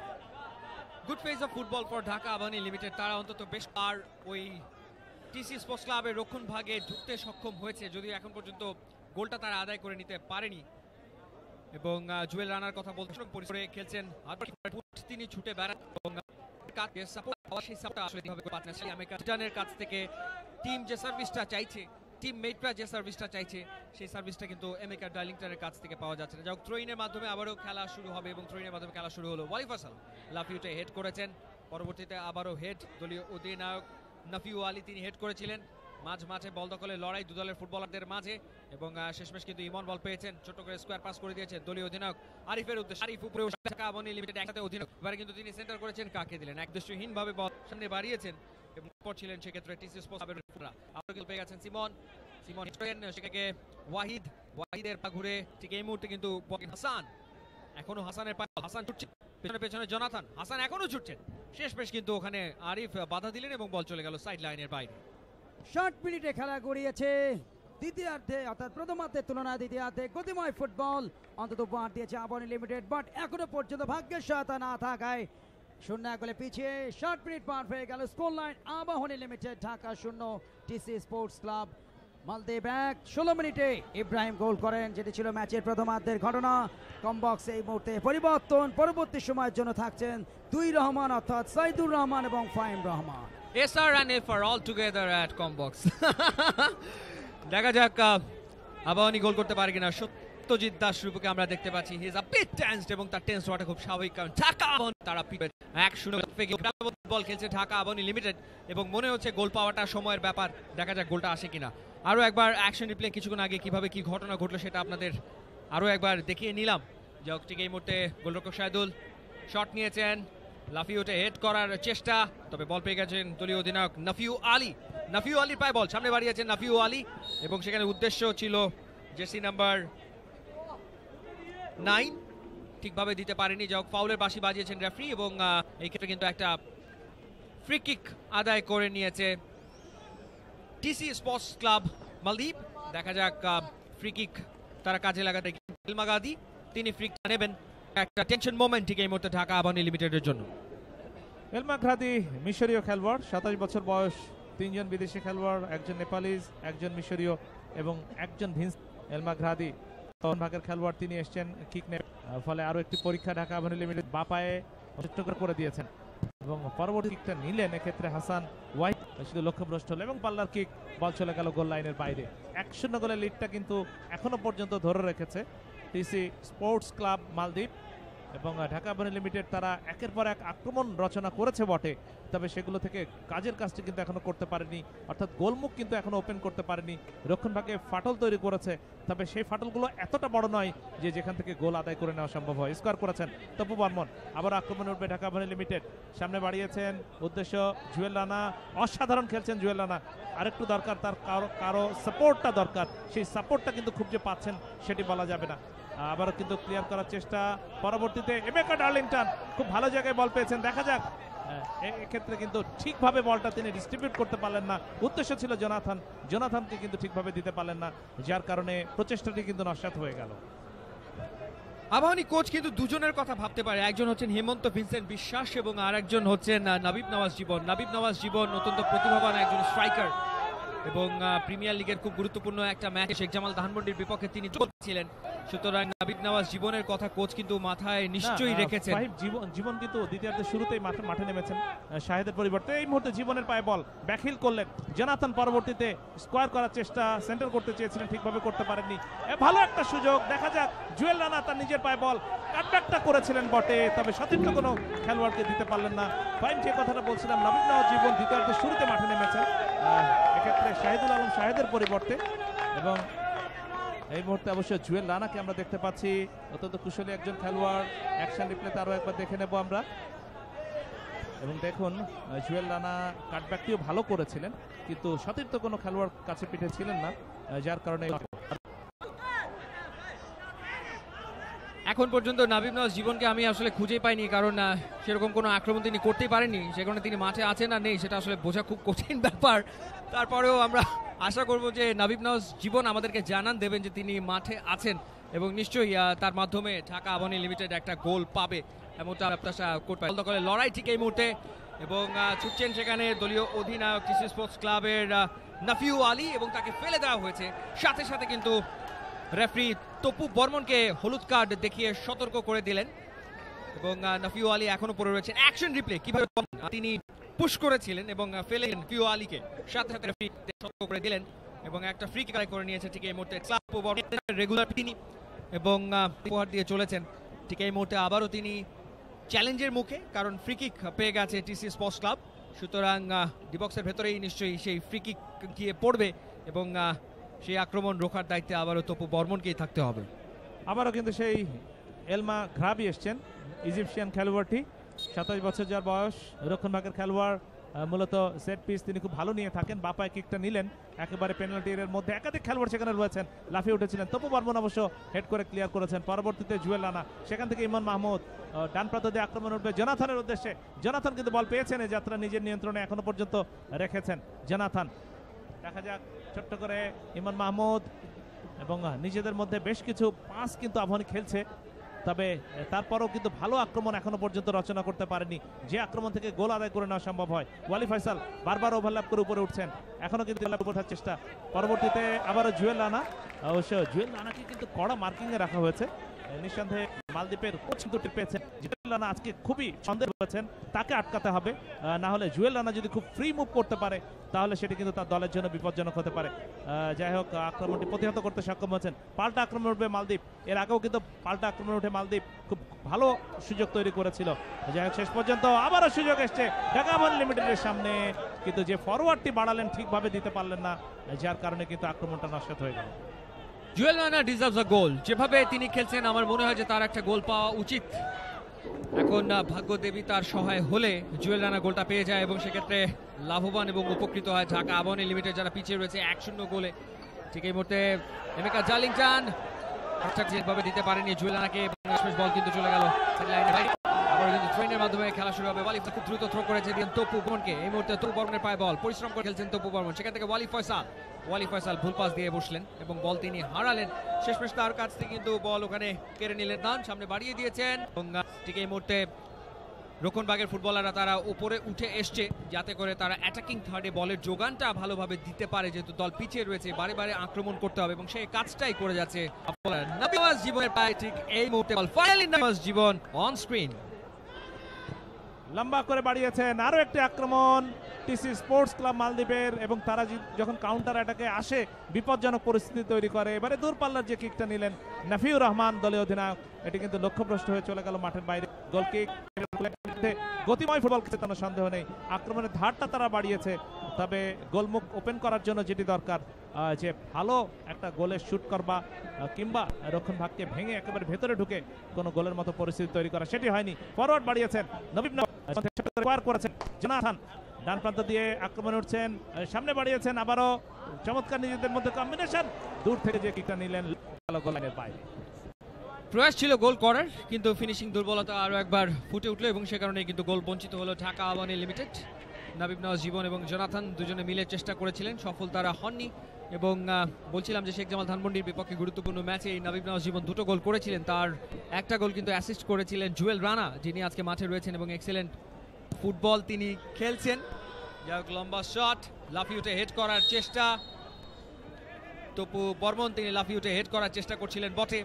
Speaker 2: Good phase of football for Dhaka Abahani limited. তারা অন্তত বেশ আর ওই টিসি স্পোর্টস ক্লাবের রক্ষণ ভাগে ঢুকতে সক্ষম হয়েছে, যদিও এখন পর্যন্ত গোলটা তারা আদায় করে নিতে পারেনি। এবং জুয়েল রানার কথা বলতে পরিসরে খেলছেন, তিনি ছুটে বেড়ান এবং আমেরিকানের কাছ থেকে টিম যে সার্ভিসটা চাইছে, টিম মেটরা যে সার্ভিসটা চাইছে, সেই সার্ভিসটা কিন্তু আমেরিকা ডার্লিংটনের কাছ থেকে পাওয়া যাচ্ছে না। যাই হোক, থ্রোইনের মাধ্যমে আবারও খেলা শুরু হবে এবং থ্রোইনের মাধ্যমে খেলা শুরু হলো। ওয়ালি ফয়সাল লাফিউটে হেড করেছেন, পরবর্তীতে আবারও হেড দলীয় অধিনায়ক নাফিউ আলী, তিনি হেড করেছিলেন। মাঝে বল দখলের লড়াই দু দলের ফুটবলারদের মাঝে এবং শেষমেশ কিন্তু ইমন বল পেয়েছেন, ছোট করে স্কোয়ার পাস করে দিয়েছেন দলীয় অধিনায়ক আরিফের উদ্দেশ্যে। আরিফ উপরে ঢাকা আবাহনী লিমিটেড একসাথে অধিনায়ক, এবারে কিন্তু তিনি সেন্টার করেছেন, কাকে দিলেন, একদৃশ্যহীন ভাবে বল সামনে বাড়িয়েছেন এবং পর ছিলেন সেক্ষেত্রে টিসি স্পোর্টস আবারও কিল পেয়ে গেছেন সিমন সেখানে ওয়াহিদের পা ঘুরে ঠিক এই মুহূর্তে কিন্তু হাসান, এখনো হাসানের পা, হাসান ছুটছেন পেছনে জোনাথন, হাসান এখনো ছুটছেন, শেষমেশ কিন্তু ওখানে আরিফ বাধা দিলেন এবং বল চলে গেল সাইড লাইনের বাইরে।
Speaker 1: 60 মিনিটে খেলা গড়িয়েছে দ্বিতীয়ার্ধে, অর্থাৎ প্রথমার্ধের তুলনায় দ্বিতীয়ার্ধে গতিময় ফুটবল অন্তত উপহার দিয়েছে আবাহনী লিমিটেড, বাট এখনো পর্যন্ত ভাগ্যের সহায়তা না থাকায় 0-1 গোলে পিছিয়ে 60 মিনিট পার হয়ে গেল। Score line Abahani limited Dhaka 0, TC sports club মালদ্বীপ 1। 16 মিনিটে ইব্রাহিম গোল করেন, যেটি ছিল ম্যাচের প্রথমার্ধের ঘটনা। কমবক্সে এই মুহূর্তে পরিবর্তন, পরবর্তী সময়ের জন্য থাকছেন 2 রহমান, অর্থাৎ সাইদুর রহমান এবং Fahim Rahman.
Speaker 2: SR and FR all together at Combox. দেখা যাক আবাহনী গোল করতে পারে কিনা। সত্যজিৎ দাস রূপকে আমরা দেখতে পাচ্ছি, he is a bit tensed এবং তার টেন্স হওয়াটা খুব স্বাভাবিক, কারণ ঢাকা তারা 1-0 বল খেলছে ঢাকা আবাহনী লিমিটেড এবং মনে হচ্ছে গোল পাওয়াটা সময়ের ব্যাপার। দেখা যাক গোলটা আসে কিনা। আরো একবার অ্যাকশন রিপ্লে কিছুক্ষণ আগে কিভাবে কি ঘটনা ঘটলো সেটা আপনাদের আরো একবার দেখিয়ে নিলাম। যাক, ঠিক এই মুহূর্তে গোলরক্ষক শাহিদুল শট নিয়েছেন, লাফিউটে হেড করার চেষ্টা, তবে বল পেয়ে গেছেন দলীয় অধিনায়ক নাফিউ আলীর পায়ে বল সামনে বাড়িয়েছেন নাফিউ আলী এবং সেখানে উদ্দেশ্য ছিল জার্সি নাম্বার 9, ঠিকভাবে দিতে পারেনি। যাক, ফাউলের বাঁশি বাজিয়েছেন রেফারি এবং এই ক্ষেত্রে কিন্তু একটা ফ্রি কিক আদায় করে নিয়েছে টিসি স্পোর্টস ক্লাব মালদ্বীপ। দেখা যাক ফ্রি কিক তারা কাজে লাগাতে ইলমাগাদি তিনি ফ্রি কিক নেবেন। একটা টেনশন মোমেন্ট ঠিক এই মুহূর্তে ঢাকা আবাহনী লিমিটেডের জন্য।
Speaker 3: এলমাঘরাদি মিশরীয় খেলোয়াড়, 27 বছর বয়স, 3 জন বিদেশি খেলোয়াড়, একজন নেপালিজ, একজন মিশরীয় এবং একজন ভিন্স। এলমাঘরাদি ভাগের খেলোয়াড়, তিনি এসছেন কিক নেবে, ফলে আরো একটি পরীক্ষা ঢাকা আবাহনী লিমিটেড বাপায়ে করে দিয়েছেন এবং পরবর্তী কিকটা নিলেন, এক্ষেত্রে হাসান ওয়াহিদ শুধু লক্ষ্যভ্রষ্ট হল এবং পাল্লার কিক, বল চলে গেল গোল লাইনের বাইরে। 1-0 গোলের লিডটা কিন্তু এখনো পর্যন্ত ধরে রেখেছে টিসি স্পোর্টস ক্লাব মালদ্বীপ এবং ঢাকা আবাহনী লিমিটেড। তারা একের পর এক আক্রমণ রচনা করেছে বটে, তবে সেগুলো থেকে কাজের কাজটি কিন্তু এখনো করতে পারেনি, অর্থাৎ গোলমুখ কিন্তু এখনো ওপেন করতে পারেনি। রক্ষণ ভাগে ফাটল তৈরি করেছে, তবে সেই ফাটলগুলো এতটা বড় নয় যে যেখান থেকে গোল আদায় করে নেওয়া সম্ভব হয়। স্কোর করেছেন তপু বর্মন, আবার আক্রমণে উঠবে ঢাকা আবাহনী লিমিটেড, সামনে বাড়িয়েছেন উদ্দেশ্য জুয়েল রানা, অসাধারণ খেলছেন জুয়েল রানা। আরেকটু দরকার, তার কারো সাপোর্টটা দরকার, সেই সাপোর্টটা কিন্তু খুব যে পাচ্ছেন সেটি বলা যাবে না। আবারও কিন্তু ক্লিয়ার করার চেষ্টা, পরবর্তীতে এমেকা ডার্লিংটন খুব ভালো জায়গায় বল পেয়েছেন। দেখা যাক, এক্ষেত্রে কিন্তু ঠিকভাবে বলটা তিনি ডিস্ট্রিবিউট করতে পারলেন না। উদ্দেশ্য ছিল জোনাথনকে কিন্তু ঠিকভাবে দিতে পারলেন না, যার কারণে প্রচেষ্টাটি কিন্তু নস্যাৎ হয়ে গেল।
Speaker 2: আবাহনী কোচ কিন্তু দুজনের কথা ভাবতে পারে, একজন হচ্ছেন হেমন্ত ভিনসেন্ট বিশ্বাস এবং আর একজন হচ্ছেন নাবিব নওয়াজ জীবন অত্যন্ত প্রতিভাবান একজন স্ট্রাইকার এবং প্রিমিয়ার লিগের খুব গুরুত্বপূর্ণ একটা ম্যাচে শেখ জামাল ধানমন্ডির বিপক্ষে তিনি ছিলেন। সুতরাং নাবিব নওয়াজ জীবনের কথা কোচ কিন্তু মাথায় নিশ্চয়ই রেখেছেন।
Speaker 3: জীবন কিন্তু দ্বিতীয়ার্ধের শুরুতেই মাঠে নেমেছেন শাহেদের পরিবর্তে। এই মুহূর্তে জীবনের পায়ে বল ব্যাকহিল করলেন জোনাথন, পরবর্তীতে স্কোয়ার করার চেষ্টা, সেন্টার করতে চেয়েছিলেন, ঠিকভাবে করতে পারেননি। ভালো একটা সুযোগ, দেখা যাক জুয়েল রানা তার নিজের পায়ে বল কাটব্যাকটা করেছিলেন বটে, তবে সতীর্থ কোনো খেলোয়াড়কে দিতে পারলেন না। ফাইন যে কথাটা বলছিলাম, নাবিব নওয়াজ জীবন দ্বিতীয়ার্ধের শুরুতে মাঠে নেমেছেন, এক্ষেত্রে শাহিদুল আলম শাহেদের পরিবর্তে এবং এই মুহূর্তে অবশ্য জুয়েল রানাকে আমরা দেখতে পাচ্ছি, অত্যন্ত কুশলী একজন খেলোয়াড়। অ্যাকশন রিপ্লেতে আরও একবার দেখে নেব আমরা। এবং দেখুন জুয়েল রানা কাটব্যাকটিও ভালো করেছিলেন, কিন্তু সতীর্থ কোনো খেলোয়াড় কাছে পিঠে ছিলেন না, যার কারণে
Speaker 2: এখন পর্যন্ত নাবিব নওয়াজ জীবনকে আমি আসলে খুঁজেই পাইনি, কারণ সেরকম কোনো আক্রমণ তিনি করতেই পারেননি। সে কারণে তিনি মাঠে আছেন না নেই সেটা আসলে বোঝা খুব কঠিন ব্যাপার। তারপরেও আমরা আশা করব যে নাবিব নওয়াজ জীবন আমাদেরকে জানান দেবেন যে তিনি মাঠে আছেন, এবং নিশ্চয়ই তার মাধ্যমে ঢাকা আবাহনী লিমিটেড একটা গোল পাবে এমনটা প্রত্যাশা করতে পারে। দলের লড়াই ঠিক এই মুহূর্তে, এবং ছুটছেন সেখানে দলীয় অধিনায়ক টিসি স্পোর্টস ক্লাবের নাফিউ আলী, এবং তাকে ফেলে দেওয়া হয়েছে। সাথে সাথে কিন্তু রেফারি তপু বর্মনকে হলুদ কার্ড দেখিয়ে সতর্ক করে দিলেন, এবং নাফিউ আলী এখনো পড়ে রয়েছেন। অ্যাকশন রিপ্লে কিভাবে তিনি পুশ করেছিলেন এবং ফেলে নাফিউ আলীকে, সাথে সাথে রেফারি সতর্ক করে দিলেন, এবং একটা ফ্রি কিক করে নিয়েছে ঠিক এই মুহূর্তে তপু বর্মন রেগুলার তিনি, এবং উপহার দিয়ে চলেছেন। ঠিক এই মুহূর্তে আবারও তিনি চ্যালেঞ্জের মুখে, কারণ ফ্রি কিক পেয়ে গেছে টিসি স্পোর্টস ক্লাব, সুতরাং ডিবক্সের ভেতরেই নিশ্চয়ই সেই ফ্রি কিক গিয়ে পড়বে, এবং সেই আক্রমণ রোখার দায়িত্বে আবারও তপু বর্মনকেই থাকতে হবে।
Speaker 3: আবারও কিন্তু সেই এলমা ঘ্রাবি এসছেন, ইজিপশিয়ান খেলোয়াড়টি, 27 বছর যার বয়স, রক্ষণভাগের খেলোয়াড়। মূলত সেট পিস তিনি খুব ভালো নিয়ে থাকেন। বাপায় কিকটা নিলেন একেবারে পেনাল্টি এর মধ্যে, একাধিক খেলোয়াড় সেখানে রয়েছেন, লাফিয়ে উঠেছিলেন। তপু বর্মন অবশ্য হেড করে ক্লিয়ার করেছেন। পরবর্তীতে জুয়েল রানা, সেখান থেকে ইমন মাহমুদ, ডান প্রান্ত দিয়ে আক্রমণ উঠবে জোনাথনের উদ্দেশ্যে। জোনাথন কিন্তু বল পেয়েছেন, এই যাত্রা নিজের নিয়ন্ত্রণে এখনো পর্যন্ত রেখেছেন জোনাথন। দেখা যাক ছোট্ট করে ইমন মাহমুদ, এবং নিজেদের মধ্যে বেশ কিছু পাস কিন্তু আবাহনী খেলছে, তবে তারপরও কিন্তু ভালো আক্রমণ এখনো পর্যন্ত রচনা করতে পারেনি, যে আক্রমণ থেকে গোল আদায় করে নেওয়া সম্ভব হয়। ওয়ালি ফয়সাল বারবার ওভারল্যাপ করে উপরে উঠছেন, এখনো কিন্তু ওঠার চেষ্টা। পরবর্তীতে আবারও জুয়েল রানা, অবশ্য জুয়েল রানাকে কিন্তু কড়া মার্কিংয়ে রাখা হয়েছে। নিঃসন্দেহে মালদ্বীপের কোচ কিন্তু পেয়েছেন জুয়েল রানা আজকে খুবই সন্দেহ হয়েছেন, তাকে আটকাতে হবে। না হলে জুয়েল রানা যদি খুব ফ্রি মুভ করতে পারে তাহলে সেটি কিন্তু তার দলের জন্য বিপজ্জনক হতে পারে। যাই হোক, আক্রমণটি প্রতিহত করতে সক্ষম হয়েছেন। পাল্টা আক্রমণ উঠবে মালদ্বীপ, এর আগেও কিন্তু পাল্টা আক্রমণ উঠে মালদ্বীপ খুব ভালো সুযোগ তৈরি করেছিল। যাই হোক, শেষ পর্যন্ত আবারও সুযোগ এসছে ঢাকা আবাহনী লিমিটেডের সামনে, কিন্তু যে ফরওয়ার্ডটি বাড়ালেন ঠিকভাবে দিতে পারলেন না, যার কারণে কিন্তু আক্রমণটা নষ্ট হয়ে গেল।
Speaker 2: জুয়েল রানা ডিজার্ভস আ গোল। যেভাবে তিনি খেলছেন আমার মনে হয় যে তার একটা গোল পাওয়া উচিত। এখন ভাগ্যদেবী তার সহায় হলে জুয়েল রানা গোলটা পেয়ে যায়, এবং সেক্ষেত্রে লাভবান এবং উপকৃত হয় ঢাকা আবাহনী লিমিটেড, যারা পিছিয়ে রয়েছে 1-0 গোলে। ঠিক এই মুহূর্তে এমেকা জার্লিংটন ঠিকভাবে দিতে পারেনি জুয়েল রানাকে, বল কিন্তু চলে গেল আবার কিন্তু ট্রেনের মাধ্যমে খেলা শুরু হবে। ওয়ালি খুব দ্রুত থ্রো করেছে তপু বর্মনকে, এই মুহূর্তে তপু বর্মনের পায়ে বল, পরিশ্রম করে খেলছেন তপু বর্মন, সেখান থেকে ওয়ালি ফয়সাল ভুল পাস দিয়ে বসলেন এবং বল তিনি হারালেন। শেষমেশ তার কাছ থেকে কিন্তু বল ওখানে কেড়ে নিলেন, দান সামনে বাড়িয়ে দিয়েছেন, এবং ঠিক এই মুহূর্তে রক্ষণভাগের ফুটবলাররা তারা উপরে উঠে এসছে, যাতে করে তারা অ্যাটাকিং থার্ডে বলের যোগানটা ভালোভাবে দিতে পারে, যেহেতু দল পিছিয়ে রয়েছে, বারে বারে আক্রমণ করতে হবে, এবং সেই কাজটাই করে যাচ্ছে নাবিব নওয়াজ জীবনের পায়ে। ঠিক এই মুহূর্তে ball finally Nawaz Jibon on screen,
Speaker 3: লম্বা করে বাড়িয়েছেন। আরো একটি আক্রমণ টিসি স্পোর্টস ক্লাব মালদ্বীপের, এবং তারা যখন কাউন্টার অ্যাটাকে আসে বিপজ্জনক পরিস্থিতি তৈরি করে। এবারে দূরপাল্লার যে কিকটা নিলেন নাফিউর রহমান দলীয় অধিনায়ক, এটি কিন্তু লক্ষ্যভ্রষ্ট হয়ে চলে গেল মাঠের বাইরে। গোল কিক, গতিময় ফুটবল খেলছে কোনো সন্দেহ নেই। আক্রমণের ধারটা তারা বাড়িয়েছে, তবে গোলমুখ ওপেন করার জন্য যেটি দরকার, যে ভালো একটা গোলের শুট করবা কিংবা রক্ষণ ভাগকে ভেঙে একেবারে ভেতরে ঢুকে কোনো গোলের মতো পরিস্থিতি তৈরি করা, সেটি হয়নি। ফরওয়ার্ড বাড়িয়েছেন নবীব করেছেন জোনাথন, ডান প্রান্ত দিয়ে আক্রমণে উঠছেন, সামনে বাড়িয়েছেন, আবারও চমৎকার নিজেদের মধ্যে কম্বিনেশন, দূর থেকে যে কিকটা নিলেন গোলের বাইরে।
Speaker 2: প্রয়াস ছিল গোল করার, কিন্তু ফিনিশিং দুর্বলতা আরো একবার ফুটে উঠলো, এবং সে কারণে কিন্তু গোল বঞ্চিত হলো ঢাকা আবাহনী লিমিটেড। নাবিব নওয়াজ জীবন এবং জোনাথন দুজনে মিলে চেষ্টা করেছিলেন, সফল তারা হননি। এবং বলছিলাম যে শেখ জামাল ধানমন্ডির বিপক্ষে গুরুত্বপূর্ণ ম্যাচে নাবিব নওয়াজ জীবন দুটো গোল করেছিলেন, তার একটা গোল কিন্তু অ্যাসিস্ট করেছিলেন জুয়েল রানা, যিনি আজকে মাঠে রয়েছেন এবং এক্সেলেন্ট ফুটবল তিনি খেলছেন। যাই হোক, লম্বা শট, লাফিয়ে উঠে হেড করার চেষ্টা, তপু বর্মন তিনি লাফিয়ে উঠে হেড করার চেষ্টা করছিলেন বটে,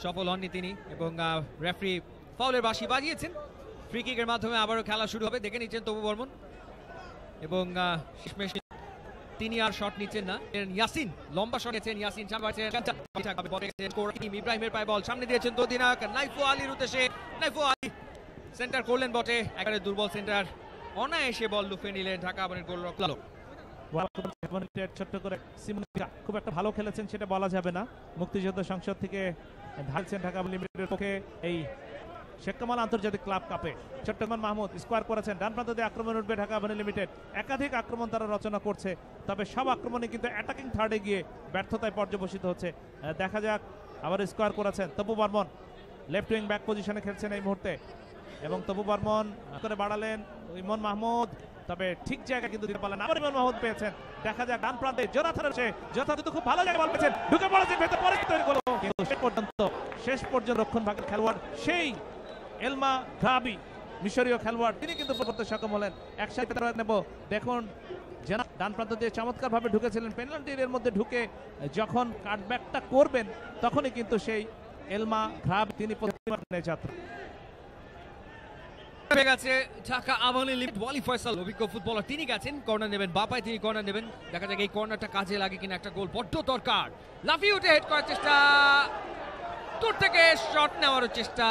Speaker 2: সফল হননি তিনি, এবং রেফারি ফাউলের বাঁশি বাজিয়েছেন। ফ্রি কিকের মাধ্যমে আবারও খেলা শুরু হবে, দেখে নিচ্ছেন তপু বর্মন, এবং শেষমেশ তিনি আর শট নিচ্ছেন না। ইয়াসিন লম্বা শট নিয়েছেন, ইয়াসিন ইব্রাহিমের পায়ে বল সামনে দিয়েছেন অধিনায়ক নাইফু আলীর উদ্দেশ্যে, নাইফু আলী সেন্টার করলেন বটে, একেবারে দুর্বল সেন্টার, অনায়াসে বল লুফে নিলেন ঢাকা আবাহনীর গোলরক্ষক।
Speaker 3: ছোট্ট করে সিমনিকা খুব একটা ভালো খেলেছেন সেটা বলা যাবে না। মুক্তিযোদ্ধা সংসদ থেকে ঢালছেন ঢাকা লিমিটেডের পক্ষে এই শেখ কামাল আন্তর্জাতিক ক্লাব কাপে। চট্টগ্রাম মাহমুদ স্কোয়ার করেছেন, ডান প্রান্ত দিয়ে আক্রমণ উঠবে ঢাকা আবাহনী লিমিটেড। একাধিক আক্রমণ তারা রচনা করছে, তবে সব আক্রমণে কিন্তু অ্যাটাকিং থার্ডে গিয়ে ব্যর্থতায় পর্যবসিত হচ্ছে। দেখা যাক, আবার স্কোয়ার করেছেন Topu Barman, left wing back পজিশনে খেলছেন এই মুহূর্তে, এবং তপু বর্মন করে বাড়ালেন ইমন মাহমুদ, তবে ঠিক জায়গা কিন্তু দিতে পারলেন। আবার ইমন মাহমুদ পেয়েছেন, দেখা যাক ডান প্রান্তে জোনাথন এসে, জোনাথন কিন্তু খুব ভালো জায়গায় বল পেয়েছেন, ঢুকে পড়েছেন ভেতর, পরে তৈরি করলো, কিন্তু শেষ পর্যন্ত রক্ষণ ভাগের খেলোয়াড় সেই এলমা ঘাবি মিশরীয় খেলোয়াড়, তিনি কিন্তু করতে সক্ষম হলেন। একসাথে নেব, দেখুন ডান প্রান্ত দিয়ে চমৎকার ভাবে ঢুকেছিলেন, পেনাল্টি এর মধ্যে ঢুকে যখন কাটব্যাকটা করবেন তখনই কিন্তু সেই এলমা ঘাবি তিনি যাত্রা
Speaker 2: গেছে ঢাকা আবাহনী লিমিটেড। ওয়ালি ফয়সাল অভিজ্ঞ ফুটবলার, তিনি গেছেন কর্নার নেবেন, বাপায় তিনি কর্নার নেবেন। দেখা যাক এই কর্নারটা কাজে লাগে কিনা, একটা গোল বড্ড দরকার। লাফিয়ে উঠে হেড করার চেষ্টা, দূর থেকে শট নেওয়ার চেষ্টা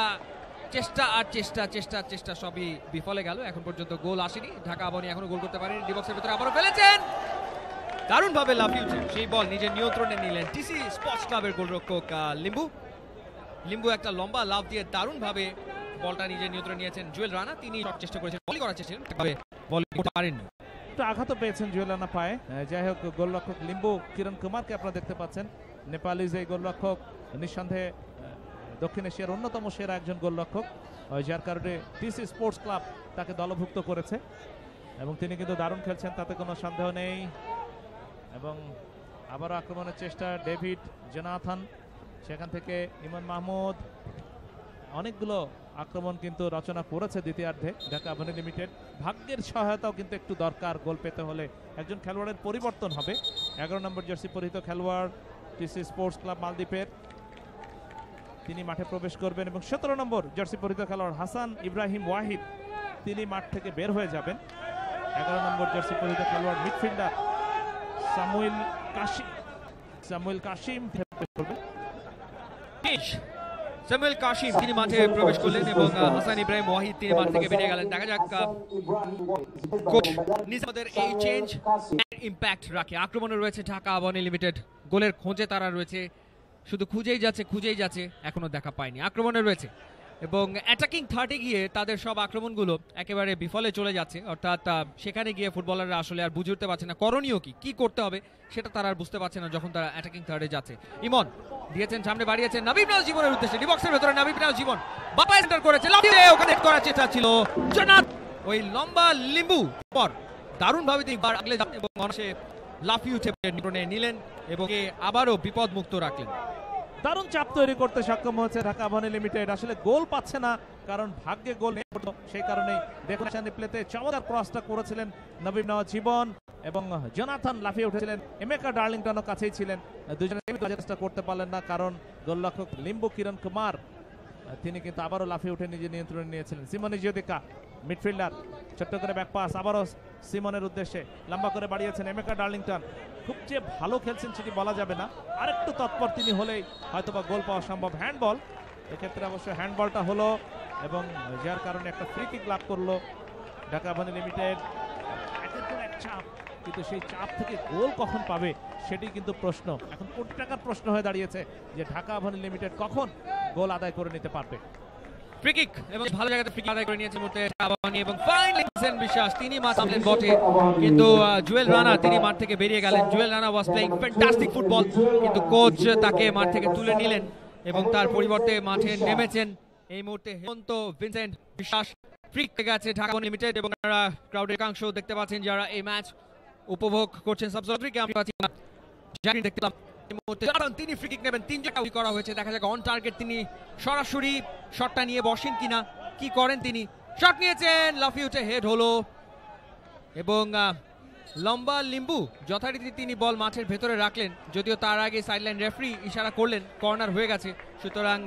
Speaker 2: চেষ্টা সবই বিফলে গেল। এখন পর্যন্ত গোল আসেনি, ঢাকা আবাহনী এখনো গোল করতে পারেনি। ডিবক্সের ভিতরে আবারও ফেলেছেন, দারুণ ভাবে লাফিয়ে উঠে সেই বল নিজের নিয়ন্ত্রণে নিলেন টিসি স্পোর্টস ক্লাবের গোলরক্ষক লিম্বু। একটা লম্বা লাফ দিয়ে দারুণ ভাবে বলটা নিজের নিয়ন্ত্রণে নিয়েছেন। জুয়েল রানা, তিনি শট চেষ্টা করেছেন, বল করার চেষ্টা করেছেন, বল করতে পারেননি,
Speaker 3: আঘাত পেয়েছেন জুয়েল রানা পায়ে। যাই হোক, গোলরক্ষক লিম্বু কিরণ কুমারকে আপনারা দেখতে পাচ্ছেন, নেপালি যে গোলরক্ষক, নিঃসন্দেহে দক্ষিণ এশিয়ার অন্যতম সেরা একজন গোলরক্ষক, যার কারণে টিসি স্পোর্টস ক্লাব তাকে দলভুক্ত করেছে, এবং তিনি কিন্তু দারুণ খেলছেন, তাতে কোনো সন্দেহ নেই। এবং আবারও আক্রমণের চেষ্টা, ডেভিড জোনাথন, সেখান থেকে ইমন মাহমুদ, অনেকগুলো আক্রমণ কিন্তু রচনা করেছে দ্বিতীয়ার্ধে ঢাকা আবাহনী লিমিটেড। ভাগ্যের সহায়তাও কিন্তু একটু দরকার গোল পেতে হলে, একজন খেলোয়াড়ের পরিবর্তন হবে। 11 নম্বর জার্সি পরিহিত খেলোয়াড় টিসি স্পোর্টস ক্লাব মালদ্বীপের, তিনি মাঠে প্রবেশ করবেন, এবং 17 নম্বর জার্সি পরিহিত খেলোয়াড় হাসান ইব্রাহিম ওয়াহিদ, তিনি মাঠ থেকে বের হয়ে যাবেন। 11 নম্বর জার্সি পরিহিত খেলোয়াড় মিডফিল্ডার সামুয়েল কাশিম প্রবেশ করবেন।
Speaker 2: সামুয়েল কাশিম তিনি মাঠে প্রবেশ করলেন, এবং হাসান ইব্রাহিম ওয়াহিদ তিনি মাঠ থেকে বেরিয়ে গেলেন। দেখা যাক কোচ নিজামদের এই চেঞ্জ ইম্প্যাক্ট রাখে। আক্রমণে রয়েছে ঢাকা আবাহনী লিমিটেড, গোলের খোঁজে তারা রয়েছে, শুধু খুঁজেই যাচ্ছে, এখনো দেখা পায়নি। আক্রমণে রয়েছে এবং অ্যাটাকিং থার্ডে গিয়ে তাদের সব আক্রমণগুলো একেবারে বিফলে চলে যাচ্ছে, অর্থাৎ সেখানে গিয়ে ফুটবলাররা আসলে আর বুঝে উঠতে পারছে না করণীয় কি করতে হবে, সেটা তারা আর বুঝতে পারছে না যখন তারা অ্যাটাকিং থার্ডে যাচ্ছে। ইমন দিয়েছেন, সামনে বাড়িয়েছেন নাবিব নাজ জীবনের উদ্দেশ্যে, ডিবক্সের ভেতরে নাবিব নাজ জীবন বাপায় সেন্টার করেছে, ওখানে করার চেষ্টা ছিল জনাত, ওই লম্বা লিম্বু পর দারুণ ভাবে তিনি আগলে যান এবং মানুষে লাফিয়ে উঠে নিলেন এবং আবারও বিপদ মুক্ত রাখলেন।
Speaker 3: দারুণ চাপ তৈরি করতে সক্ষম হয়েছে ঢাকা আবাহনী লিমিটেড, আসলে গোল পাচ্ছে না কারণ ভাগ্যে গোল নেই, সেই কারণে দেখুন প্লেতে চমৎকার ক্রসটা করেছিলেন নবীব নওয়াজ জীবন, এবং জোনাথন লাফিয়ে উঠেছিলেন, এমেকা ডার্লিংটনও কাছেই ছিলেন, দুজনে চেষ্টা করতে পারলেন না কারণ গোলরক্ষক লিম্বু কিরণ কুমার তিনি কিন্তু আবারও লাফিয়ে উঠে নিজে নিয়ন্ত্রণে নিয়েছিলেন। সিমনি জিওদিকা মিডফিল্ডার, ছোট্ট করে ব্যাক পাস আবারও সিমনের উদ্দেশ্যে, লম্বা করে বাড়িয়েছেন এমেকা ডার্লিংটন, খুব যে ভালো খেলছেন সেটি বলা যাবে না, আরেকটু তৎপর তিনি হলেই হয়তোবা গোল পাওয়া সম্ভব। হ্যান্ডবল, এক্ষেত্রে অবশ্য হ্যান্ডবলটা হলো, এবং যার কারণে একটা ফ্রি কিক লাভ করলো ঢাকা আবাহনী লিমিটেড। এক চাপ, কিন্তু সেই চাপ থেকে গোল কখন পাবে সেটি কিন্তু প্রশ্ন, এখন কোটি টাকার প্রশ্ন হয়ে দাঁড়িয়েছে যে ঢাকা আবাহনী লিমিটেড কখন গোল আদায় করে নিতে পারবে।
Speaker 2: ফ্রি কিক এবং ভালো জায়গাতে ফ্রি কিক আদায় করে নিয়েছে মুহূর্তে আবাহনী, এবং ফাইনালি হোসেন বিশ্বাস তিনি মাঠ সামলেন বটে, কিন্তু জুয়েল রানা তিনি মাঠ থেকে বেরিয়ে গেলেন। Jewel Rana was playing fantastic football, কিন্তু কোচ তাকে মাঠ থেকে তুলে নিলেন এবং তার পরিবর্তে মাঠে নেমেছেন এই মুহূর্তে হেমন্ত ভিনসেন্ট বিশ্বাস। ফ্রি কিক গেছে ঢাকা আবাহনী লিমিটেড, এবং আপনারা ক্রাউডের একাংশ দেখতে পাচ্ছেন যারা এই ম্যাচ উপভোগ করছেন। সাবসক্রাইবকে আমি পাচ্ছি দেখতে পেলাম তিনি ফ্রি কিক নেবেন, 3 জায়গা করা হয়েছে, দেখা যাক অন টার্গেট তিনি সরাসরি শটটা নিয়ে বসেন কিনা, কি করেন তিনি। শট নিয়েছেন, লাফিয়ে উঠে হেড হলো, এবং লম্বা লিম্বু যথারীতি তিনি বল মাঠের ভেতরে রাখলেন, যদিও তার আগে সাইডলাইন রেফারি ইশারা করলেন কর্নার হয়ে গেছে, সুতরাং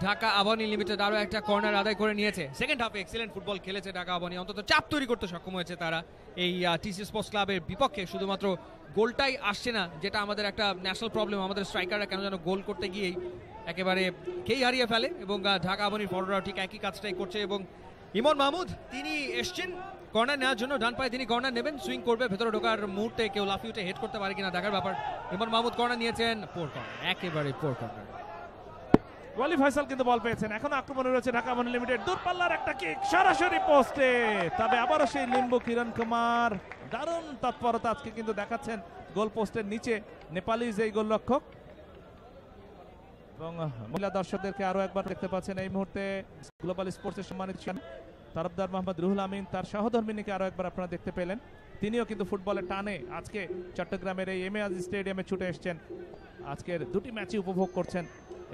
Speaker 2: ঢাকা আবাহনী লিমিটেড আরো একটা কর্নার আদায় করে নিয়েছে। সেকেন্ড হাফে এক্সিলেন্ট ফুটবল খেলেছে ঢাকা আবাহনী, অন্তত চাপ তৈরি করতে সক্ষম হয়েছে তারা এই টিসি স্পোর্টস ক্লাবের বিপক্ষে। শুধুমাত্র গোলটাই আসছে না, যেটা আমাদের একটা ন্যাশনাল প্রবলেম, আমাদের স্ট্রাইকাররা কেন যেন গোল করতে গিয়েই একেবারে খেই হারিয়ে ফেলে, এবং ঢাকা আবাহনীর ফরওয়ার্ডরাও ঠিক একই কাজটাই করছে। এবং ইমন মাহমুদ তিনি এসছেন কর্নার নেওয়ার জন্য ডান পায়ে তিনি কর্নার নেবেন, সুইং করবে, ভেতরে ঢোকার মুহূর্তে কেউ লাফিয়ে উঠে হেড করতে পারে কিনা দেখার ব্যাপার। ইমন মাহমুদ কর্নার নিয়েছেন, পোর কর্নার, একেবারে পোর কর্নার।
Speaker 3: ওয়ালি ফয়সাল কিন্তু বল পেয়েছেন। এখন আক্রমণে রয়েছে ঢাকা আবাহনী লিমিটেড, দূরপাল্লার একটা কিক সরাসরি পোস্টে, তবে আবারও সেই লিম্বু কিরণ কুমার দারুণ তৎপরতা আজকে কিন্তু দেখাচ্ছেন গোল পোস্টের নিচে নেপালি যে গোলরক্ষক। এবং মহিলা দর্শকদেরকে আরো একবার দেখতে পাচ্ছেন এই মুহূর্তে গ্লোবাল স্পোর্টসের সম্মানিত তারফদার মোহাম্মদ রুহুল আমিন, তার সহধর্মিনীকে আরো একবার আপনারা দেখতে পেলেন। তিনিও কিন্তু ফুটবলের টানে আজকে চট্টগ্রামের এই এম এ আজিজ স্টেডিয়ামে ছুটে এসছেন, আজকের দুটি ম্যাচই উপভোগ করছেন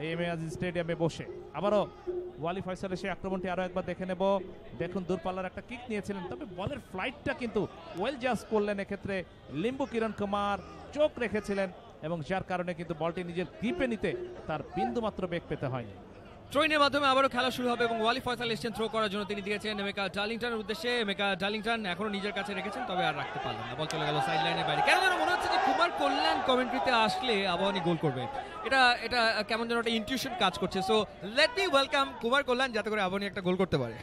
Speaker 3: এই এম এ আজিজ স্টেডিয়ামে বসে। আবারও ওয়ালি ফয়সালের সেই আক্রমণটি আরো একবার দেখে নেব। দেখুন দূরপাল্লার একটা কিক নিয়েছিলেন, তবে বলের ফ্লাইটটা কিন্তু ওয়েল জাস্ট করলেন এক্ষেত্রে লিম্বু কিরণ কুমার, চোখ রেখেছিলেন এবং যার কারণে কিন্তু বলটি নিজের গ্রিপে নিতে তার বিন্দুমাত্র বেগ পেতে হয়নি।
Speaker 2: থ্রোইনের মাধ্যমে আবারও খেলা শুরু হবে এবং ওয়ালি ফয়সাল এসেছেন থ্রো করার জন্য, তিনি দিয়েছেন এমেকা ডার্লিংটনের উদ্দেশ্যে। এমেকা ডার্লিংটন এখনো নিজের কাছে রেখেছেন, তবে আর রাখতে পারলেন না, বল চলে গেল সাইড লাইনের বাইরে। কেন যেন মনে হচ্ছে যে কুমার কল্যাণ কমেন্ট্রিতে আসলে আবাহনী গোল করবে, এটা কেমন যেন একটা ইনটিউশন কাজ করছে। So let me welcome Kumar Kalyan, যাতে করে আবাহনী একটা গোল করতে পারে।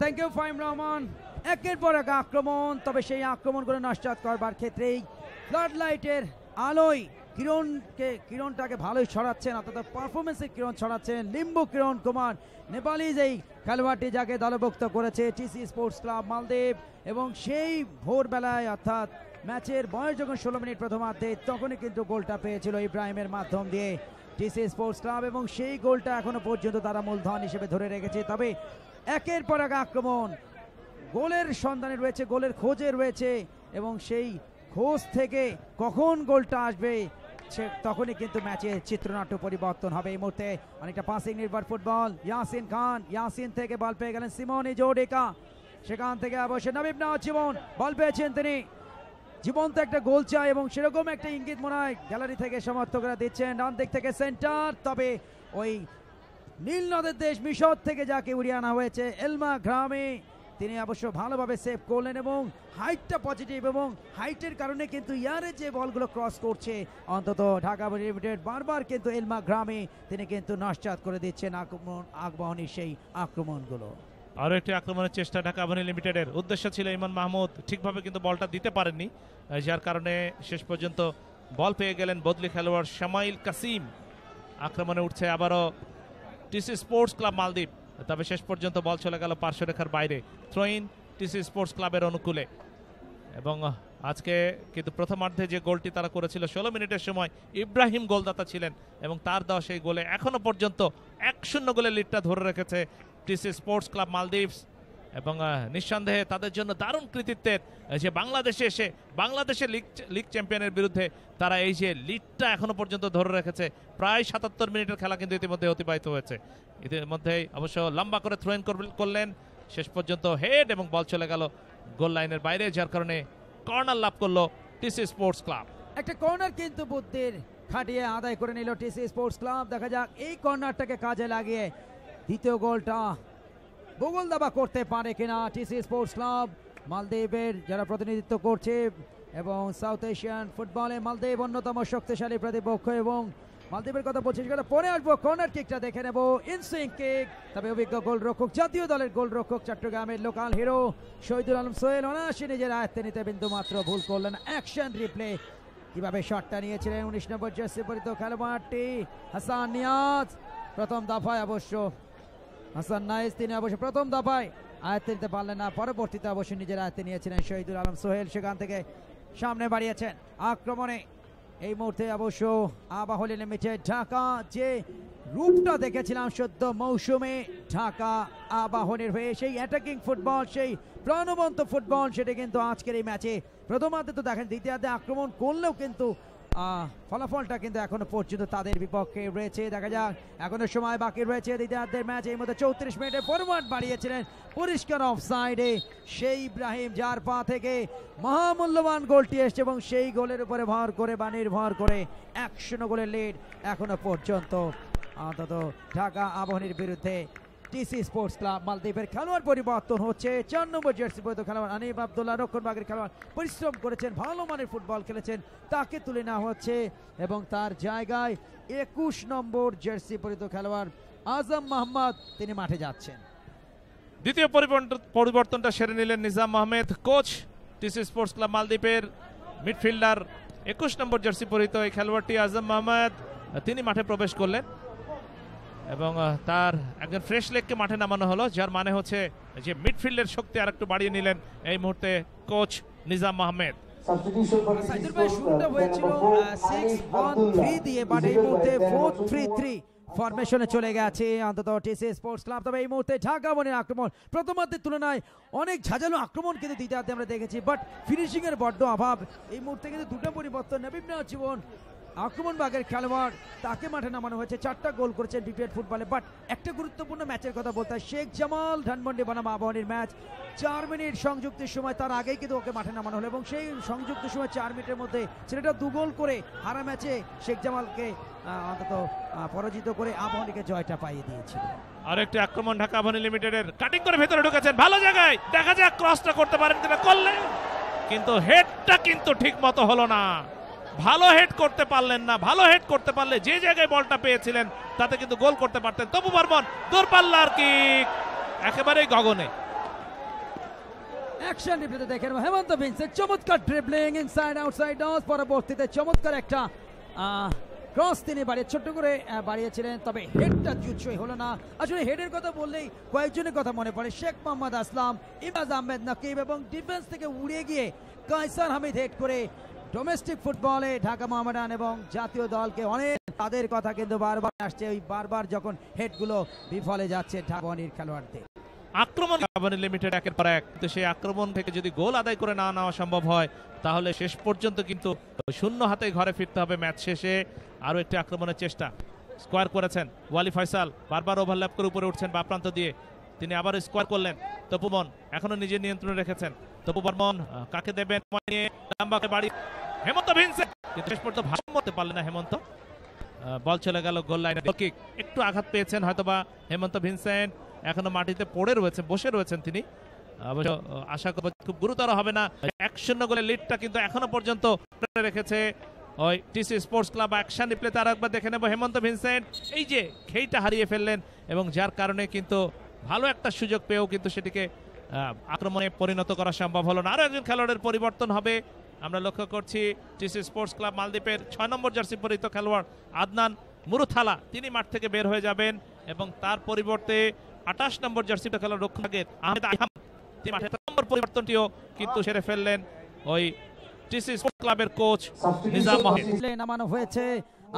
Speaker 1: Thank you Fahim Rahman. একের পর এক আক্রমণ, তবে সেই আক্রমণগুলো নস্যাৎ করবার ক্ষেত্রেই ফ্লাড লাইটের আলোয় কিরণটাকে ভালোই ছড়াচ্ছেন, অর্থাৎ পারফরমেন্সের কিরণ ছড়াচ্ছেন লিম্বু কিরণ কুমার, নেপালি যেই খেলোয়াড়টি যাকে দলভুক্ত করেছে টিসি স্পোর্টস ক্লাব মালদ্বীপ। এবং সেই ভোরবেলায় অর্থাৎ ম্যাচের বয়স যখন 16 মিনিট প্রথমার্ধে, তখনই কিন্তু গোলটা পেয়েছিল ইব্রাহিমের মাধ্যম দিয়ে টিসি স্পোর্টস ক্লাব, এবং সেই গোলটা এখনো পর্যন্ত তারা মূলধন হিসেবে ধরে রেখেছে। তবে একের পর এক আক্রমণ, গোলের সন্ধানে রয়েছে, গোলের খোঁজে রয়েছে, এবং সেই খোঁজ থেকে কখন গোলটা আসবে তখনই কিন্তু ম্যাচের চিত্রনাট্য পরিবর্তন হবে। এই মুহূর্তে অনেকটা পাসিং নির্ভর ফুটবল। ইয়াসিন খান, ইয়াসিন থেকে বল পেয়ে গেলেন সিমোনি জোডিকা, সেখান থেকে অবশ্যই নবীব নওয়াজ জীবন বল পেয়েছেন তিনি। জীবন্ত একটা গোল চাই এবং সেরকম একটা ইঙ্গিত মনে হয় গ্যালারি থেকে সমর্থকরা দিচ্ছেন। ডান দিক থেকে সেন্টার, তবে ওই নীল নদের দেশ মিশর থেকে যাকে উড়িয়ে আনা হয়েছে এলমা গ্রামে, তিনি অবশ্য ভালোভাবে সেভ করলেন এবং হাইটটা পজিটিভ, এবং হাইটের কারণে কিন্তু ইয়ারে যে বলগুলো ক্রস করছে অন্তত ঢাকা লিমিটেড বারবার কিন্তু এলমা গ্রামে তিনি কিন্তু নস্যাৎ করে দিচ্ছেন আবাহনীর সেই আক্রমণগুলো।
Speaker 3: আরো একটি আক্রমণের চেষ্টা ঢাকা আবাহনী লিমিটেডের, উদ্দেশ্য ছিল ইমন মাহমুদ, ঠিকভাবে কিন্তু বলটা দিতে পারেননি, যার কারণে শেষ পর্যন্ত বল পেয়ে গেলেন বদলি খেলোয়াড় শামাইল কাসিম। আক্রমণে উঠছে আবারও টিসি স্পোর্টস ক্লাব মালদ্বীপ, তবে শেষ পর্যন্ত বল চলে গেল পার্শ্বরেখার বাইরে। থ্রোইন টিসি স্পোর্টস ক্লাবের অনুকূলে। এবং আজকে কিন্তু প্রথমার্ধে যে গোলটি তারা করেছিল 16 মিনিটের সময় ইব্রাহিম গোলদাতা ছিলেন, এবং তার দেওয়া সেই গোলে এখনো পর্যন্ত 1-0 গোলের লিডটা ধরে রেখেছে টিসি স্পোর্টস ক্লাব মালদ্বীপস। এবং নিঃসন্দেহে তাদের জন্য দারুণ কৃতিত্বের যে বাংলাদেশে এসে বাংলাদেশের লিগ চ্যাম্পিয়নের বিরুদ্ধে তারা এই যে লিডটা এখনো পর্যন্ত ধরে রেখেছে। প্রায় 77 মিনিটের খেলা কিন্তু ইতিমধ্যে অতিবাহিত হয়েছে। ইতিমধ্যেই অবশ্য লম্বা করে থ্রোইন করলেন, শেষ পর্যন্ত হেড এবং বল চলে গেল গোল লাইনের বাইরে, যার কারণে কর্নার লাভ করলো টিসি স্পোর্টস ক্লাব।
Speaker 1: একটা কর্নার কিন্তু বুদ্ধির খাটিয়ে আদায় করে নিল টিসি স্পোর্টস ক্লাব। দেখা যাক এই কর্নারটাকে কাজে লাগিয়ে দ্বিতীয় গোলটা বগল দাবা করতে পারে কিনা টিসি স্পোর্টস ক্লাব মালদ্বীপের, যারা প্রতিনিধিত্ব করছে, এবং সাউথ এশিয়ান ফুটবলে মালদ্বীপ অন্যতম শক্তিশালী প্রতিপক্ষ। এবং মালদ্বীপের কথা বলছি, সেটা পরে আসবো। কর্নার কিকটা দেখে নেব, ইনসুইং কিক, তবে অভিজ্ঞ গোলরক্ষক, জাতীয় দলের গোলরক্ষক, চট্টগ্রামের লোকাল হিরো শহীদুল আলম সোহেল অনায়াসে নিজের আয়ত্তে নিতে বিন্দু মাত্র ভুল করলেন। অ্যাকশন রিপ্লে, কিভাবে শটটা নিয়েছিলেন 19 নম্বর জার্সি পরিহিত খেলোয়াড়টি হাসান নিয়াজ। প্রথম দফায় অবশ্য হাসান নাইজ, তিনি অবশ্য প্রথম দফায় আয়ত্তে নিতে পারলেন না, পরবর্তীতে অবশ্যই নিজের আয়ত্তে নিয়েছিলেন শহীদুল আলম সোহেল, সেখান থেকে সামনে বাড়িয়েছেন আক্রমণে। এই মুহূর্তে অবশ্য আবাহনী লিমিটেড ঢাকা যে রূপটা দেখেছিলাম সদ্য মৌসুমে ঢাকা আবাহনীর হয়ে, সেই অ্যাটাকিং ফুটবল, সেই প্রাণবন্ত ফুটবল, সেটা কিন্তু আজকের এই ম্যাচে প্রথমার্ধে তো দেখেন, দ্বিতীয়ার্ধে আক্রমণ করলেও কিন্তু ফলাফলটা কিন্তু এখনো পর্যন্ত তাদের বিপক্ষে রয়েছে। দেখা যাক, এখনো সময় বাকি রয়েছে দ্বিতীয়ার্ধের ম্যাচ। এই মধ্যে 34 মিনিটে ফরওয়ার্ড বাড়িয়েছিলেন পরিষ্কার অফসাইডে সেই ইব্রাহিম, যার পা থেকে মহামূল্যবান গোলটি এসছে, এবং সেই গোলের উপরে ভর করে বা নির্ভর করে 100 গোলের লিড এখনো পর্যন্ত অন্তত ঢাকা আবাহনীর বিরুদ্ধে টিসি স্পোর্টস ক্লাব মালদ্বীপের। খেলোয়াড় পরিবর্তন হচ্ছে, 4 নম্বর জার্সি পরিহিত খেলোয়াড় আনিব আব্দুল্লাহ, রক্ষণভাগের খেলোয়াড়, পরিশ্রম করেছেন, ভালো মানের ফুটবল খেলেছেন, তাকে তুলে নেওয়া হচ্ছে, এবং তার জায়গায় 21 নম্বর জার্সি পরিহিত খেলোয়াড় আজম মোহাম্মদ তিনি মাঠে যাচ্ছেন।
Speaker 3: দ্বিতীয় পরিবর্তনটা সেরে নিলেন Nizam Ahmed, coach TC sports club মালদ্বীপের। মিডফিল্ডার 21 নম্বর জার্সি পরিহিত এই খেলোয়াড়টি আজম মোহাম্মদ, তিনি মাঠে প্রবেশ করলেন এবং তার একজন ফ্রেশ লেগকে মাঠে নামানো হলো, যার মানে হচ্ছে যে মিডফিল্ডের শক্তি আর একটু বাড়িয়ে নিলেন এই মুহূর্তে কোচ নিজাম আহমেদ।
Speaker 1: সাইদুল ভাই, শুরুটা হয়েছিল 6-1-3 দিয়ে, বাট এই মুহূর্তে 4-3-3 ফরমেশনে চলে গেছে অন্তত টিসি স্পোর্টস ক্লাব। তবে এই মুহূর্তে ঢাকা মনের আক্রমণ প্রথমার্ধের তুলনায় অনেক ঝাঁঝালো আক্রমণ কিন্তু দ্বিতীয়ার্ধে আমরা দেখেছি, বাট ফিনিশিং এর বড্ড অভাব। এই মুহূর্তে কিন্তু দুটো পরিবর্তন, নবীব জীবন আক্রমণ ভাগের খেলোয়াড়, তাকে মাঠে নামানো হয়েছে। 4টা গোল করেছেন বিপিএল ফুটবলে। বাট একটা গুরুত্বপূর্ণ ম্যাচের কথা বলতে হয়, শেখ জামাল ধানমন্ডি বনাম আবাহনীর ম্যাচ, 4 মিনিট সংযুক্তির সময়, তার আগেই কিন্তু ওকে মাঠে নামানো হলো এবং সেই সংযুক্তির সময় 4 মিনিটের মধ্যে ছেলেটা 2 গোল করে হারা ম্যাচে শেখ জামালকে অন্তত পরাজিত করে আবাহনীকে জয়টা পাইয়ে দিয়েছিল।
Speaker 3: আরেকটি আক্রমণ ঢাকা আবাহনী লিমিটেডের, কাটিং করে ভেতরে ঢুকেছেন, ভালো জায়গায়, দেখা যাক ক্রসটা করতে পারেন কিনা, করলেন কিন্তু হেডটা কিন্তু ঠিক মতো হলো না, ভালো হেড করতে পারলেন না। ভালো হেড করতে পারলে যে জায়গায় বলটা পেয়েছিলেন তাতে কিন্তু গোল করতে পারতেন। তপু বর্মন দূরপাল্লার কিক একেবারেই গগনে।
Speaker 1: অ্যাকশন রিপ্লেতে দেখেন হেমন্ত ভিনসেন্ট, চমৎকার ড্রিবলিং ইনসাইড আউটসাইড ডস, পরবর্তীতে চমৎকার একটা ক্রস তিনি ছোট্ট করে বাড়িয়েছিলেন, তবে হেডটা জুৎসই হলো না। আসলে হেডের কথা বললেই কয়েকজনের কথা মনে পড়ে, শেখ মোহাম্মদ আসলাম, ইমাজ আহমেদ নাকিব এবং ডিফেন্স থেকে উড়ে গিয়ে কায়সার হামিদ হেড করে ডোমেস্টিক ফুটবলে ঢাকা মোহামেডান এবং জাতীয় দলকে অনেক, তাদের কথা কিন্তু বারবার আসছে, ওই বারবার যখন হেডগুলো বিফলে যাচ্ছে ঢাকানির খেলোয়াড়দের।
Speaker 3: আক্রমণ আবাহনী লিমিটেড একের পর এক, কিন্তু সেই আক্রমণ থেকে যদি গোল আদায় করে না নেওয়া সম্ভব হয় তাহলে শেষ পর্যন্ত কিন্তু শূন্য হাতে ঘরে ফিরতে হবে। ম্যাচ শেষে আরো একটি আক্রমণের চেষ্টা, স্কোয়ার করেছেন ওয়ালি ফয়সাল, বারবার ওভারল্যাপ করে উপরে উঠছেন বা প্রান্ত দিয়ে, তিনি আবার স্কোয়ার করলেন। তপুমন এখনো নিজের নিয়ন্ত্রণে রেখেছেন, তপু বর্মন কাকে দেবেন, লাম্বাকে বাড়ি, হেমন্ত ভিনসেন্ট কিন্তু শেষ পর্যন্ত ভাষণ করতে পারলেন না হেমন্ত, বল চলে গেল গোল লাইনে। কিক একটু আঘাত পেয়েছেন হয়তোবা হেমন্ত ভিনসেন্ট, এখনো মাটিতে পড়ে রয়েছেন, বসে রয়েছেন তিনি, অবশ্য আশা করব খুব গুরুতর হবে না। 1-0 গোলের লিডটা কিন্তু এখনো পর্যন্ত রেখেছে ওই টিসি স্পোর্টস ক্লাব। অ্যাকশন রিপ্লেতে আর একবার দেখে নেব হেমন্ত ভিনসেন্ট, এই যে খেইটা হারিয়ে ফেললেন এবং যার কারণে কিন্তু ভালো একটা সুযোগ পেয়েও কিন্তু সেটিকে আক্রমণে পরিণত করা সম্ভব হলো না। আরো একজন খেলোয়াড়ের পরিবর্তন হবে আমরা লক্ষ্য করছি, টিসি স্পোর্টস ক্লাব মালদ্বীপের 6 নম্বর জার্সি পরিহিত খেলোয়াড় আদনান মুরুথালা, তিনি মাঠ থেকে বের হয়ে যাবেন এবং তার পরিবর্তে 28 নম্বর জার্সিটা খেলোয়াড় রক্ষকের আহমেদ আইহাম, তিনি মাঠে নম্বর পরিবর্তনটিও কিন্তু সেরে ফেললেন ওই টিসি স্পোর্টস ক্লাবের কোচ নিজাম আহমেদ।
Speaker 1: নামানো হয়েছে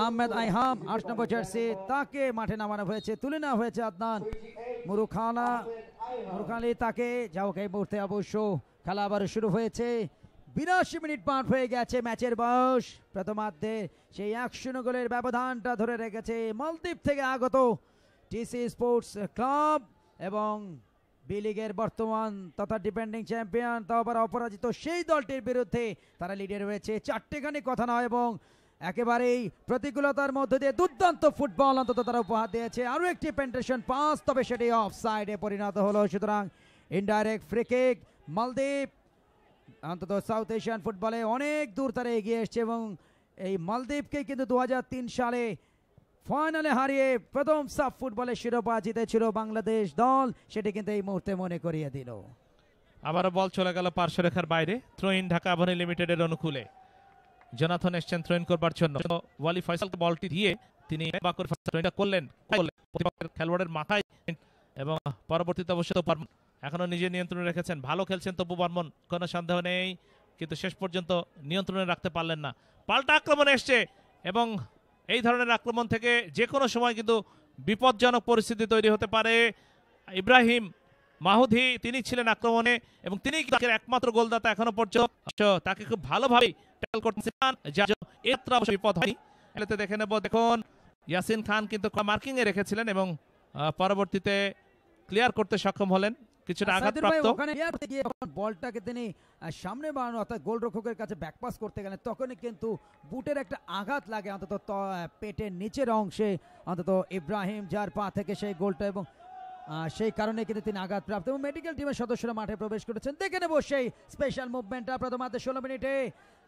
Speaker 1: আহমেদ আইহাম 8 নম্বর জার্সি, তাকে মাঠে নামানো হয়েছে, তুলে নেওয়া হয়েছে আদনান মুরুখালি, তাকে যাওক। এই মুহূর্তে অবশ্য খেলা আবার শুরু হয়েছে, 82 মিনিট পার হয়ে গেছে ম্যাচের বয়স। প্রথমার্ধে সেই 1-0 গোলের ব্যবধানটা ধরে রেখেছে মালদ্বীপ থেকে আগত টিসি স্পোর্টস ক্লাব এবং বি লিগের বর্তমান তথা ডিফেন্ডিং চ্যাম্পিয়ন, তাও আবার অপরাজিত সেই দলটির বিরুদ্ধে তারা লিডে রয়েছে। 4টেখানি কথা নয় এবং একেবারেই প্রতিকূলতার মধ্যে দিয়ে দুর্দান্ত ফুটবল অন্তত তারা উপহার দিয়েছে। আরও একটি পেন্টেশন পাস, তবে সেটি অফ সাইডে পরিণত হলো, সুতরাং ইনডাইরেক্ট ফ্রি কিক। মালদ্বীপ অন্তত সাউথ এশিয়ান ফুটবলে অনেক দূর তারা এগিয়ে এসছে এবং এই মালদ্বীপকে কিন্তু 2003 সালে ফাইনালে হারিয়ে প্রথম সাফ ফুটবলের শিরোপা জিতেছিল বাংলাদেশ দল, সেটি কিন্তু এই মুহূর্তে মনে করিয়ে দিল।
Speaker 3: আবারও বল চলে গেল পার্শ্বরেখার বাইরে, থ্রোইন ঢাকা আবাহনী লিমিটেডের অনুকূলে। জোনাথন এসছেন থ্রোইন করবার জন্য, ওয়ালি ফয়সালকে বলটি দিয়ে তিনি করলেন প্রতিপক্ষের খেলোয়াড়ের মাথায় এবং পরবর্তীতে অবশ্য এখনো নিজের নিয়ন্ত্রণে রেখেছেন, ভালো খেলছেন তপু বর্মন, কোনো সন্দেহ নেই, কিন্তু শেষ পর্যন্ত নিয়ন্ত্রণে রাখতে পারলেন না। পাল্টা আক্রমণ এসছে এবং এই ধরনের আক্রমণ থেকে যে কোনো সময় কিন্তু বিপজ্জনক পরিস্থিতি তৈরি হতে পারে। ইব্রাহিম মাহুদি তিনি ছিলেন আক্রমণে এবং তিনি একমাত্র গোলদাতা এখনো পর্যন্ত, তাকে খুব ভালোভাবে ট্যাকল করতেছেন, যার অবশ্য বিপদ হয়নি। দেখে নেব, দেখুন ইয়াসিন খান কিন্তু মার্কিং এ রেখেছিলেন এবং পরবর্তীতে ক্লিয়ার করতে সক্ষম হলেন, কিছুটা আঘাতপ্রাপ্ত।
Speaker 1: ওখানে গিয়ে বলটাকে তিনি সামনে বাড়ানো অর্থাৎ গোলরক্ষকের কাছে ব্যাকপাস করতে গেলেন, তখনই কিন্তু বুটের একটা আঘাত লাগে অন্তত পেটের নিচের অংশে অন্তত ইব্রাহিম, যার পা থেকে সেই গোলটা এবং সেই কারণে কিন্তু তিনি আঘাতপ্রাপ্ত এবং মেডিকেল টিমের সদস্যরা মাঠে প্রবেশ করেছেন। দেখে নেব সেই স্পেশাল মুভমেন্টটা। প্রথমার্ধে 16 মিনিটে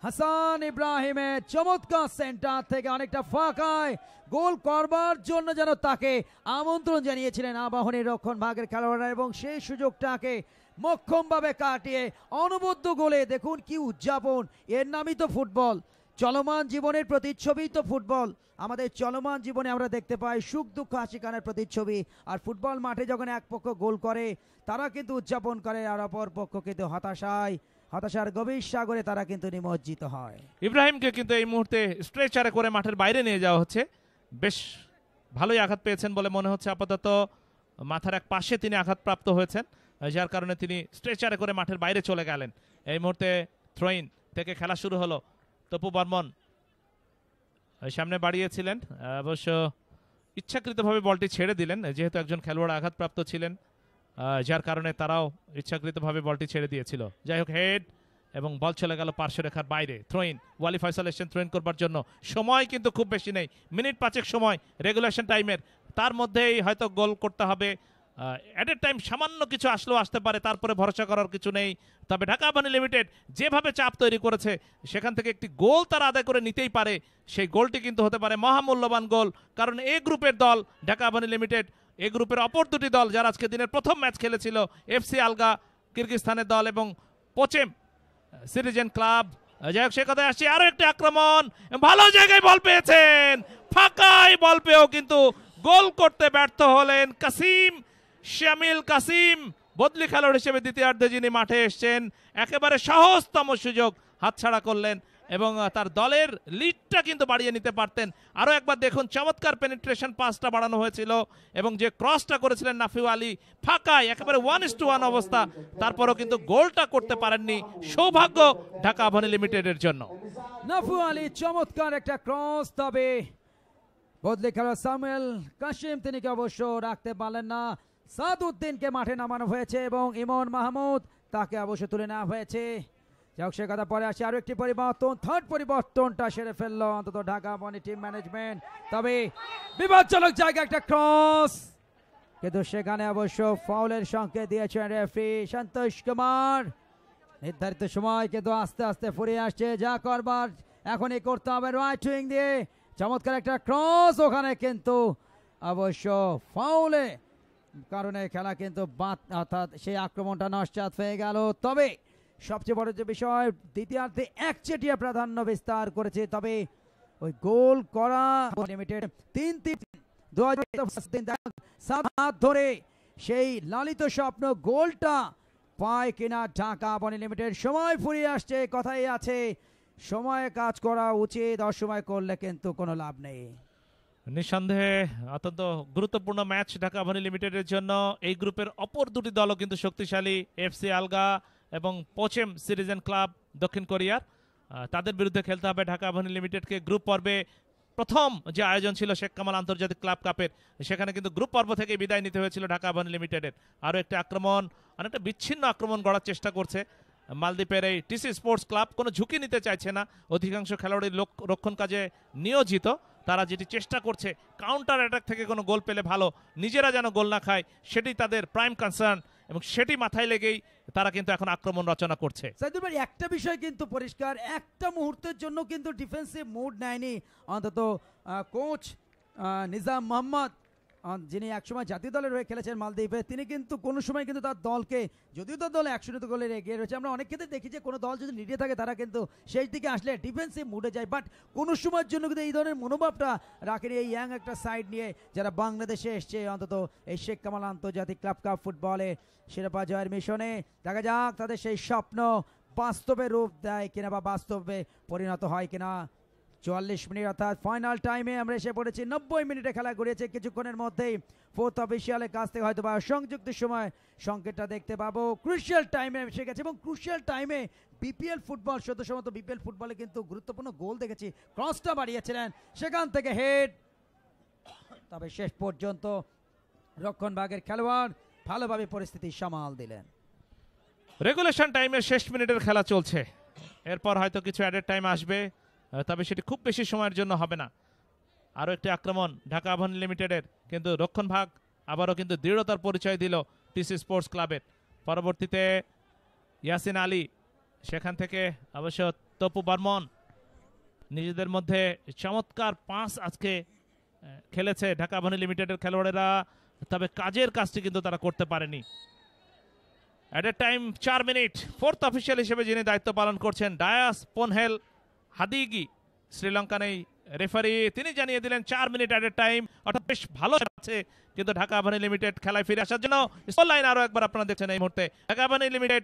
Speaker 1: হাসান ইব্রাহিমের চমৎকার সেন্টার থেকে অনেকটা ফাঁকায় গোল করবার জন্য যেন তাকে আমন্ত্রণ জানিয়েছিলেন আবাহনীর রক্ষণ ভাগের খেলোয়াড়রা, এবং সেই সুযোগটাকে মোক্ষমভাবে কাটিয়ে অনবদ্য গোলে দেখুন কি উদযাপন। এর নামই তো ফুটবল, চলমান জীবনের প্রতিচ্ছবি তো ফুটবল। আমাদের চলমান জীবনে আমরা দেখতে পাই সুখ দুঃখ হাসি কান্নার প্রতিচ্ছবি, আর ফুটবল মাঠে যখন এক পক্ষ গোল করে তারা কিন্তু উদযাপন করে, আর অপর পক্ষ কিন্তু হতাশার গভীর সাগরে তারা কিন্তু নিমজ্জিত হয়।
Speaker 3: ইব্রাহিমকে কিন্তু এই মুহূর্তে স্ট্রেচারে করে মাঠের বাইরে নিয়ে যাওয়া হচ্ছে। বেশ ভালোই আঘাত পেয়েছেন বলে মনে হচ্ছে। আপাতত মাথার এক পাশে তিনি আঘাতপ্রাপ্ত হয়েছেন, যার কারণে তিনি স্ট্রেচারে করে মাঠের বাইরে চলে গেলেন। এই মুহূর্তে থ্রোইন থেকে খেলা শুরু হলো। তপু বর্মন সামনে বাড়িয়েছিলেন, অবশ্য ইচ্ছাকৃতভাবে বলটি ছেড়ে দিলেন, যেহেতু একজন খেলোয়াড় আঘাতপ্রাপ্ত ছিলেন, যার কারণে তারাও ইচ্ছাকৃতভাবে বলটি ছেড়ে দিয়েছিল। যাই হোক, হেড এবং বল চলে গেল পার্শ্বরেখার বাইরে। থ্রোইন, ওয়ালি ফয়সাল এসেছেন থ্রোইন করবার জন্য। সময় কিন্তু খুব বেশি নেই, মিনিট 5 সময় রেগুলেশন টাইমের, তার মধ্যেই হয়তো গোল করতে হবে। অ্যাট এ টাইম সামান্য কিছু আসলেও আসতে পারে, তারপরে ভরসা করার কিছু নেই। তবে ঢাকা আবাহনী লিমিটেড যেভাবে চাপ তৈরি করেছে সেখান থেকে একটি গোল তারা আদায় করে নিতেই পারে। সেই গোলটি কিন্তু হতে পারে মহামূল্যবান গোল, কারণ এ গ্রুপের দল ঢাকা আবাহনী লিমিটেড, এ গ্রুপের অপর দুটি দল যারা আজকে দিনের প্রথম ম্যাচ খেলেছিল, এফসি আলগা কিরগিজস্তানের দল এবং পচেম সিটিজেন ক্লাব। যাই হোক, সে কথায় আসছি। আরো একটি আক্রমণ, ভালো জায়গায় বল পেয়েছেন, ফাঁকায় বল পেয়েও কিন্তু গোল করতে ব্যর্থ হলেন কাসিম, শামিল কাসিম। বদলি খেলোয়াড় হিসেবে দ্বিতীয়ার্ধে যিনি মাঠে এসছেন, একেবারে সহজতম সুযোগ হাতছাড়া করলেন এবং তার দলের লিডটা কিন্তু বাড়িয়ে নিতে পারতেন। আরও একবার দেখুন, চমৎকার পেনিট্রেশন পাসটা বাড়ানো হয়েছিল এবং যে ক্রসটা করেছিলেন নাফিউ আলী, ফাঁকায় একেবারে 1:1 অবস্থা, তারপরও কিন্তু গোলটা করতে পারেননি। সৌভাগ্য ঢাকা আবাহনী লিমিটেডের জন্য।
Speaker 1: নাফিউ আলী চমৎকার একটা ক্রস, তবে বদলি খেলোয়াড় সামুয়েল কাসিম তিনিকে অবশ্য রাখতে পারলেন না। সাদউদ্দিনকে মাঠে নামানো হয়েছে এবং ইমন মাহমুদ তাকে অবশ্য তুলে নেওয়া হয়েছে। যাই হোক, সে কথা পরে আসে। আরো একটি পরিবর্তন, থার্ড পরিবর্তনটা সেরে ফেললো অন্তত ঢাকা আবাহনী টিম ম্যানেজমেন্ট। তবে বিপজ্জনক জায়গায় একটা ক্রস, কিন্তু সেখানে অবশ্য ফাউলের সংকেত দিয়েছেন রেফারি সন্তোষ কুমার। নির্ধারিত সময় কিন্তু আস্তে আস্তে ফুরিয়ে আসছে, যা করবার এখনই করতে হবে। রাইট উইং দিয়ে চমৎকার একটা ক্রস, ওখানে কিন্তু অবশ্য ফাউলে কারণে খেলা কিন্তু বাদ, অর্থাৎ সেই আক্রমণটা নস্যাৎ হয়ে গেল। তবে সবচেয়ে বড় যে বিষয়, দ্বিতীয়ার্ধে একচেটিয়া প্রাধান্য বিস্তার করেছে। তবে ওই গোল করা লিমিটেড 3-3 হাত ধরে সেই লালিত স্বপ্ন গোলটা পায় কিনা ঢাকা আবাহনী লিমিটেড। সময় ফুরিয়ে আসছে, কথাই আছে সময়ে কাজ করা উচিত, অসময় করলে কিন্তু কোনো লাভ নেই।
Speaker 3: নিঃসন্দেহে অত্যন্ত গুরুত্বপূর্ণ ম্যাচ ঢাকা আবাহনী লিমিটেডের জন্য। এই গ্রুপের অপর দুটি দলও কিন্তু শক্তিশালী, এফসি আলগা এবং পচেম সিটিজেন ক্লাব দক্ষিণ কোরিয়ার। তাদের বিরুদ্ধে খেলতে হবে ঢাকা আবাহনী লিমিটেডকে। গ্রুপ পর্বে প্রথম যে আয়োজন ছিল শেখ কামাল আন্তর্জাতিক ক্লাব কাপের, সেখানে কিন্তু গ্রুপ পর্ব থেকে বিদায় নিতে হয়েছিল ঢাকা আবাহনী লিমিটেডের। আরও একটি আক্রমণ, অনেকটা বিচ্ছিন্ন আক্রমণ গড়ার চেষ্টা করছে মালদ্বীপের এই টিসি স্পোর্টস ক্লাব। কোনো ঝুঁকি নিতে চাইছে না, অধিকাংশ খেলোয়াড়ই রক্ষণ কাজে নিয়োজিত। তারা যেটি চেষ্টা করছে, কাউন্টার অ্যাটাক থেকে কোনো গোল পেলে ভালো, নিজেরা যেন গোল না খায়, সেটি তাদের প্রাইম কনসার্ন এবং সেটি মাথায় লেগেই তারা কিন্তু এখন আক্রমণ রচনা করছে।
Speaker 1: সাইদুল ভাই, একটা বিষয় কিন্তু পরিষ্কার, একটা মুহূর্তের জন্য কিন্তু ডিফেন্সিভ মুড নেয়নি অন্তত কোচ নিজাম মোহাম্মদ, যিনি একসময় জাতীয় দলের হয়ে খেলেছেন মালদ্বীপে। তিনি কিন্তু কোনো সময় কিন্তু তার দলকে, যদিও তার দল 100 গোলের এগিয়ে রয়েছে, আমরা অনেক ক্ষেত্রে দেখি যে কোনো দল যদি লিডে থাকে তারা কিন্তু শেষ দিকে আসলে ডিফেন্সিভ মুডে যায়, বাট কোনো সময়ের জন্য কিন্তু এই ধরনের মনোভাবটা রাখেনি এই ইয়াং একটা সাইড নিয়ে যারা বাংলাদেশে এসছে অন্তত এই শেখ কামাল আন্তর্জাতিক ক্লাব কাপ ফুটবলে শিরোপা জয়ের মিশনে। দেখা যাক তাদের সেই স্বপ্ন বাস্তবে রূপ দেয় কিনা বা বাস্তবে পরিণত হয় কিনা। 44 মিনিট অর্থাৎ ফাইনাল টাইমে আমরা এসে পড়েছি। 90 মিনিটে খেলা গড়িয়েছে, কিছুক্ষণের মধ্যেই ফোর্থ অফিসিয়ালের কাছ থেকে হয়তো বা সংযুক্ত সময় সংকেতটা দেখতে পাবো। ক্রুশিয়াল টাইমে এসে গেছে এবং ক্রুশিয়াল টাইমে বিপিএল ফুটবল, সদ্যসমত বিপিএল ফুটবলে কিন্তু গুরুত্বপূর্ণ গোল দেখেছি। ক্রসটা বাড়িয়েছিলেন, সেখান থেকে হেড, তবে শেষ পর্যন্ত রক্ষণ ভাগের খেলোয়াড় ভালোভাবে পরিস্থিতি সামাল দিলেন।
Speaker 3: রেগুলেশন টাইমের শেষ মিনিটের খেলা চলছে, এরপর হয়তো কিছু অ্যাডেড টাইম আসবে, তবে সেটি খুব বেশি সময়ের জন্য হবে না। আরও একটি আক্রমণ ঢাকা আবাহনী লিমিটেডের, কিন্তু রক্ষণ ভাগ আবারও কিন্তু দৃঢ়তার পরিচয় দিল টিসি স্পোর্টস ক্লাবের। পরবর্তীতে ইয়াসিন আলী, সেখান থেকে অবশ্য তপু বর্মন নিজেদের মধ্যে চমৎকার পাস আজকে খেলেছে ঢাকা আবাহনী লিমিটেডের খেলোয়াড়েরা, তবে কাজের কাজটি কিন্তু তারা করতে পারেনি। At a time 4 minute. Fourth official হিসেবে যিনি দায়িত্ব পালন করছেন ডায়াস পোনহেল হাদিগি, শ্রীলঙ্কান এই রেফারি, তিনি জানিয়ে দিলেন 4 মিনিট অ্যাট এ টাইম, অর্থাৎ বেশ ভালো আছে কিন্তু ঢাকা আবাহনী লিমিটেড খেলায় ফিরে আসার জন্য। স্কোর লাইন আরো একবার আপনারা দেখছেন এই মুহূর্তে, ঢাকা আবাহনী লিমিটেড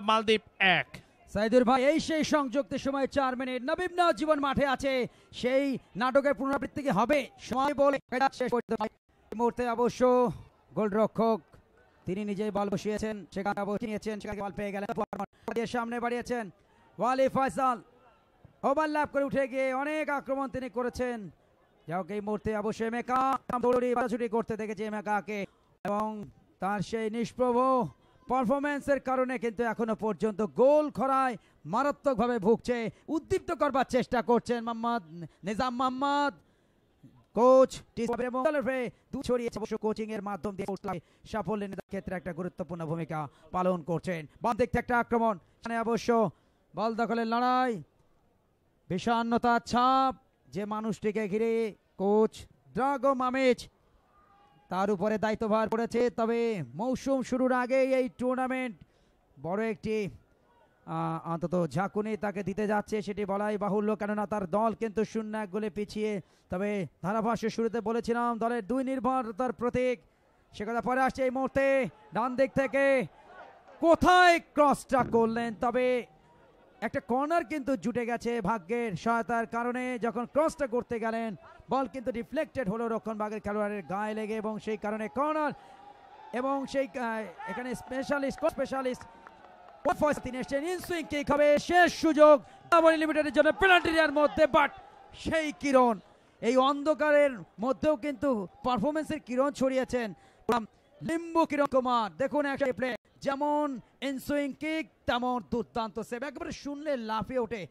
Speaker 3: মালদ্বীপ 1।
Speaker 1: সাইদুর ভাই, এই সেই সংযুক্তের সময় 4 মিনিট, নবীন জীবন মাঠে আছে, সেই নাটকের পুনরাবৃত্তি কি হবে সময় বলে শেষ করতে হয়। এই মুহূর্তে অবশ্য গোলরক্ষক তিনি নিজেই বল বসিয়েছেন, সেখানে নিয়েছেন, সেখানে বল পেয়ে গেলেন, সামনে বাড়িয়েছেন ওয়ালি ফয়সাল, ওভারল্যাপ করে উঠে গিয়ে অনেক আক্রমণ তিনি করেছেন। যাক, এই মুহূর্তে অবশ্যই মেকা ছুটি করতে দেখেছে মেকাকে, এবং তার সেই নিষ্প্রভ পারফরমেন্সের কারণে কিন্তু এখনো পর্যন্ত গোল খরায় মারাত্মকভাবে ভুগছে। উদ্দীপ্ত করবার চেষ্টা করছেন মোহাম্মদ নিজাম মোহাম্মদ, কোচ ছড়িয়েছে অবশ্য কোচিং এর মাধ্যম দিয়ে সাফল্যের ক্ষেত্রে একটা গুরুত্বপূর্ণ ভূমিকা পালন করছেন। বাম দিক থেকে একটা আক্রমণ, অবশ্য বল দখলের লড়াই, বিষণ্ণতার ছাপ যে মানুষটিকে ঘিরে কোচ দ্রাগো মামিচ তার উপরে দায়িত্বভার পড়েছে। তবে মৌসুম শুরুর আগে এই টুর্নামেন্ট বড় একটি অন্তত ঝাঁকুনি তাকে দিতে যাচ্ছে সেটি বলাই বাহুল্য, কেননা তার দল কিন্তু 0-1 গোলে পিছিয়ে। তবে ধারাভাষ্য শুরুতে বলেছিলাম দলের 2 নির্ভরতার প্রতীক, সে কথা পরে আসছে। এই মুহূর্তে ডান দিক থেকে কোথায় ক্রসটা করলেন, তবে একটা কর্নার কিন্তু জুটে গেছে ভাগ্যের সহায়তার কারণে। যখন ক্রসটা করতে গেলেন বল কিন্তু ডিফ্লেক্টেড হলো রক্ষণভাগের খেলোয়াড়ের গায়ে লেগে, এবং সেই কারণে কর্নার, এবং সেই এখানে স্পেশালিস্ট তিনি এসছেন। ইনসুইং কিক হবে, শেষ সুযোগ আবাহনী লিমিটেডের জন্য পেনাল্টি এরিয়ার মধ্যে, বাট সেই কিরণ, এই অন্ধকারের মধ্যেও কিন্তু পারফরমেন্সের কিরণ ছড়িয়েছেন লিম্বু কিরণ কুমার। দেখুন একটা প্লে, যেমন ইনসুইং কিক তেমন দুর্দান্ত সেভ, একেবারে শুনলে লাফিয়ে ওঠে,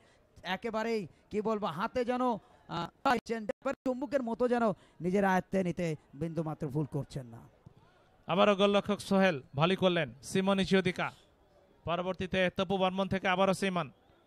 Speaker 1: একেবারেই কি বলবো, হাতে যেন চুম্বুকের মতো যেন নিজের আয়ত্তে নিতে বিন্দু মাত্র ভুল করছেন না।
Speaker 3: আবারও গোলরক্ষক সোহেল ভালো করলেন, সিমন ইচিওদিকা, পরবর্তীতে তপু বর্মন থেকে আবারও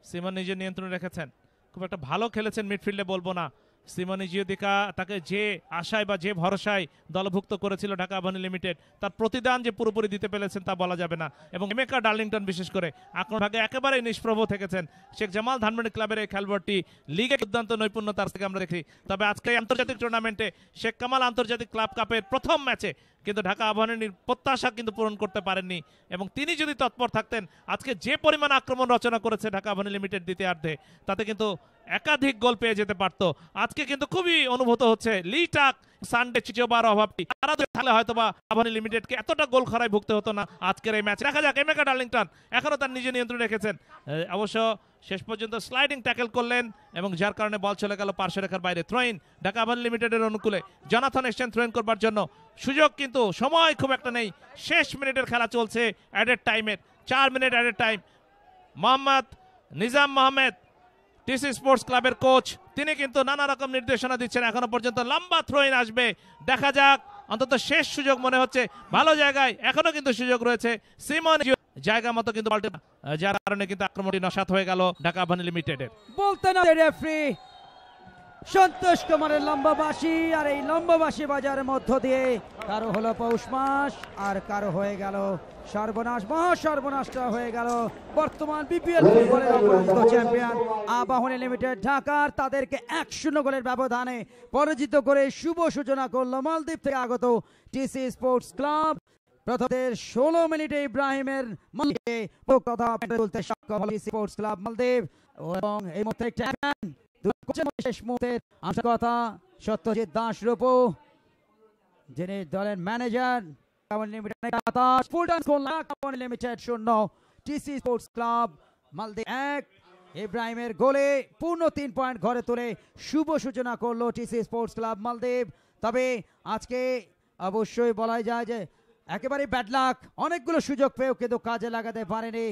Speaker 3: সিমন নিজের নিয়ন্ত্রণে রেখেছেন, খুব একটা ভালো খেলেছেন মিডফিল্ডে বলবো না। সিমন ইচিওদিকা, তাকে যে আশায় বা যে ভরসায় দলভুক্ত করেছিল ঢাকা আবাহনী লিমিটেড, তার প্রতিদান যে পুরোপুরি দিতে পেরেছেন তা বলা যাবে না। এবং এমেকা ডার্লিংটন বিশেষ করে আক্রমণ ভাগে একেবারেই নিষ্প্রভ থেকেছেন। শেখ জামাল ধানমন্ডি ক্লাবের এই খেলোয়াড়টি লিগে দুর্দান্ত নৈপুণ্য তার থেকে আমরা দেখি। তবে আজকে আন্তর্জাতিক টুর্নামেন্টে শেখ কামাল আন্তর্জাতিক ক্লাব কাপের প্রথম ম্যাচে কিন্তু ঢাকা আবাহনীর প্রত্যাশা কিন্তু পূরণ করতে পারেননি, এবং তিনি যদি তৎপর থাকতেন আজকে যে পরিমাণ আক্রমণ রচনা করেছে ঢাকা আবাহনী লিমিটেড দ্বিতীয়ার্ধে, তাতে কিন্তু একাধিক গোল পেয়ে যেতে পারতো। আজকে কিন্তু খুবই অনুভূত হচ্ছে লিটাক সানডে চিচোবার অভাবটি, তারা তাহলে হয়তো বা আবাহনী লিমিটেডকে এতটা গোল খরায় ভুগতে হতো না আজকের এই ম্যাচ। দেখা যাক, এমেকা ডার্লিংটন এখনো তার নিজে নিয়ন্ত্রণ রেখেছেন, অবশ্য শেষ পর্যন্ত স্লাইডিং ট্যাকেল করলেন, এবং যার কারণে বল চলে গেল পার্শ্বরেখার বাইরে। থ্রোইন ঢাকা আবাহনী লিমিটেডের অনুকূলে, জনাথন এসছেন থ্রোইন করবার জন্য, সুযোগ কিন্তু সময় খুব একটা নেই, শেষ মিনিটের খেলা চলছে অ্যাডেড টাইমের, 4 minute added time. Mohammad Nizam Mohammad TC sports ক্লাবের কোচ, তিনি কিন্তু নানা রকম নির্দেশনা দিচ্ছেন, এখনো পর্যন্ত লম্বা থ্রোইন আসবে, দেখা যাক, অন্তত শেষ সুযোগ মনে হচ্ছে ভালো জায়গায়, এখনো কিন্তু সুযোগ রয়েছে। সিমন জায়গা মতো কিন্তু যার কারণে কিন্তু আক্রমণটি নস্যাৎ হয়ে গেল ঢাকা আবাহনী লিমিটেডের।
Speaker 1: বলতে না রেফারি সন্তোষ কুমারের লম্বা বাঁশি, আর এই লম্বা বাঁশি বাজারের মধ্য দিয়ে কারো হলো পৌষ মাস, আর কারো হয়ে গেল সর্বনাশ, মহা সর্বনাশটা হয়ে গেল বর্তমান বিপিএল ফুটবলের অপরাজিত চ্যাম্পিয়ন আবাহনী লিমিটেড ঢাকার। তাদেরকে 1-0 গোলের ব্যবধানে পরাজিত করে শুভ সূচনা করলো মালদ্বীপ থেকে আগত টিসি স্পোর্টস ক্লাব। প্রথমের 16 মিনিটে ইব্রাহিমের মালিকে কথা তুলতে সক্ষম হল স্পোর্টস ক্লাব মালদ্বীপ, এবং এই মুহূর্তে শেষ মুহূর্তের কথা সত্যজিৎ দাস রূপু, যিনি দলের manager, limited 0 TC sports club মালদ্বীপ 1। ইব্রাহিমের গোলে পূর্ণ 3 পয়েন্ট ঘরে তুলে শুভ সূচনা করলো টিসি স্পোর্টস ক্লাব মালদ্বীপ। তবে আজকে অবশ্যই বলা যায় যে একেবারে ব্যাড লাক, অনেকগুলো সুযোগ পেয়েও কিন্তু কাজে লাগাতে পারেনি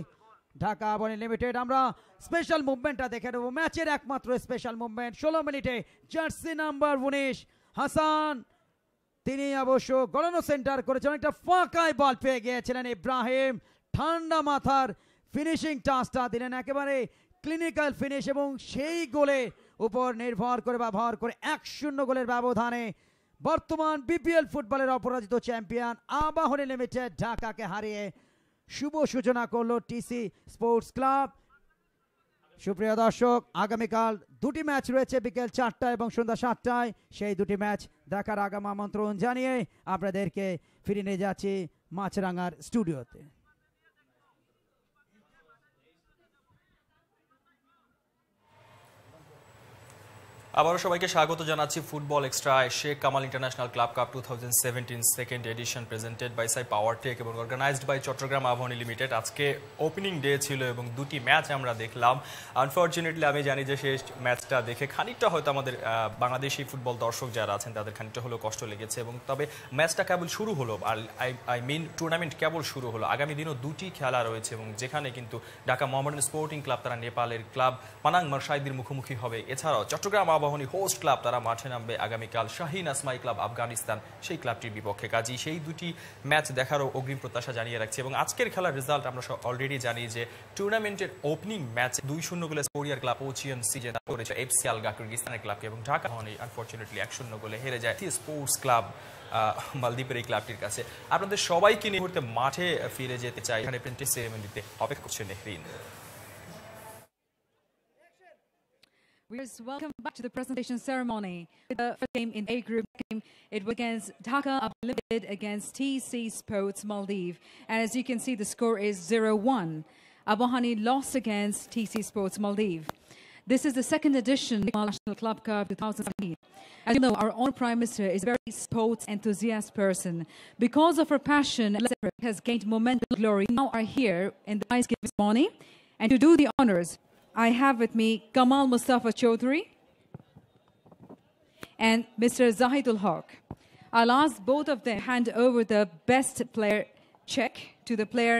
Speaker 1: ঢাকা আবাহনী লিমিটেড। আমরা স্পেশাল মুভমেন্টটা দেখে নেব, ম্যাচের একমাত্র স্পেশাল মুভমেন্ট 16 মিনিটে জার্সি নাম্বার 19 হাসান তিনি অবশ্য গড়ানো সেন্টার করেছেন, একটা ফাঁকায় বল পেয়ে গিয়েছিলেন ইব্রাহিম, ঠান্ডা মাথার ফিনিশিং টাচটা দিলেন, একেবারে ক্লিনিক্যাল ফিনিশ, এবং সেই গোলে উপর নির্ভর করে বা ভর করে 1-0 গোলের ব্যবধানে বর্তমান বিপিএল ফুটবলের অপরাজিত চ্যাম্পিয়ন আবাহনী লিমিটেড ঢাকাকে হারিয়ে শুভ সূচনা করলো টিসি স্পোর্টস ক্লাব। সুপ্রিয় দর্শক, আগামীকাল দুটি ম্যাচ রয়েছে বিকেল 4টায় এবং সন্ধ্যা 7টায়। সেই দুটি ম্যাচ দেখার আগাম আমন্ত্রণ জানিয়ে আপনাদেরকে ফিরে নিয়ে যাচ্ছি মাছরাঙ্গার স্টুডিওতে।
Speaker 4: আবারও সবাইকে স্বাগত জানাচ্ছি football extra Sheikh Kamal international club cup 2017 second edition presented by Saif Powertec এবং organised by Chittagong Abahani limited. আজকে ওপেনিং ডে ছিল এবং দুটি ম্যাচ আমরা দেখলাম। আনফর্চুনেটলি আমি জানি যে শেষ ম্যাচটা দেখে খানিকটা হয়তো আমাদের বাংলাদেশি ফুটবল দর্শক যারা আছেন তাদের খানিকটা হলেও কষ্ট লেগেছে, এবং তবে ম্যাচটা কেবল শুরু হলো, আই মিন টুর্নামেন্ট কেবল শুরু হলো। আগামী দিনও দুটি খেলা রয়েছে এবং যেখানে কিন্তু ঢাকা মোহামেডান স্পোর্টিং ক্লাব তারা নেপালের ক্লাব পানাং মার্শাইদের মুখোমুখি হবে। এছাড়াও চট্টগ্রাম আবাহনী হোস্ট ক্লাব তারা মাঠে নামবে আগামীকাল শাহিন আসমাই ক্লাব আফগানিস্তান সেই ক্লাবটির বিপক্ষে। কাজী সেই দুটি ম্যাচ দেখারও অগ্রিম প্রত্যাশা জানিয়ে রাখছি। এবং আজকের খেলার রেজাল্ট আমরা অলরেডি জানি যে টুর্নামেন্টের ওপেনিং ম্যাচ 2-0 গোলে কোরিয়ার ক্লাব ওচিয়ান সিজে করেছে এফসি আলগা কিরগিস্তানের ক্লাবকে, এবং ঢাকা আবাহনী আনফর্চুনেটলি 1-0 গোলে হেরে যায় স্পোর্টস ক্লাব মালদ্বীপের এই ক্লাবটির কাছে। আপনাদের সবাইকে নিয়ে মুহূর্তে মাঠে ফিরে যেতে চাই, এখানে প্রিন্টেড সেরেমনিতে অপেক্ষা করছে নেহরিন।
Speaker 6: Welcome back to the presentation ceremony. The first game in A group game, it was against Dhaka Limited against TC Sports Maldives. And as you can see, the score is 0-1. Abahani lost against TC Sports Maldives. This is the second edition of the National Club Cup 2017. As you know, our own Prime Minister is a very sports enthusiast person. Because of her passion, has gained momentum and glory. Now are here in the prize giving ceremony, and to do the honors, I have with me Kamal Mustafa Chaudhry and Mr. Zahidul Haq. I'll ask both of them to hand over the best player check to the player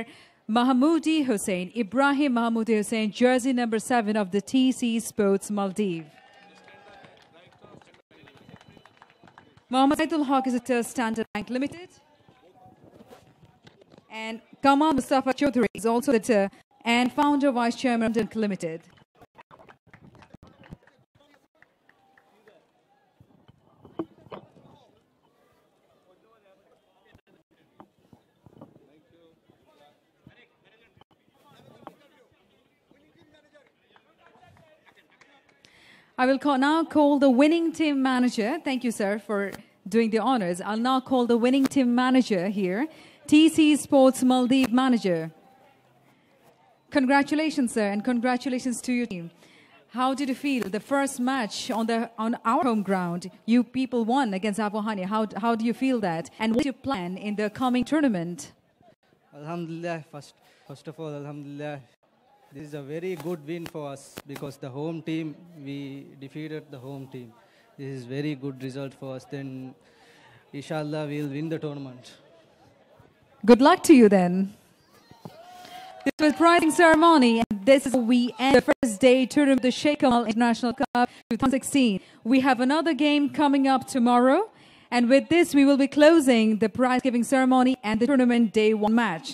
Speaker 6: Mahmoudi Hussain, Ibrahim Mahmoudi Hussain, jersey number 7 of the TC Sports Maldives. Mohammad Zahidul Haq is at Standard Bank Limited. And Kamal Mustafa Chaudhry is also at and founder vice chairman of Limited. I will now call the winning team manager. Thank you, sir, for doing the honors. I'll now call the winning team manager here, TC Sports Maldives manager. Congratulations, sir, and congratulations to your team. How did you feel the first match on our home ground? You people won against Abahani. How do you feel that? And what's your plan in the coming tournament?
Speaker 7: Alhamdulillah, first of all, Alhamdulillah. This is a very good win for us because the home team, we defeated the home team. This is very good result for us. Then, inshallah, we'll win the tournament.
Speaker 6: Good luck to you then. This was prizing ceremony, and this is how we end the first day tournament of the Sheikh Kamal International Cup 2016. We have another game coming up tomorrow, and with this we will be closing the prize giving ceremony and the tournament day 1 match.